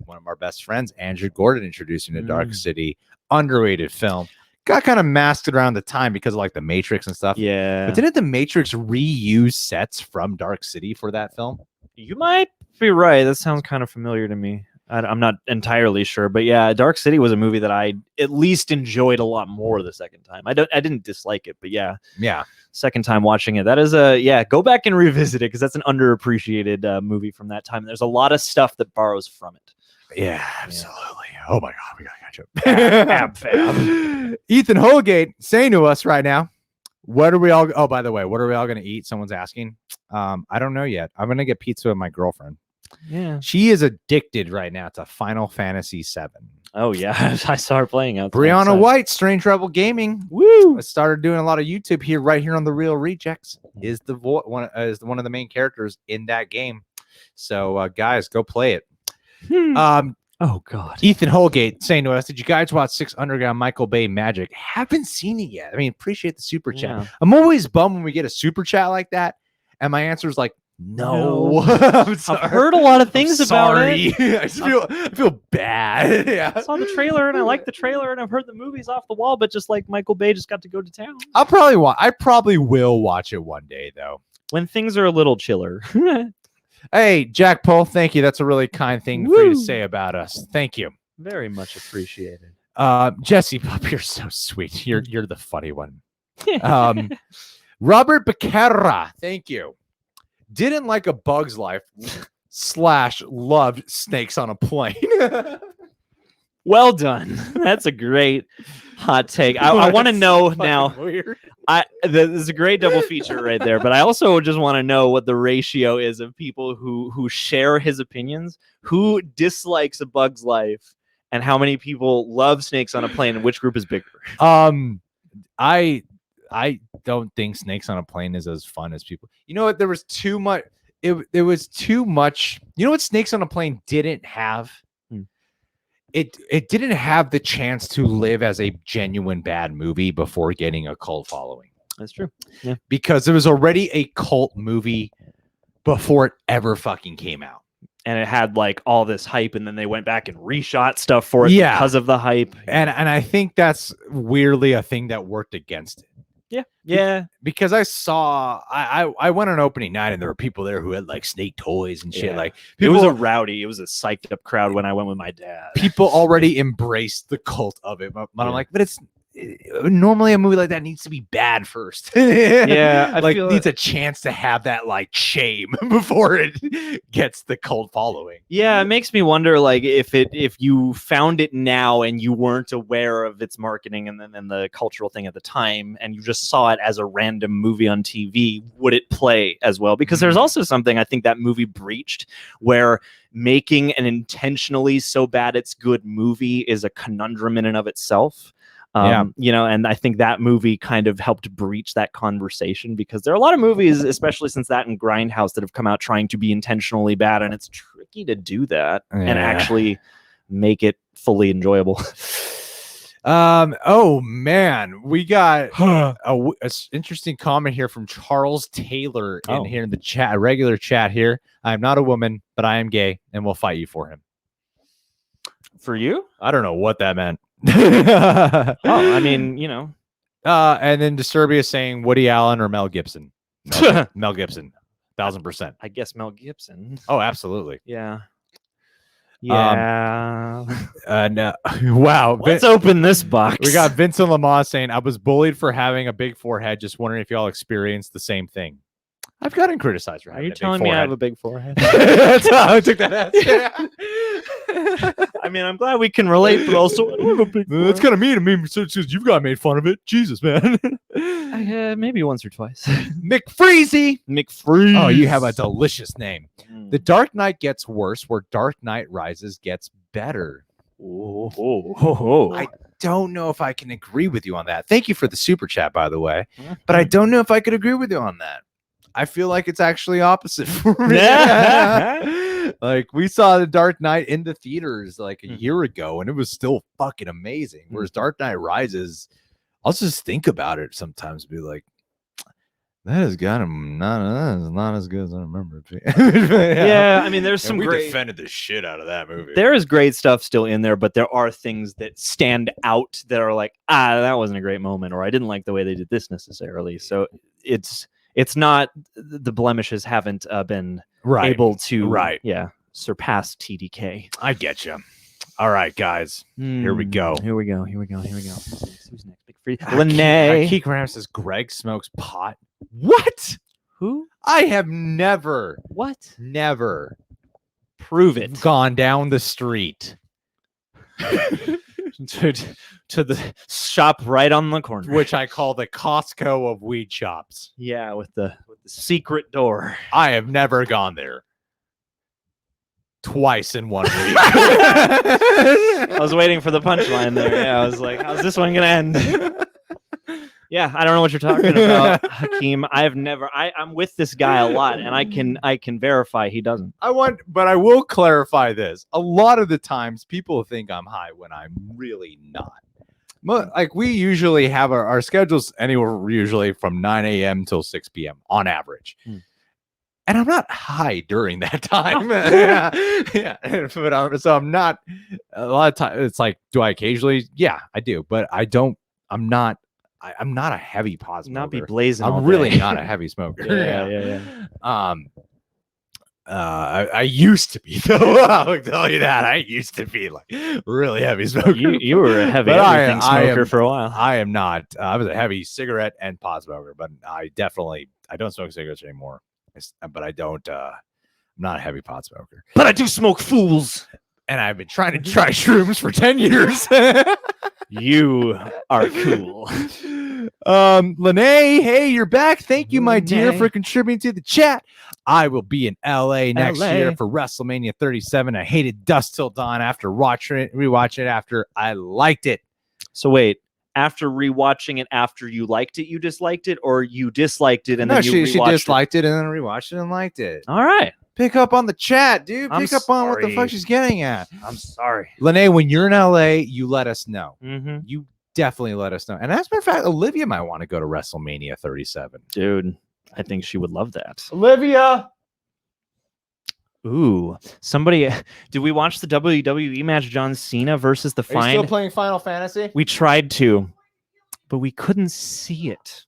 One of our best friends, Andrew Gordon, introduced me to Dark City. Underrated film. Got kind of masked around the time because of like the Matrix and stuff. Yeah. But didn't the Matrix reuse sets from Dark City for that film? You might be right. That sounds kind of familiar to me. I'm not entirely sure, but yeah, Dark City was a movie that I at least enjoyed a lot more the second time. I didn't dislike it, but yeah, Yeah. second time watching it, that is go back and revisit it because that's an underappreciated movie from that time. There's a lot of stuff that borrows from it. Yeah, absolutely. Oh my God, we gotta catch up. Fab. Ethan Holgate saying to us right now, what are we all? Oh, by the way, what are we all gonna eat? Someone's asking. I don't know yet. I'm gonna get pizza with my girlfriend. Yeah. She is addicted right now to Final Fantasy VII. Oh yeah, I saw her playing out. Brianna White, Strange Rebel Gaming. Woo! I started doing a lot of YouTube here, right here on the Real Rejects. Is the one of the main characters in that game. So guys, go play it. Oh God. Ethan Holgate saying to us, did you guys watch Six Underground Michael Bay Magic? Haven't seen it yet. I mean, appreciate the super chat. Yeah. I'm always bummed when we get a super chat like that, and my answer is like, no. I'm sorry. I've heard a lot of things I'm about sorry. it. I feel bad. Yeah. I saw the trailer and I liked the trailer and I've heard the movie's off the wall, but just like Michael Bay just got to go to town. I probably will watch it one day though. When things are a little chiller. Hey, Jack Pohl, thank you. That's a really kind thing for you to say about us. Thank you. Very much appreciated. Jesse Pup, you're so sweet. You're the funny one. Robert Becerra, thank you. Didn't like A Bug's Life / loved Snakes on a Plane. Well done. That's a great hot take. I want to know now. Weird. This is a great double feature right there, but I also just want to know what the ratio is of people who share his opinions, who dislikes A Bug's Life, and how many people love Snakes on a Plane, and which group is bigger. I don't think Snakes on a Plane is as fun as people. You know what? There was too much. It was too much. You know what Snakes on a Plane didn't have? It didn't have the chance to live as a genuine bad movie before getting a cult following. That's true. Yeah. Because it was already a cult movie before it ever fucking came out. And it had like all this hype, and then they went back and reshot stuff for it because of the hype. And I think that's weirdly a thing that worked against it. Yeah. Because I went on opening night and there were people there who had like snake toys and shit. Yeah. Like It was a psyched up crowd when I went with my dad. People already embraced the cult of it. But I'm like, but it's normally a movie like that needs to be bad first. Yeah, like needs a chance to have that like shame before it gets the cult following. Yeah, it makes me wonder like if you found it now and you weren't aware of its marketing and then the cultural thing at the time and you just saw it as a random movie on TV, would it play as well? Because there's also something I think that movie breached where making an intentionally so bad it's good movie is a conundrum in and of itself. You know, and I think that movie kind of helped breach that conversation because there are a lot of movies, especially since that and Grindhouse, that have come out trying to be intentionally bad, and it's tricky to do that and actually make it fully enjoyable. Oh man, we got a interesting comment here from Charles Taylor here in the chat, a regular chat here. I am not a woman, but I am gay, and we'll fight you for him. For you? I don't know what that meant. I mean, you know. And then Disturbia saying Woody Allen or Mel Gibson. Mel Gibson, 1000%. I guess Mel Gibson. Oh, absolutely. Yeah. Yeah. No. Wow. Let's open this box. We got Vincent Lamont saying, I was bullied for having a big forehead. Just wondering if y'all experienced the same thing. I've gotten criticized for having Are you a big telling me forehead. I have a big forehead? That's how I took that as. I mean, I'm glad we can relate, but also I don't have a big That's kind of mean to me since you've got made fun of it. Jesus, man. Maybe once or twice. McFreezy. McFreeze. Oh, you have a delicious name. The Dark Knight gets worse where Dark Knight Rises gets better. I don't know if I can agree with you on that. Thank you for the super chat, by the way. But I don't know if I could agree with you on that. I feel like it's actually opposite for me. Like we saw The Dark Knight in the theaters like a year ago, and it was still fucking amazing. Whereas Dark Knight Rises, I'll just think about it sometimes, be like, that is not as good as I remember it. Yeah, I mean, there's some we great. defended the shit out of that movie. There is great stuff still in there, but there are things that stand out that are like, that wasn't a great moment, or I didn't like the way they did this necessarily. So it's not the blemishes haven't been able to surpass TDK. I get you. All right, guys. Here we go. Here we go. Who's next? Big Free. Lene. Keith Graham says Greg smokes pot. What? Who? I have never What? never Prove it. gone down the street, to the shop right on the corner. which I call the Costco of weed shops. Yeah, with the secret door. I have never gone there. Twice in 1 week. I was waiting for the punchline there. Yeah, I was like, how's this one gonna end? Yeah, I don't know what you're talking about, Hakeem. I'm with this guy a lot, and I can verify he doesn't. But I will clarify this. A lot of the times people think I'm high when I'm really not. Like we usually have our schedules anywhere usually from 9 a.m. till 6 p.m. on average. And I'm not high during that time. yeah. But so I'm not a lot of time. It's like, do I occasionally? Yeah, I do. But I'm not a heavy pause smoker. Not be blazing. I'm really not a heavy smoker. Yeah. I used to be though. I'll tell you that. I used to be like really heavy smoker. You were a heavy But everything smoker for a while. I am not. I was a heavy cigarette and pot smoker, but I don't smoke cigarettes anymore. But I don't. I'm not a heavy pot smoker. But I do smoke fools. And I've been trying to try shrooms for 10 years. You are cool. Lene, hey, you're back. Thank you, my dear, Lene. for contributing to the chat. I will be in LA next LA. year for WrestleMania 37. I hated Dust Till Dawn after rewatching it after I liked it. So wait, after rewatching it, after you liked it, you disliked it, or you disliked it and then you she rewatched disliked it and then rewatched it and liked it. All right. Pick up on the chat, dude. I'm Pick up on what the sorry. fuck she's getting at. I'm sorry. Lene, when you're in LA, you let us know. Mm-hmm. You definitely let us know. And as a matter of fact, Olivia might want to go to WrestleMania 37. Dude, I think she would love that. Olivia. Ooh, did we watch the WWE match John Cena versus the Are you still Fiend? playing Final Fantasy? We tried to, but we couldn't see it.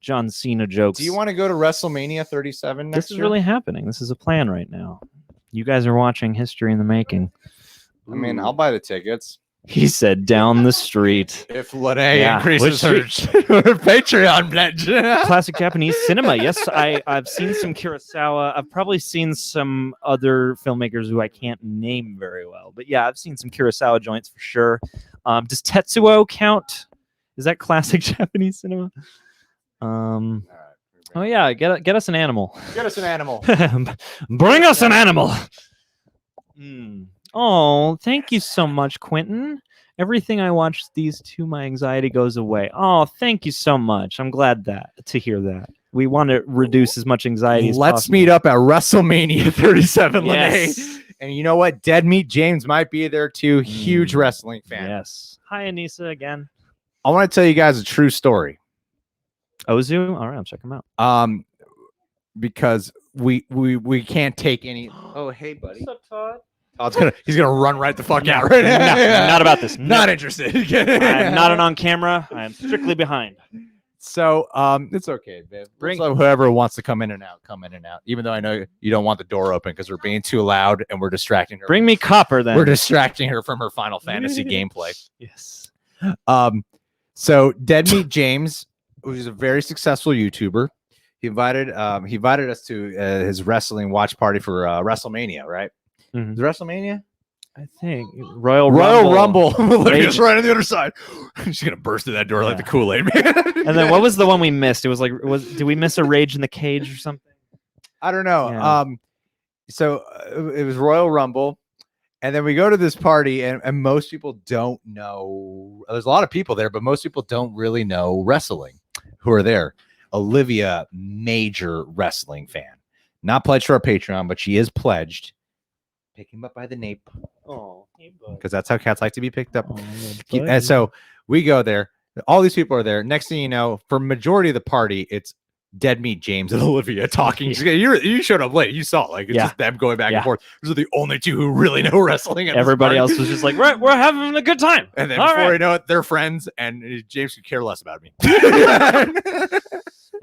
John Cena jokes. Do you want to go to WrestleMania 37 next This is year? really happening. This is a plan right now. You guys are watching history in the making. I mean, I'll buy the tickets. He said down the street. If Lene Yeah, increases her which Patreon pledge. Classic Japanese cinema. Yes, I've seen some Kurosawa. I've probably seen some other filmmakers who I can't name very well. But yeah, I've seen some Kurosawa joints for sure. Does Tetsuo count? Is that classic Japanese cinema? Oh yeah, get us an animal. Get us an animal. Bring us an animal. Oh, thank you so much, Quentin. Everything I watch these two, my anxiety goes away. Oh, thank you so much. I'm glad to hear that. We want to reduce as much anxiety as Let's possible. meet up at WrestleMania 37, Yes. Lene. And you know what? Dead Meat James might be there too. Huge wrestling fan. Yes. Hi, Anissa again. I want to tell you guys a true story. Ozu? All right, I'll check him out. Because we can't take any. Oh, hey, buddy. What's up, Todd? He's gonna run right the fuck No, out right now. no, not about this. Not No. interested. I'm not an on camera. I'm strictly behind. So it's okay, babe. So whoever wants to come in and out, come in and out. Even though I know you don't want the door open because we're being too loud and we're distracting her. Bring me copper then. We're distracting her from her Final Fantasy gameplay. Yes. So Dead Meat James, who's a very successful YouTuber, he invited us to his wrestling watch party for WrestleMania, right? Mhm. Is it WrestleMania? I think Royal Rumble. Olivia's Rage- right on the other side. She's gonna burst through that door like the Kool-Aid man. And then what was the one we missed? It was like, did we miss a Rage in the Cage or something? I don't know. Yeah. So it was Royal Rumble, and then we go to this party, and most people don't know. There's a lot of people there, but most people don't really know wrestling who are there. Olivia, major wrestling fan, not pledged to our Patreon, but she is pledged. Pick him up by the nape. Oh, Because that's how cats like to be picked up. And so we go there. All these people are there. Next thing you know, for majority of the party, it's Dead Meat James and Olivia talking. You showed up late. You saw it. Like it's just them going back and forth. Those are the only two who really know wrestling. Everybody else was just like, we're having a good time. And then All before right. you know it, they're friends, and James could care less about me.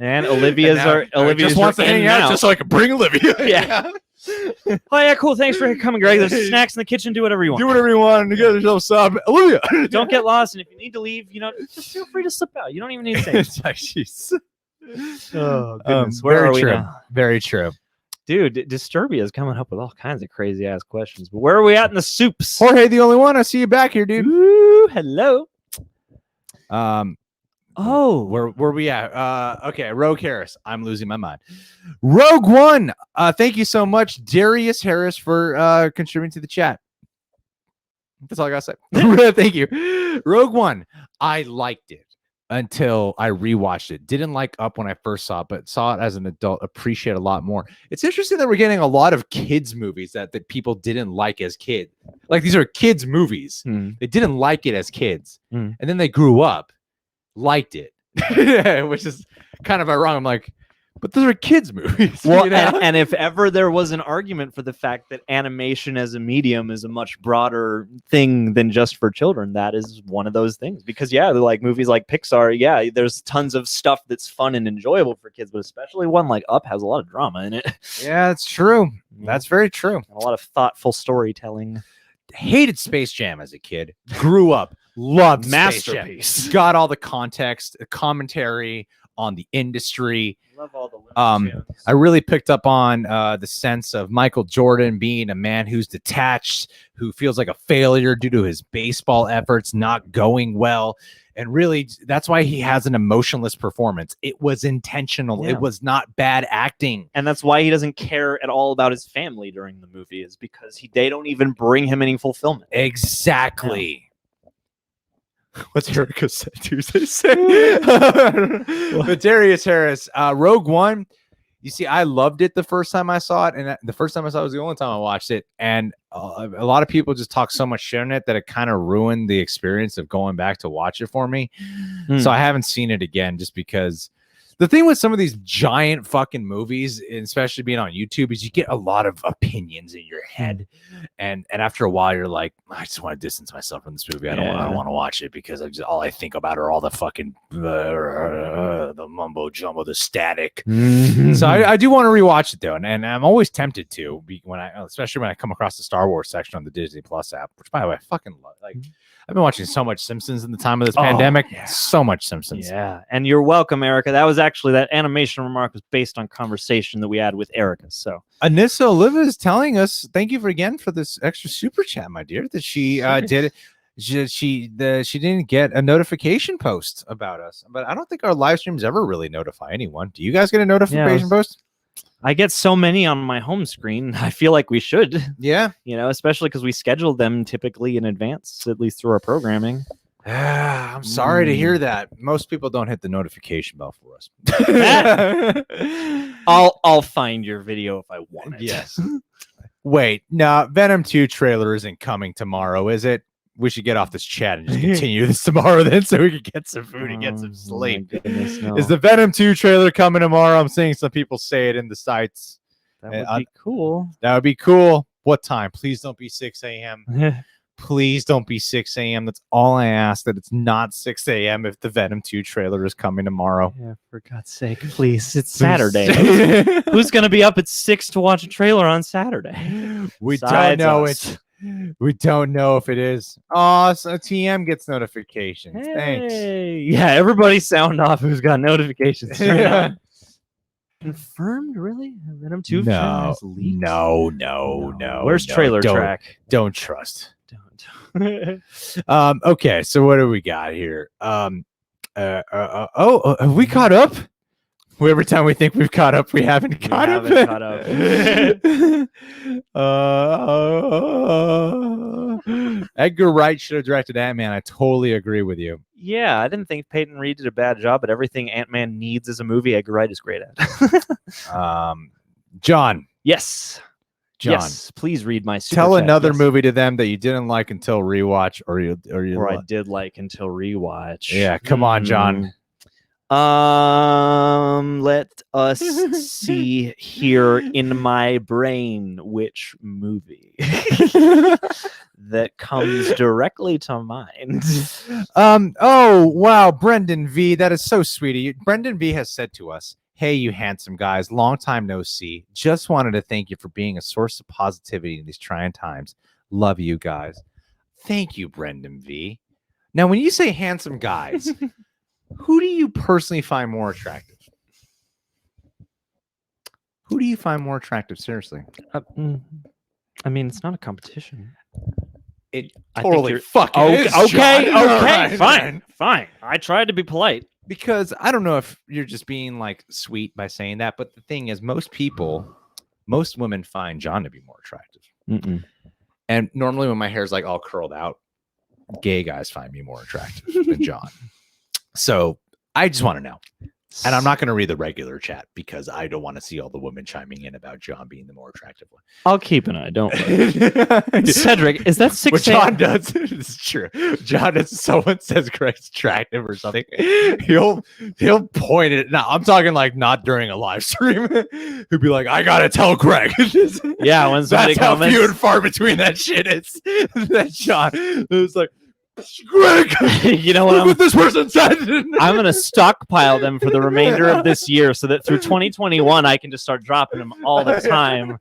And Olivia's just wants to hang out just so I can bring Olivia. Yeah. Oh yeah, cool. Thanks for coming, Greg. There's snacks in the kitchen. Do whatever you want. Do whatever you want to get yourself sub. Olivia. Don't get lost, and if you need to leave, just feel free to slip out. You don't even need to say. It's like she's. Oh goodness, where very are we true. now? Very true. Dude, Disturbia is coming up with all kinds of crazy ass questions. But where are we at in the soups? Jorge, the only one. I see you back here, dude. Ooh, hello. Oh, where we at? Okay, Rogue Harris. I'm losing my mind. Rogue One. Thank you so much, Darius Harris, for contributing to the chat. That's all I gotta say. Thank you. Rogue One. I liked it until I rewatched it. Didn't like Up when I first saw it, but saw it as an adult. Appreciate a lot more. It's interesting that we're getting a lot of kids movies that people didn't like as kids. Like these are kids movies. They didn't like it as kids, and then they grew up, liked it, which is kind of ironic. I'm like, but those are kids movies. Well, you know? and if ever there was an argument for the fact that animation as a medium is a much broader thing than just for children, that is one of those things. Because yeah, like movies like Pixar, yeah, there's tons of stuff that's fun and enjoyable for kids, but especially one like Up has a lot of drama in it. Yeah, that's true. That's very true. A lot of thoughtful storytelling. Hated Space Jam as a kid. Grew up, loved Masterpiece. Space Jam. Got all the context, the commentary on the industry. Love all the I really picked up on the sense of Michael Jordan being a man who's detached, who feels like a failure due to his baseball efforts not going well. And really, that's why he has an emotionless performance. It was intentional. Yeah. It was not bad acting. And that's why he doesn't care at all about his family during the movie, is because they don't even bring him any fulfillment. Exactly. What's Erica said Tuesday say? But Darius Harris, Rogue One. You see, I loved it the first time I saw it, and the first time I saw it was the only time I watched it. And a lot of people just talk so much shit on it that it kind of ruined the experience of going back to watch it for me. So I haven't seen it again, just because the thing with some of these giant fucking movies, and especially being on YouTube, is you get a lot of opinions in your head, and after a while, you're like, I just want to distance myself from this movie. I don't want to watch it because all I think about are all the fucking the mumbo jumbo, the static. So I do want to rewatch it though, and I'm always tempted to especially when I come across the Star Wars section on the Disney Plus app, which by the way I fucking love. Like I've been watching so much Simpsons in the time of this pandemic. Yeah. So much Simpsons. Yeah, and you're welcome, Erica. That was actually, that animation remark was based on conversation that we had with Erica. So Anissa Oliva is telling us, thank you again for this extra super chat, my dear, that she did. She didn't get a notification post about us, but I don't think our live streams ever really notify anyone. Do you guys get a notification post? I get so many on my home screen. I feel like we should. Yeah. Especially because we schedule them typically in advance, at least through our programming. I'm sorry to hear that. Most people don't hit the notification bell for us. I'll find your video if I want it. Yes. Wait, no, Venom 2 trailer isn't coming tomorrow, is it? We should get off this chat and just continue this tomorrow then, so we can get some food and get some sleep. Goodness, no. Is the Venom 2 trailer coming tomorrow? I'm seeing some people say it in the sites. That would be cool. That would be cool. What time? Please don't be 6 a.m. Please don't be 6 a.m. That's all I ask, that it's not 6 a.m. if the Venom 2 trailer is coming tomorrow. Yeah, for God's sake, please. It's Saturday. Who's going to be up at 6 to watch a trailer on Saturday? We don't know it. We don't know if it is. Oh, so TM gets notifications. Hey. Thanks. Yeah, everybody sound off who's got notifications. Confirmed, really? Venom 2 No. leaked? No. Where's trailer track? Don't trust. Don't. Okay, so what do we got here? Have we caught up? Every time we think we've caught up, we haven't caught up. Edgar Wright should have directed Ant-Man. I totally agree with you. Yeah, I didn't think Peyton Reed did a bad job, but everything Ant-Man needs as a movie, Edgar Wright is great at. John. Yes. John. Yes, please read my super Tell chat. another Yes. movie to them that you didn't like until rewatch, or I did like until rewatch. Yeah, come on, John. Let us see here in my brain which movie that comes directly to mind. Oh wow, Brendan V, that is so sweet of you. Brendan V has said to us, "Hey, you handsome guys, long time no see. Just wanted to thank you for being a source of positivity in these trying times. Love you guys." Thank you, Brendan V. Now, when you say handsome guys, who do you personally find more attractive? Who do you find more attractive? Seriously, I mean, it's not a competition. it I think totally you're- fucking is, Okay, John. All okay, right, fine. I tried to be polite. Because I don't know if you're just being like sweet by saying that, but the thing is, most women find John to be more attractive. Mm-mm. And normally, when my hair's like all curled out, gay guys find me more attractive than John. So I just want to know. And I'm not going to read the regular chat because I don't want to see all the women chiming in about John being the more attractive one. I'll keep an eye. Don't worry. Cedric, is that 6 What John does, it's true. John does. Someone says Greg's attractive or something, he'll point it. Now I'm talking like not during a live stream. He'll be like, "I gotta tell Greg." Yeah, when somebody That's how comments. few and far between that shit is. That John, it's like, Greg, You know look what? what this person said. I'm going to stockpile them for the remainder of this year so that through 2021, I can just start dropping them all the time.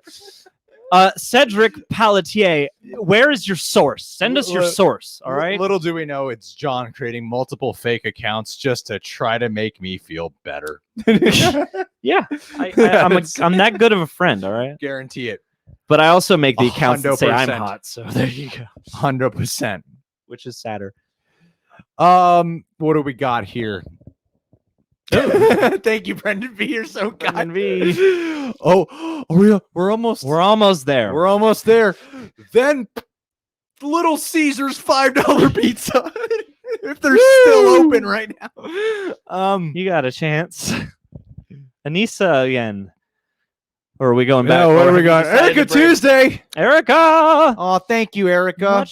Cedric Pelletier, where is your source? Send us your source, all right? Little do we know, it's John creating multiple fake accounts just to try to make me feel better. Yeah, I'm that good of a friend, all right? Guarantee it. But I also make the accounts that say I'm 100%. hot, so there you go. 100%. Which is sadder. What do we got here? Thank you, Brendan V. You're so Brendan kind. V. Oh, we're almost there. we're almost there. Then Little Caesars $5 pizza. If they're still open right now. You got a chance. Anissa again. Or are we going back? No, where Or are we have you going? decided Erica to break- Tuesday. Erica. Oh, thank you, Erica.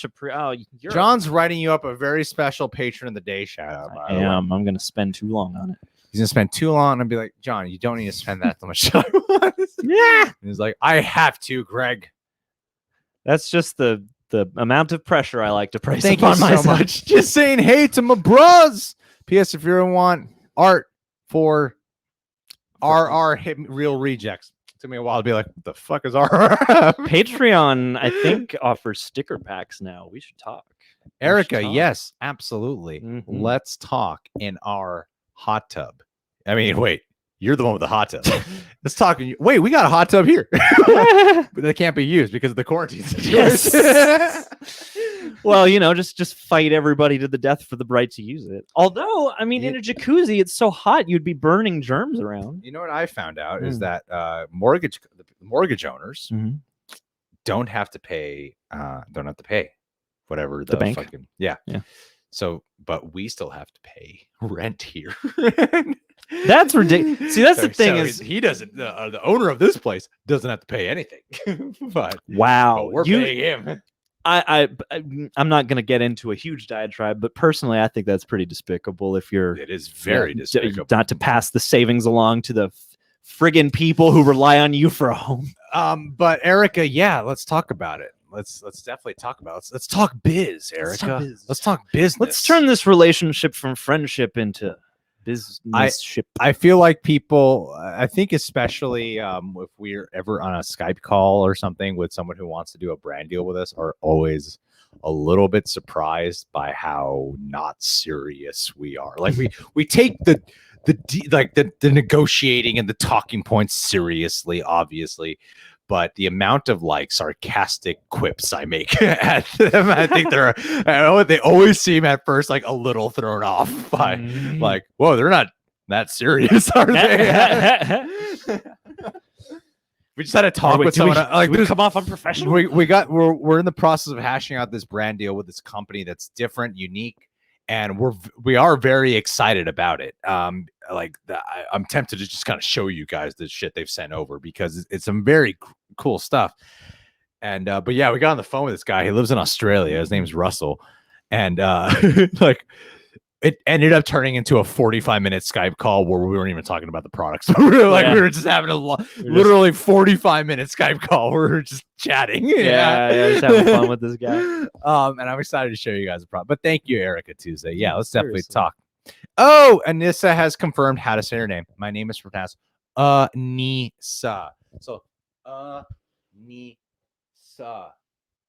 You're John's writing you up a very special patron of the day shout out. by the way. I'm going to spend too long on it. He's gonna spend too long and be like, John, you don't need to spend that much time on this. Yeah. And he's like, I have to, Greg. That's just the amount of pressure I like to place Thank you upon so myself. much. Just saying hey to my bros. P.S. If you ever want art for RR hit Real Rejects, it took me a while to be like, what the fuck is RR? Patreon, I think, offers sticker packs now. We should talk. Erica, talk. yes, absolutely. Mhm. Let's talk in our hot tub. I mean, wait, you're the one with the hot tub. Let's talk. Wait, we got a hot tub here, but they can't be used because of the quarantine situation. Yes. Well, just fight everybody to the death for the right to use it. Although, I mean, in a jacuzzi, it's so hot you'd be burning germs around. You know what I found out is that mortgage owners Mhm. don't have to pay whatever The bank? fucking yeah. So, but we still have to pay rent here. That's ridiculous. See, that's the thing is, he doesn't. The owner of this place doesn't have to pay anything, but wow, we're paying him. I'm not going to get into a huge diatribe, but personally, I think that's pretty despicable. If you're, It is very despicable. not to pass the savings along to the friggin' people who rely on you for a home. But Erica, yeah, let's talk about it. Let's definitely talk about it. Let's talk biz, Erica. Let's talk biz. Let's talk business. Let's turn this relationship from friendship into business. I feel like people, I think especially if we're ever on a Skype call or something with someone who wants to do a brand deal with us, are always a little bit surprised by how not serious we are. Like we take the negotiating and the talking points seriously, obviously. But the amount of like sarcastic quips I make at them, I think they always seem at first like a little thrown off by like, whoa, they're not that serious, are they? We just had to talk with someone. We come off unprofessional. We're in the process of hashing out this brand deal with this company that's different, unique, and we are very excited about it. I'm tempted to just kind of show you guys the shit they've sent over because it's some very cool stuff. And but yeah, we got on the phone with this guy. He lives in Australia. His name's Russell, and like it ended up turning into a 45-minute Skype call where we weren't even talking about the products. We were just having a literally 45-minute Skype call where we were just chatting. Yeah, just having fun with this guy. And I'm excited to show you guys the product. But thank you, Erica Tuesday. Yeah, let's definitely talk. Oh, Anissa has confirmed how to say her name. My name is pronounced Anissa. So Anissa.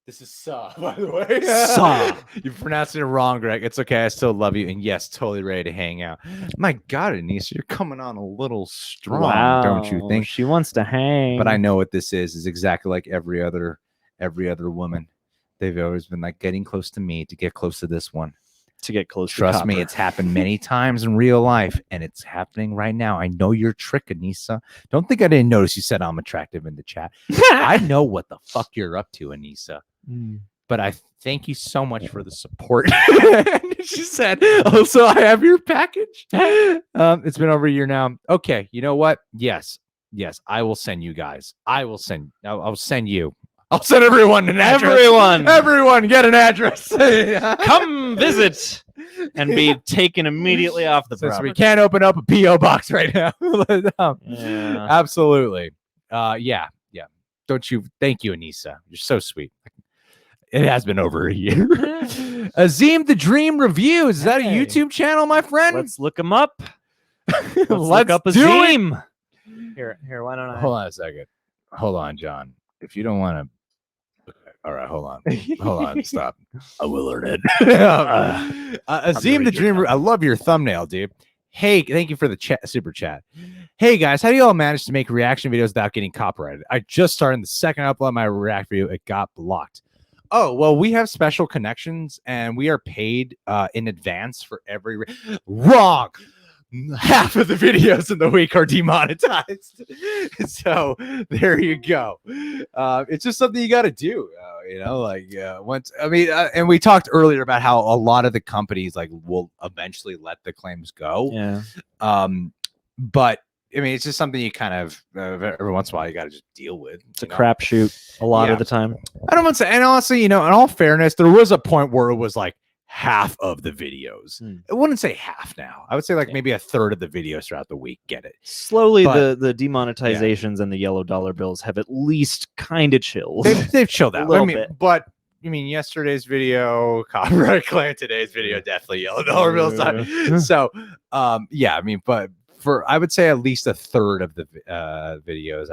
This is Saw, by the way. Saw. You pronounced it wrong, Greg. It's okay. I still love you. And yes, totally ready to hang out. My God, Anissa, you're coming on a little strong, don't you think? She wants to hang. But I know what this is exactly like every other woman. They've always been like getting close to me to get close to this one. To get close Trust to me, it's happened many times in real life, and it's happening right now. I know your trick, Anissa. Don't think I didn't notice you said I'm attractive in the chat. I know what the fuck you're up to, Anissa. But I thank you so much for the support. She said, also, I have your package. It's been over a year now. Okay, you know what? Yes, I will send you guys. I'll send you. I'll send everyone an address. Everyone get an address. Come visit and be taken immediately off the Since property. we can't open up a P.O. box right now. Yeah. Absolutely. Yeah. Don't you? Thank you, Anissa. You're so sweet. It has been over a year. Azim the Dream Reviews. Is that a Hey. YouTube channel, my friend? Let's look him up. Let's Let's look up do it. Azim. Here, why don't I? Hold on a second. Hold on, John. If you don't want to. All right, hold on. Stop. I will learn it. Azim the Dream. I love your thumbnail, dude. Hey, thank you for the super chat. Hey guys, how do you all manage to make reaction videos without getting copyrighted? I just started the second I upload my react video, it got blocked. Oh, well, we have special connections and we are paid in advance for every wrong. Half of the videos in the week are demonetized. So there you go. It's just something you got to do. Once and we talked earlier about how a lot of the companies will eventually let the claims go. Yeah. But I mean, it's just something you kind of every once in a while you got to just deal with. It's a crapshoot a lot Yeah. of the time. I don't want to say, and honestly, in all fairness, there was a point where it was like half of the videos. I wouldn't say half now. I would say maybe a third of the videos throughout the week get it. Slowly, But- the demonetizations and the yellow dollar bills have at least kind of chilled. They've chilled A out. little bit. But you mean yesterday's video, copyright claim, today's video, definitely yellow dollar bill time. So, but I would say at least a third of the videos,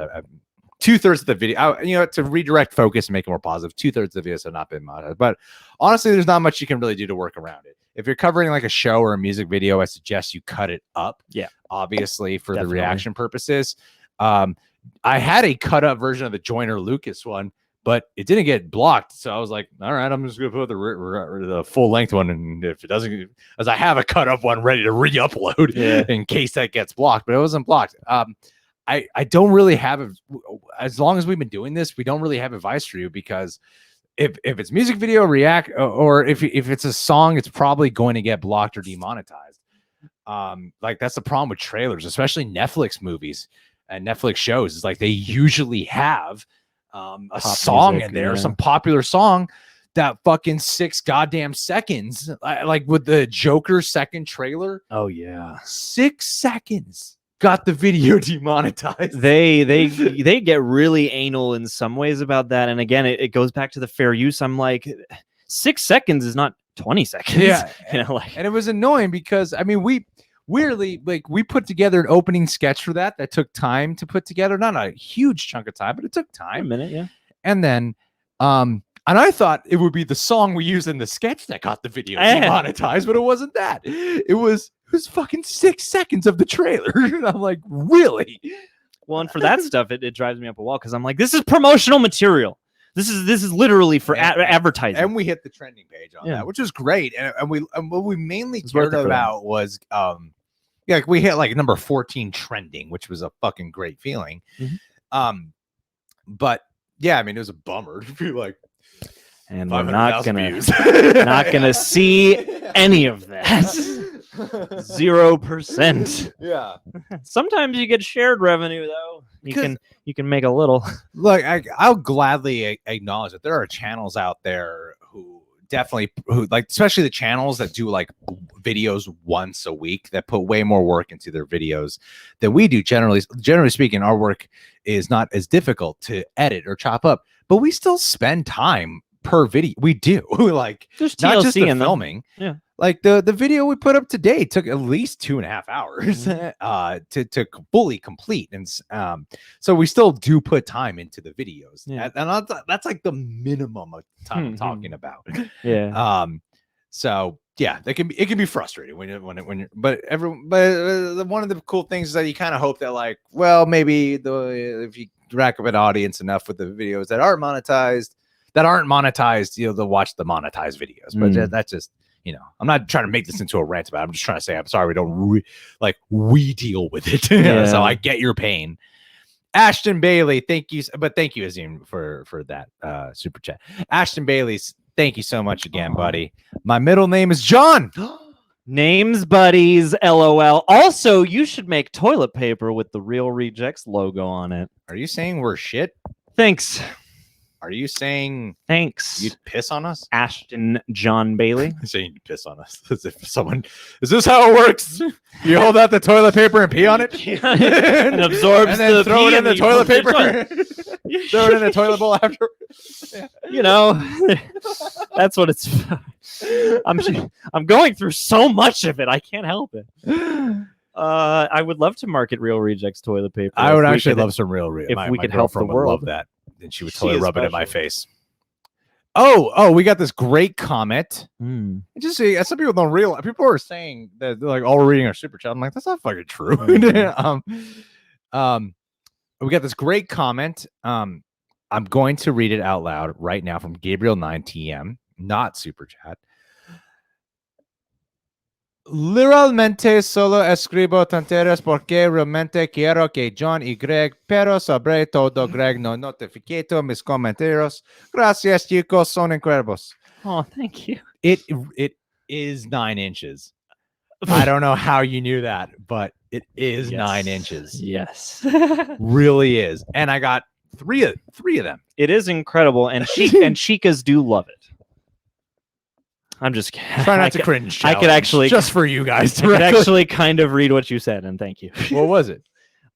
2/3 of the video, to redirect focus and make it more positive, 2/3 of the videos have not been monetized. But honestly, there's not much you can really do to work around it. If you're covering like a show or a music video, I suggest you cut it up. Yeah. Obviously, for Definitely. the reaction purposes. I had a cut up version of the Joyner Lucas one, but it didn't get blocked. So I was like, all right, I'm just going to put the full length one. And if it doesn't, as I have a cut up one ready to re-upload in case that gets blocked, but it wasn't blocked. I don't really have, as long as we've been doing this, we don't really have advice for you, because if it's music video, react, or if it's a song, it's probably going to get blocked or demonetized. That's the problem with trailers, especially Netflix movies and Netflix shows, is like they usually have a song in there, some popular song that fucking 6 goddamn seconds, like with the Joker second trailer. Oh yeah, 6 seconds got the video demonetized. They get really anal in some ways about that, and again, it goes back to the fair use. I'm like, 6 seconds is not 20 seconds. Yeah, and it was annoying because we put together an opening sketch for that took time to put together, not a huge chunk of time, but it took time. A minute, yeah. And then and I thought it would be the song we used in the sketch that got the video demonetized, but it wasn't that. It was fucking 6 seconds of the trailer. And I'm like, really? Well, and for that stuff, it drives me up a wall, because I'm like, this is promotional material. This is literally for advertising. And we hit the trending page on that, which is great. And what we mainly cared about was we hit like number 14 trending, which was a fucking great feeling. But yeah, I mean, it was a bummer to be like, and we're not gonna see any of that. 0%. Yeah. Sometimes you get shared revenue though. You can make a little. Look, I'll gladly acknowledge that there are channels out there who especially the channels that do like videos once a week, that put way more work into their videos than we do. Generally speaking, our work is not as difficult to edit or chop up, but we still spend time per video. We do. Like, there's not TLC just the in filming. Yeah. Like the video we put up today took at least 2.5 hours to fully complete, and so we still do put time into the videos, Yeah. and that's like the minimum of time I'm talking about. Yeah. So yeah, it can be frustrating when you're, but one of the cool things is that you kind of hope that, like, well, maybe if you rack up an audience enough with the videos that aren't monetized, they'll watch the monetized videos. But that's just, I'm not trying to make this into a rant about it. I'm just trying to say I'm sorry we deal with it. Yeah. So I get your pain. Ashton Bailey, thank you, Azim, for that super chat. Ashton Bailey's, thank you so much again, buddy. My middle name is John. Names buddies, LOL. Also, you should make toilet paper with the Real Rejects logo on it. Are you saying we're shit? Thanks. Are you saying Thanks. you'd piss on us? Ashton John Bailey. Saying you'd piss on us. As if is this how it works? You hold out the toilet paper and pee on it? And absorbs and then the throw it pee in the and you toilet put it in paper. the Throw it in the toilet bowl after. You know, that's what it's. I'm going through so much of it. I can't help it. I would love to market Real Rejects toilet paper. I would actually love some real. If we could help the girlfriend would world. love that. And she would totally rub it in my face. Oh, we got this great comment. Just see, some people don't realize. People are saying that they're like, "Oh, we're reading our super chat." I'm like, that's not fucking true. We got this great comment. I'm going to read it out loud right now from Gabriel 9TM, not super chat. Literalmente solo escribo tonterías porque realmente quiero que John y Greg, pero sobre todo Greg no notificado mis comentarios. Gracias, chicos, son incredibles. Oh, thank you. It is 9 inches. I don't know how you knew that, but it is 9 inches. Yes. Really is. And I got three of them. It is incredible, and Chicas do love it. I'm just try not to cringe. I could actually just for you guys. I could actually kind of read what you said, and thank you. What was it?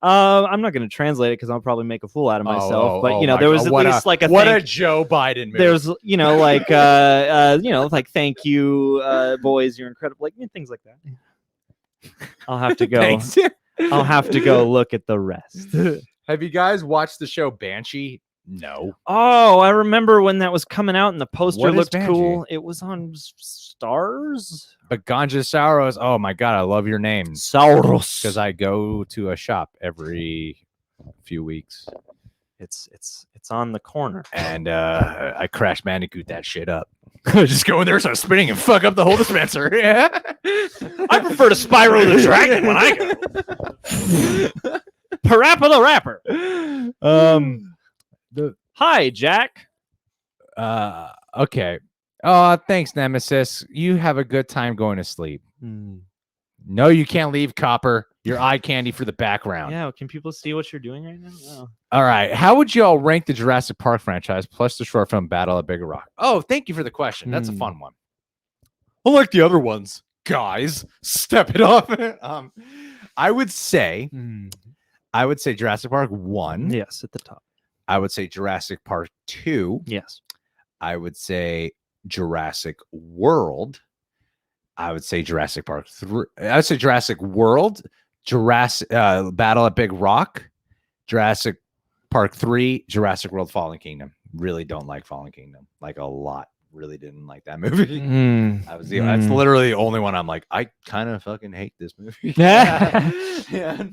I'm not going to translate it because I'll probably make a fool out of myself. But there was at least like a Joe Biden move. There's like like thank you, boys, you're incredible, like things like that. I'll have to go. Thanks. I'll have to go look at the rest. Have you guys watched the show Banshee? No. Oh, I remember when that was coming out and the poster What is looked Banshee? cool. It was on Stars. But Ganja Sauros. Oh my god, I love your name, Sauros. because I go to a shop every few weeks, It's on the corner. and I Crash Bandicoot that shit up. Just go in there, start spinning, and fuck up the whole dispenser. Yeah. I prefer to Spyro the Dragon when I go. Parappa the Rapper. Hi, Jack. Okay. Oh, thanks, Nemesis. You have a good time going to sleep. No, you can't leave, Copper. You're eye candy for the background. Yeah, can people see what you're doing right now? No. All right. How would you all rank the Jurassic Park franchise plus the short film Battle at Big Rock? Oh, thank you for the question. That's a fun one. Unlike the other ones, guys, step it up. I would say Jurassic Park 1. Yes, at the top. I would say Jurassic Park 2. Yes. I would say Jurassic World. I would say Jurassic Park 3. I would say Jurassic World, Jurassic Battle at Big Rock, Jurassic Park 3, Jurassic World Fallen Kingdom. Really don't like Fallen Kingdom. Like a lot. Really didn't like that movie. That's literally the only one I'm like, I kind of fucking hate this movie. Yeah,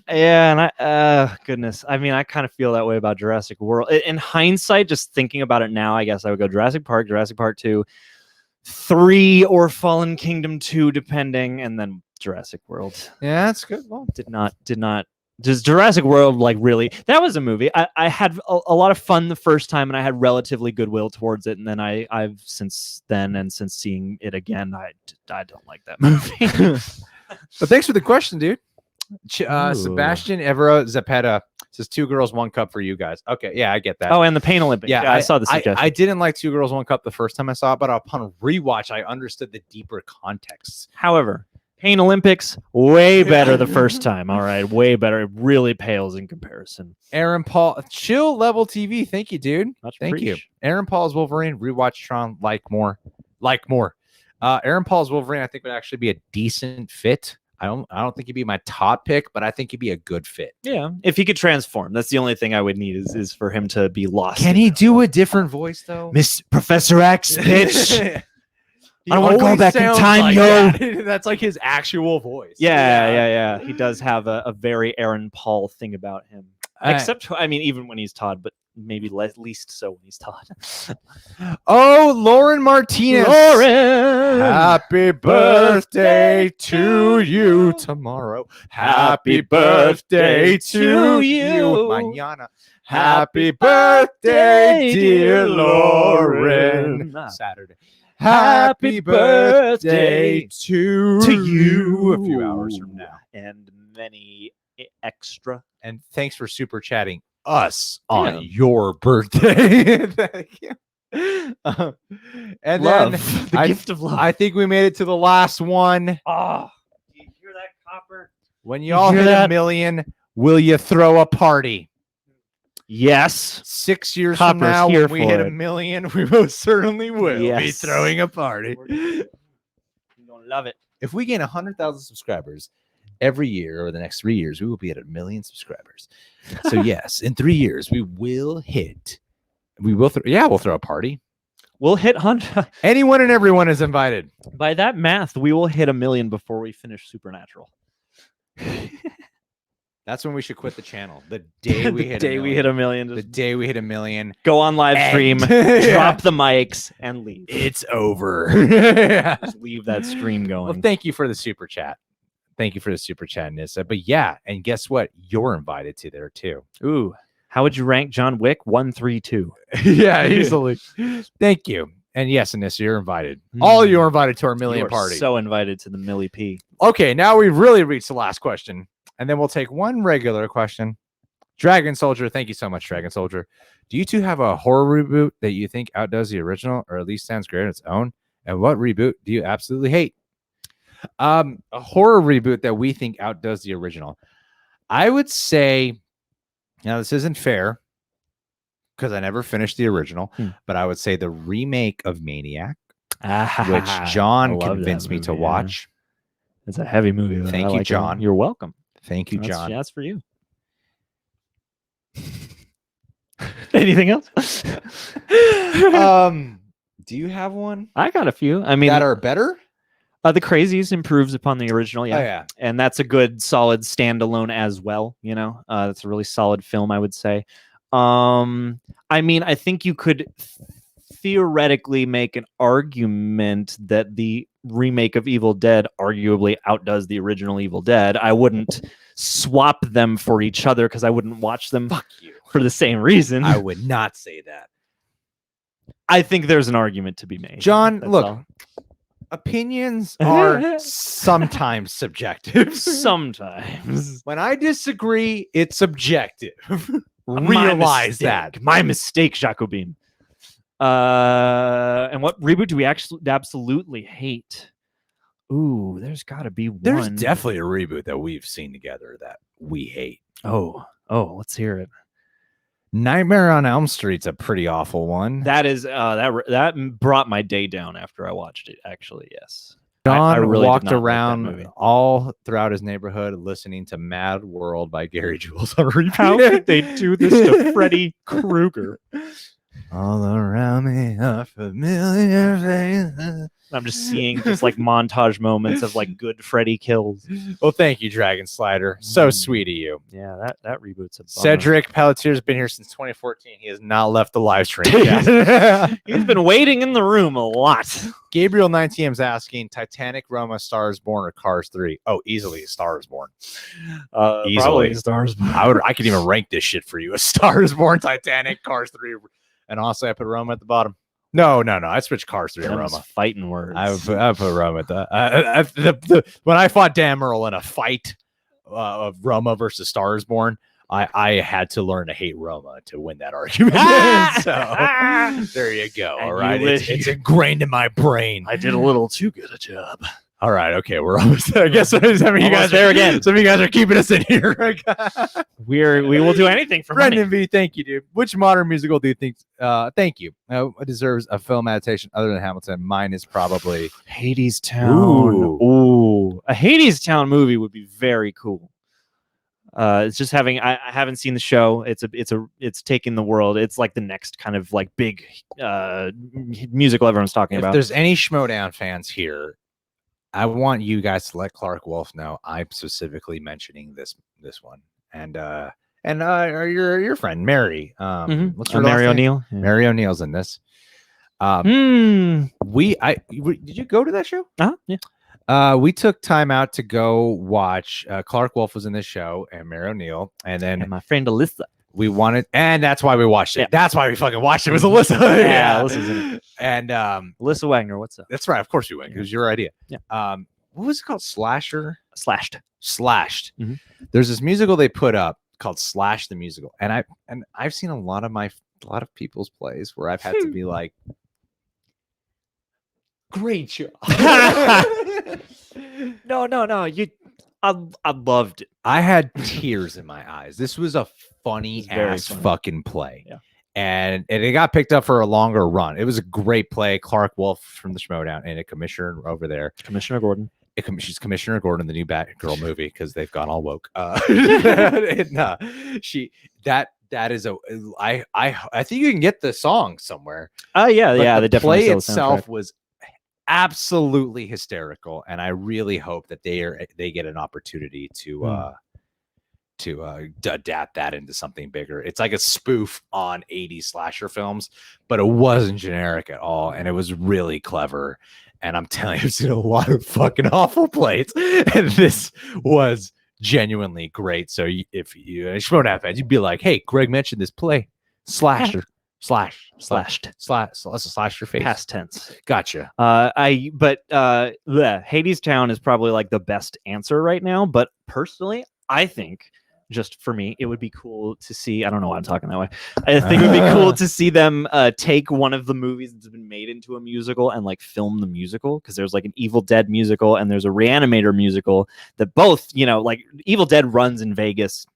and I goodness. I mean, I kind of feel that way about Jurassic World. In hindsight, just thinking about it now, I guess I would go Jurassic Park 2, 3, or Fallen Kingdom 2, depending, and then Jurassic World. Yeah, that's good. Well, Did not. Does Jurassic World, like, really? That was a movie. I had a lot of fun the first time, and I had relatively goodwill towards it. And then I've since then, and since seeing it again, I don't like that movie. but thanks for the question, dude. Sebastian Evero Zapeta says 2 Girls 1 Cup for you guys. Okay, yeah, I get that. Oh, and the Pain Olympics. Yeah, I saw the suggestion. I didn't like 2 Girls 1 Cup the first time I saw it, but upon rewatch, I understood the deeper contexts. However, Pain Olympics, way better the first time. All right, way better. It really pales in comparison. Aaron Paul, Chill Level TV. Thank you, dude. Much Thank you. appreciate. Aaron Paul's Wolverine. Rewatch Tron. Like more. Aaron Paul's Wolverine, I think, would actually be a decent fit. I don't think he'd be my top pick, but I think he'd be a good fit. Yeah, if he could transform, that's the only thing I would need is for him to be lost. Can he do a different voice though? Miss Professor X, bitch? He I wanna go always back in sounds time, like yo. that. That's like his actual voice. Yeah. He does have a very Aaron Paul thing about him. Except, I mean, even when he's Todd, but maybe least so when he's Todd. Oh, Lauren Martinez. Happy birthday to you tomorrow. Happy birthday to you mañana. Happy birthday, dear Lauren. Saturday. Happy birthday to you a few hours from now. And many extra. And thanks for super chatting us on your birthday. Thank you. And Love, then the gift of love. I think we made it to the last one. Oh, do you hear that, Copper? When you all hit a million, will you throw a party? Yes. 6 years Copper's from now, here when we for hit it. a million, we most certainly will be Yes. throwing a party. You're gonna love it. If we gain 100,000 subscribers every year over the next 3 years, we will be at 1 million subscribers. So yes, in 3 years, we will hit. We'll throw a party. We'll hit 100. Anyone and everyone is invited. By that math, we will hit 1 million before we finish Supernatural. That's when we should quit the channel. The day we hit we hit 1 million. the Just day we hit 1 million. go on live stream, Yeah. drop the mics, and leave. It's over. Yeah. Just leave that stream going. Well, thank you for the super chat. Thank you for the super chat, Nissa. But yeah, and guess what? You're invited to there too. Ooh, how would you rank John Wick? 1, 3, 2. Yeah, easily. Thank you. And yes, Nissa, you're invited. All of you are invited to our million You are party. so invited to the Millie P. Okay, now we've really reached the last question. And then we'll take one regular question. Dragon Soldier, thank you so much, Dragon Soldier. Do you two have a horror reboot that you think outdoes the original or at least stands great on its own? And what reboot do you absolutely hate? A horror reboot that we think outdoes the original. I would say, now this isn't fair because I never finished the original, but I would say the remake of Maniac, which John convinced me to watch. It's a heavy movie. Though. Thank I you, like it. John. You're welcome. Thank you, John. That's for you. Anything else? Do you have one I got a few. I mean, that are better? The Crazies improves upon the original, yeah. Oh, yeah. And that's a good, solid standalone as well. You know, that's a really solid film, I would say. I mean, I think you could theoretically make an argument that the remake of Evil Dead arguably outdoes the original Evil Dead. I wouldn't swap them for each other because I wouldn't watch them for the same reason. I would not say that. I think there's an argument to be made. John, That's look, all. opinions are sometimes subjective. Sometimes. When I disagree, it's subjective. My Realize mistake. that. My mistake, Jacobin. And what reboot do we actually absolutely hate? Ooh, there's got to be one. There's definitely a reboot that we've seen together that we hate. Oh, let's hear it. Nightmare on Elm Street's a pretty awful one. That is that brought my day down after I watched it. Actually, yes. John I really did walked not like that around movie. all throughout his neighborhood listening to Mad World by Gary Jules on repeat. How could they do this to Freddy Krueger? All around me are familiar faces. I'm just seeing just like montage moments of like good Freddy kills. Well, thank you, Dragon Slider. So sweet of you. Yeah, that reboot's a bummer. Cedric Pelletier's been here since 2014. He has not left the live stream yet. He's been waiting in the room a lot. Gabriel 9TM's asking Titanic, Roma, Stars Born, or Cars 3? Oh, easily a Star is Born. Easily. Probably Stars. I could even rank this shit for you. A Star is Born, Titanic, Cars 3, and also I put Roma at the bottom. No. I switched Cars 3 and Roma. Fighting words. I put Roma at the when I fought Dan Merle in a fight of Roma versus Star is Born, I had to learn to hate Roma to win that argument. So there you go. All right, it's ingrained in my brain. I did a little too good a job. All right, okay, we're almost. I guess some of you guys there again. Some of you guys are keeping us in here. We will do anything for money. Brendan V, thank you, dude. Which modern musical do you think? Thank you. Deserves a film adaptation other than Hamilton? Mine is probably Hades Town. Ooh, a Hades Town movie would be very cool. It's just having. I haven't seen the show. It's taking the world. It's like the next kind of like big musical everyone's talking about. If there's any Schmodown fans here, I want you guys to let Clark Wolf know I'm specifically mentioning this one, and your friend Mary. What's her Mary last name? O'Neill. Yeah. Mary O'Neill's in this. Did you go to that show? Yeah. We took time out to go watch. Clark Wolf was in this show, and Mary O'Neill, and then And my friend Alyssa. we wanted, and that's why we watched it. Yeah. That's why we fucking watched it. It was Alyssa. Yeah, Alyssa's in it. And Alyssa Wagner. What's up? that's right. Of course you went. It was your idea. Yeah. What was it called? Slashed. Slashed. Mhm. There's this musical they put up called Slash the Musical, and I've seen a lot of people's plays where I've had to be like, great job. No. I loved it. I had tears in my eyes. This was a funny It's very ass funny. fucking play. Yeah. And it got picked up for a longer run. It was a great play. Clark Wolf from the Schmodown and a commissioner over there. Commissioner Gordon. She's Commissioner Gordon in the new Batgirl movie because they've gone all woke. That is I think you can get the song somewhere. Oh yeah, But the they definitely play sell the itself soundtrack. was absolutely hysterical, and I really hope that they get an opportunity to adapt that into something bigger. It's like a spoof on 80s slasher films, but it wasn't generic at all, and it was really clever. And I'm telling you, I've seen a lot of fucking awful plays, and this was genuinely great. So if you Schmodown fans, you'd be like, "Hey, Greg mentioned this play, slasher, slashed, slash your face." Past tense. Gotcha. Hades Town is probably like the best answer right now. But personally, I think just for me, it would be cool to see. I don't know why I'm talking that way. I think it would be cool to see them take one of the movies that's been made into a musical and like film the musical, because there's like an Evil Dead musical and there's a Reanimator musical that both, like Evil Dead runs in Vegas.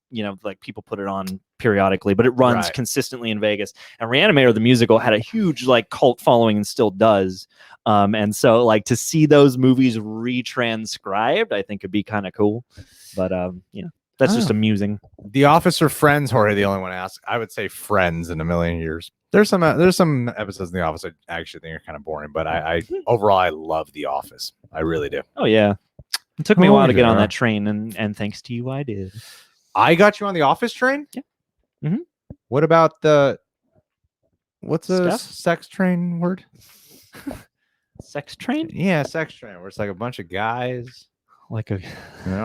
Like people put it on periodically, but it runs Right. consistently in Vegas. And Reanimator, the musical, had a huge like cult following and still does. And so like to see those movies retranscribed, I think would be kind of cool. But that's just amusing. The Office or Friends? Jorge, the only one asked. I would say Friends in a million years. There's some episodes in The Office I actually think are kind of boring, but I overall I love The Office. I really do. Oh yeah, it took me a while to get on yeah. that train, and thanks to you, I did. I got you on the Office train. Yeah. Mhm. What about what's the Stuff? sex train word? Sex train, Yeah, sex train, where it's like a bunch of guys, like a.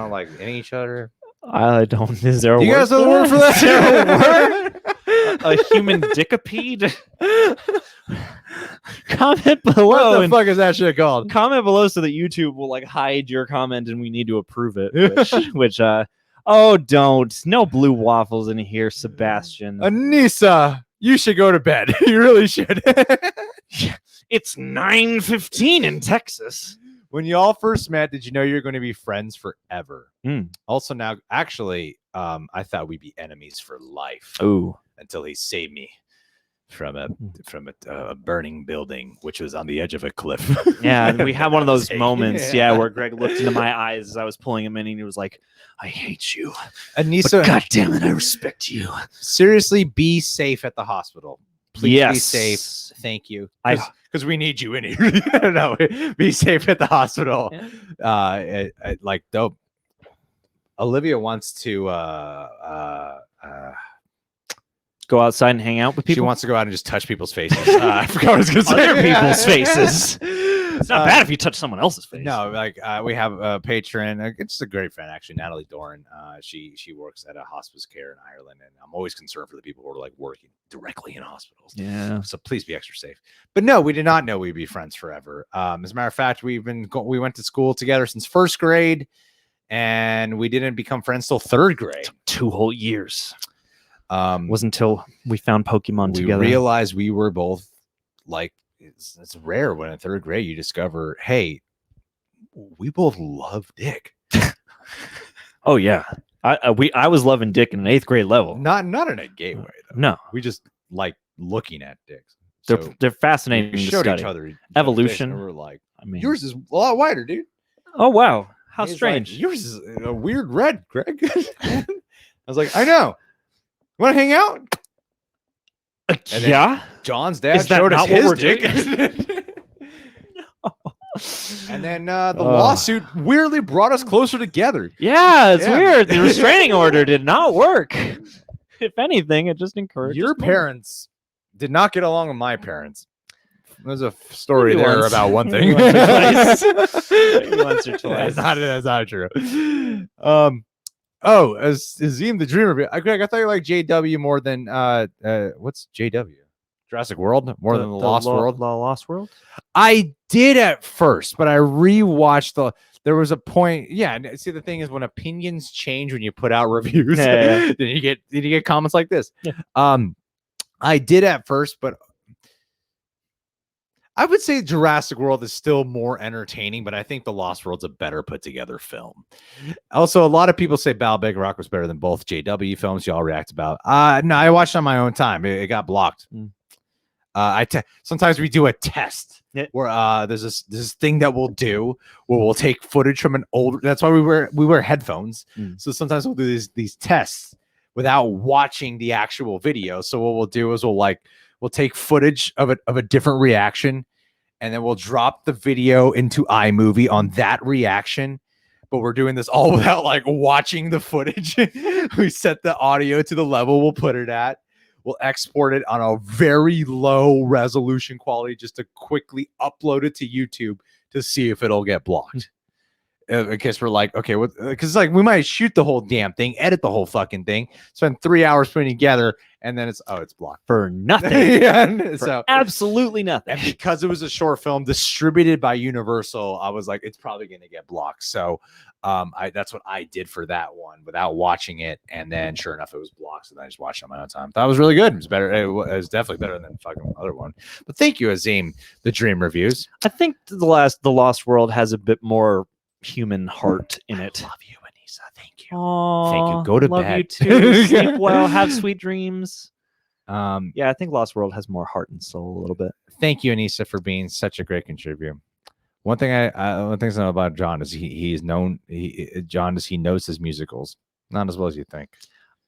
like in each other. I don't. Is there a You word guys know the for word for that? Is there a word? A human dickipede. Comment below What the and fuck is that shit called? comment below so that YouTube will like hide your comment and we need to approve it. Which don't. No blue waffles in here, Sebastian. Anissa, you should go to bed. You really should. It's 9:15 in Texas. When y'all first met, did you know you were going to be friends forever? Mm. Also, now, actually, I thought we'd be enemies for life Ooh. until he saved me from a burning building, which was on the edge of a cliff. Yeah, and we had one of those Take- moments, where Greg looked into my eyes as I was pulling him in, and he was like, "I hate you, Anissa, but God damn it, I respect you." seriously, be safe at the hospital. Please be Yes. safe. Thank you. I- Because we need you in here. No, be safe at the hospital. Like dope. Olivia wants to Go outside and hang out with she people. wants to go out and just touch people's faces. I forgot what I was gonna say. Other people's faces. It's not bad if you touch someone else's face. No, like we have a patron. It's a great friend, actually, Natalie Doran. She works at a hospice care in Ireland, and I'm always concerned for the people who are like working directly in hospitals. Yeah. So please be extra safe. But no, we did not know we'd be friends forever. As a matter of fact, we went to school together since first grade, and we didn't become friends till third grade. 2 whole years. Um, Wasn't until we found Pokemon we together. realized we were both like it's rare when in third grade you discover, hey, we both love dick. Oh yeah, I was loving dick in an 8th grade level. Not in a gay way though. No, We just like looking at dicks. they're So they're fascinating we to showed study. each other dicks, Evolution. and we're like, I mean, yours is a lot wider, dude. oh wow, how He's like, strange. yours is a weird red, Greg. I was like, I know. You want to hang out? And then Yeah. John's dad Is that showed us not what his we're dick. And then the lawsuit weirdly brought us closer together. Yeah, it's Yeah. weird. The restraining order did not work. If anything, it just encouraged Your parents did not get along with my parents. There's a story Maybe there once. about one thing. Maybe once or twice. Maybe once or twice. That's not true. As Azim the Dreamer, Greg, I thought you liked JW more than what's JW? Jurassic World more than the Lost World. The Lost World. I did at first, but I rewatched there was a point. Yeah, and see, the thing is, when opinions change when you put out reviews, Yeah. then you get comments like this. Yeah. I did at first, but I would say Jurassic World is still more entertaining, but I think The Lost World's a better put together film. Also, a lot of people say Battle Big Rock was better than both JW films. Y'all react about. No, I watched on my own time. It got blocked. Sometimes we do a test where there's this thing that we'll do where we'll take footage from an older. That's why we wear headphones. So sometimes we'll do these tests without watching the actual video. So what we'll do is we'll take footage of a different reaction, and then we'll drop the video into iMovie on that reaction. But we're doing this all without watching the footage. We set the audio to the level we'll put it at. We'll export it on a very low resolution quality just to quickly upload it to YouTube to see if it'll get blocked. In case we're like, okay, because we might shoot the whole damn thing, edit the whole fucking thing, spend 3 hours putting it together, and then it's blocked For nothing. Yeah, For absolutely nothing. and because it was a short film distributed by Universal, I was like, it's probably going to get blocked. So that's what I did for that one without watching it. And then sure enough, it was blocked. So then I just watched it on my own time. Thought it was really good. It was better. It was definitely better than the fucking other one. But thank you, Azim, the Dream Reviews. I think the Lost World has a bit more human heart in it. I love you, Anissa. Thank you. Aww, Thank you. Go to love bed. you too. Sleep well. Have sweet dreams. Yeah, I think Lost World has more heart and soul a little bit. thank you, Anissa, for being such a great contributor. One thing I know about John is he knows his musicals, not as well as you think.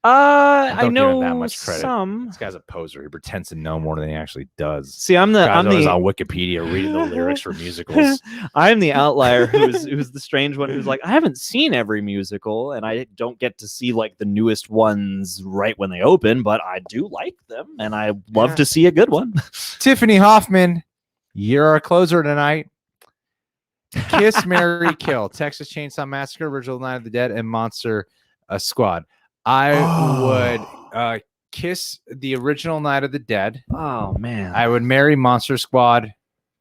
I Don't give him know that much credit. some. This guy's a poser. He pretends to know more than he actually does. See, I'm Guy's always the on Wikipedia reading the lyrics for musicals. I'm the outlier who's the strange one who's like, I haven't seen every musical and I don't get to see the newest ones right when they open, but I do like them and I love to see a good one. Tiffany Hoffman, you're our closer tonight. Kiss, Marry, Kill, Texas Chainsaw Massacre, Original Night of the Dead, and Monster Squad. I would kiss the original Night of the Dead. Oh man, I would marry Monster Squad,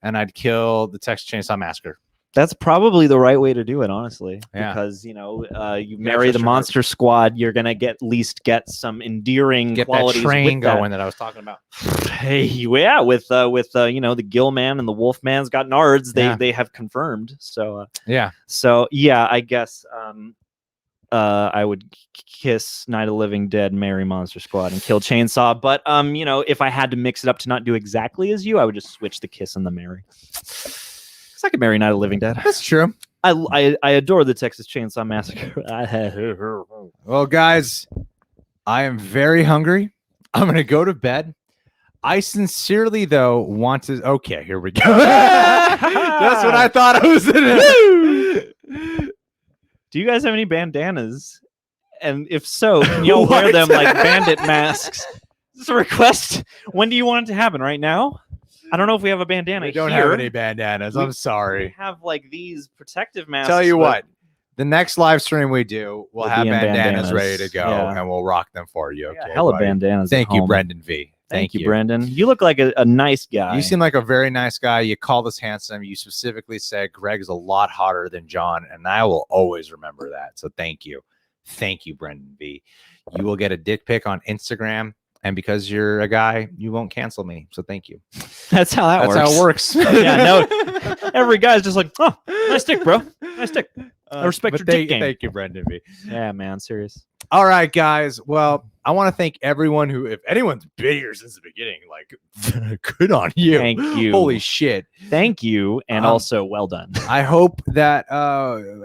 and I'd kill the Texas Chainsaw Massacre. that's probably the right way to do it, honestly. Yeah. Because you marry the trust your Monster Squad, you're gonna at least get some endearing Get that qualities. train with that. going that I was talking about. Hey, yeah, with the Gill Man and the Wolf Man's got nards. They have confirmed. So Yeah. I guess I would kiss Night of the Living Dead, marry Monster Squad, and kill Chainsaw. But if I had to mix it up to not do exactly as you, I would just switch the kiss and the marry. Because I could marry Night of the Living Dead. That's true. I adore the Texas Chainsaw Massacre. Well, guys, I am very hungry. I'm going to go to bed. I sincerely, though, want to... Okay, here we go. That's what I thought I was going to do. Do you guys have any bandanas? And if so, can y'all wear them like bandit masks? This is a request. When do you want it to happen? Right now? I don't know if we have a bandana. We don't here. have any bandanas. I'm We sorry. have these protective masks. Tell you but what, the next live stream we do, we'll We'll have be in bandanas ready to bandanas. go, Yeah. and we'll rock them for you. Yeah, Okay, hella buddy? bandanas. Thank at you, home. Brendan V. Thank you, Brendan. You look like a nice guy. You seem like a very nice guy. You called us handsome. You specifically said Greg is a lot hotter than John, and I will always remember that. So thank you. Thank you, Brendan V. You will get a dick pic on Instagram And because you're a guy, you won't cancel me. So thank you. That's how that That's works. how it works. Yeah, no. Every guy's just like, oh, nice dick, bro. Nice dick. I respect but your dick game. Thank you, Brendan B. Yeah, man, serious. All right, guys. Well, I want to thank everyone who, if anyone's been here since the beginning, like, good on you. Thank you. Holy shit. Thank you, and also well done. I hope that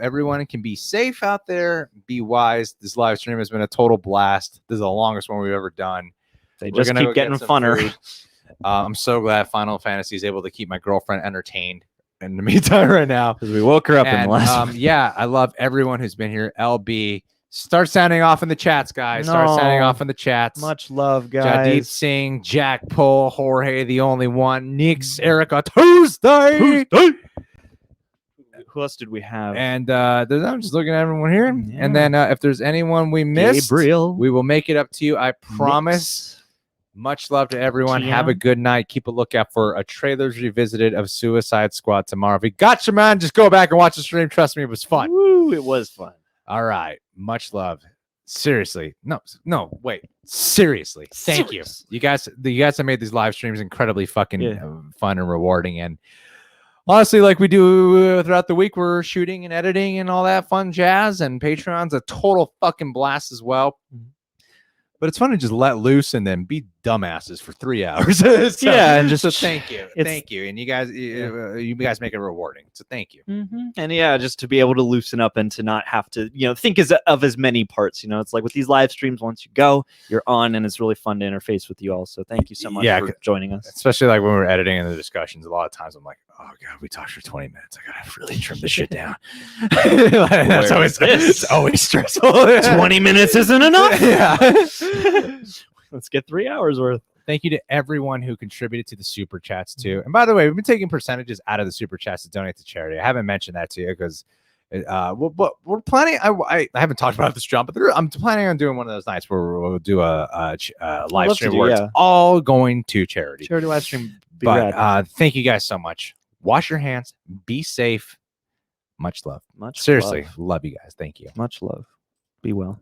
everyone can be safe out there, be wise. This live stream has been a total blast. This is the longest one we've ever done. They We're just gonna keep go getting get some funner. food. I'm so glad Final Fantasy is able to keep my girlfriend entertained in the meantime right now. Because we woke her up in And, the last yeah, I love everyone who's been here. LB, start sounding off in the chats, guys. Start sounding No. off in the chats. Much love, Jaddeep guys. Singh, Jack Pohl, Jorge, the only one, Nix, Erica, Tuesday. Who else did we have? And I'm just looking at everyone here. Yeah. And then if there's anyone we missed, Gabriel. we will make it up to you. I promise. Much love to everyone. Have a Gian. good night. Keep a lookout for a Trailers Revisited of Suicide Squad tomorrow. If you got your man, just go back and watch the stream. Trust me, it was fun. Woo, it was fun. All right. Much love. Seriously. No, wait. Seriously. Thank you. You guys have made these live streams incredibly fucking fun and rewarding. And honestly, like we do throughout the week, we're shooting and editing and all that fun jazz. And Patreon's a total fucking blast as well. But it's fun to just let loose and then be dumbasses for 3 hours. Yeah, and just- so thank you, it's- thank you, and you guys make it rewarding. So thank you. And yeah, just to be able to loosen up and to not have to, think of as many parts. It's like with these live streams, once you go, you're on, and it's really fun to interface with you all. So thank you so much for joining us. Especially like when we're editing in the discussions, a lot of times I'm like, oh god, we talked for 20 minutes. I gotta really trim this shit down. That's always it's always stressful. 20 minutes isn't enough. Yeah. Let's get 3 hours worth. Thank you to everyone who contributed to the super chats too. And by the way, we've been taking percentages out of the super chats to donate to charity. I haven't mentioned that to you because we're planning. I haven't talked about this, John, but I'm planning on doing one of those nights where we'll do a live stream where it's all going to charity. Charity live stream. But thank you guys so much. Wash your hands. Be safe. Much love. Much Seriously, love. love you guys. Thank you. Much love. Be well.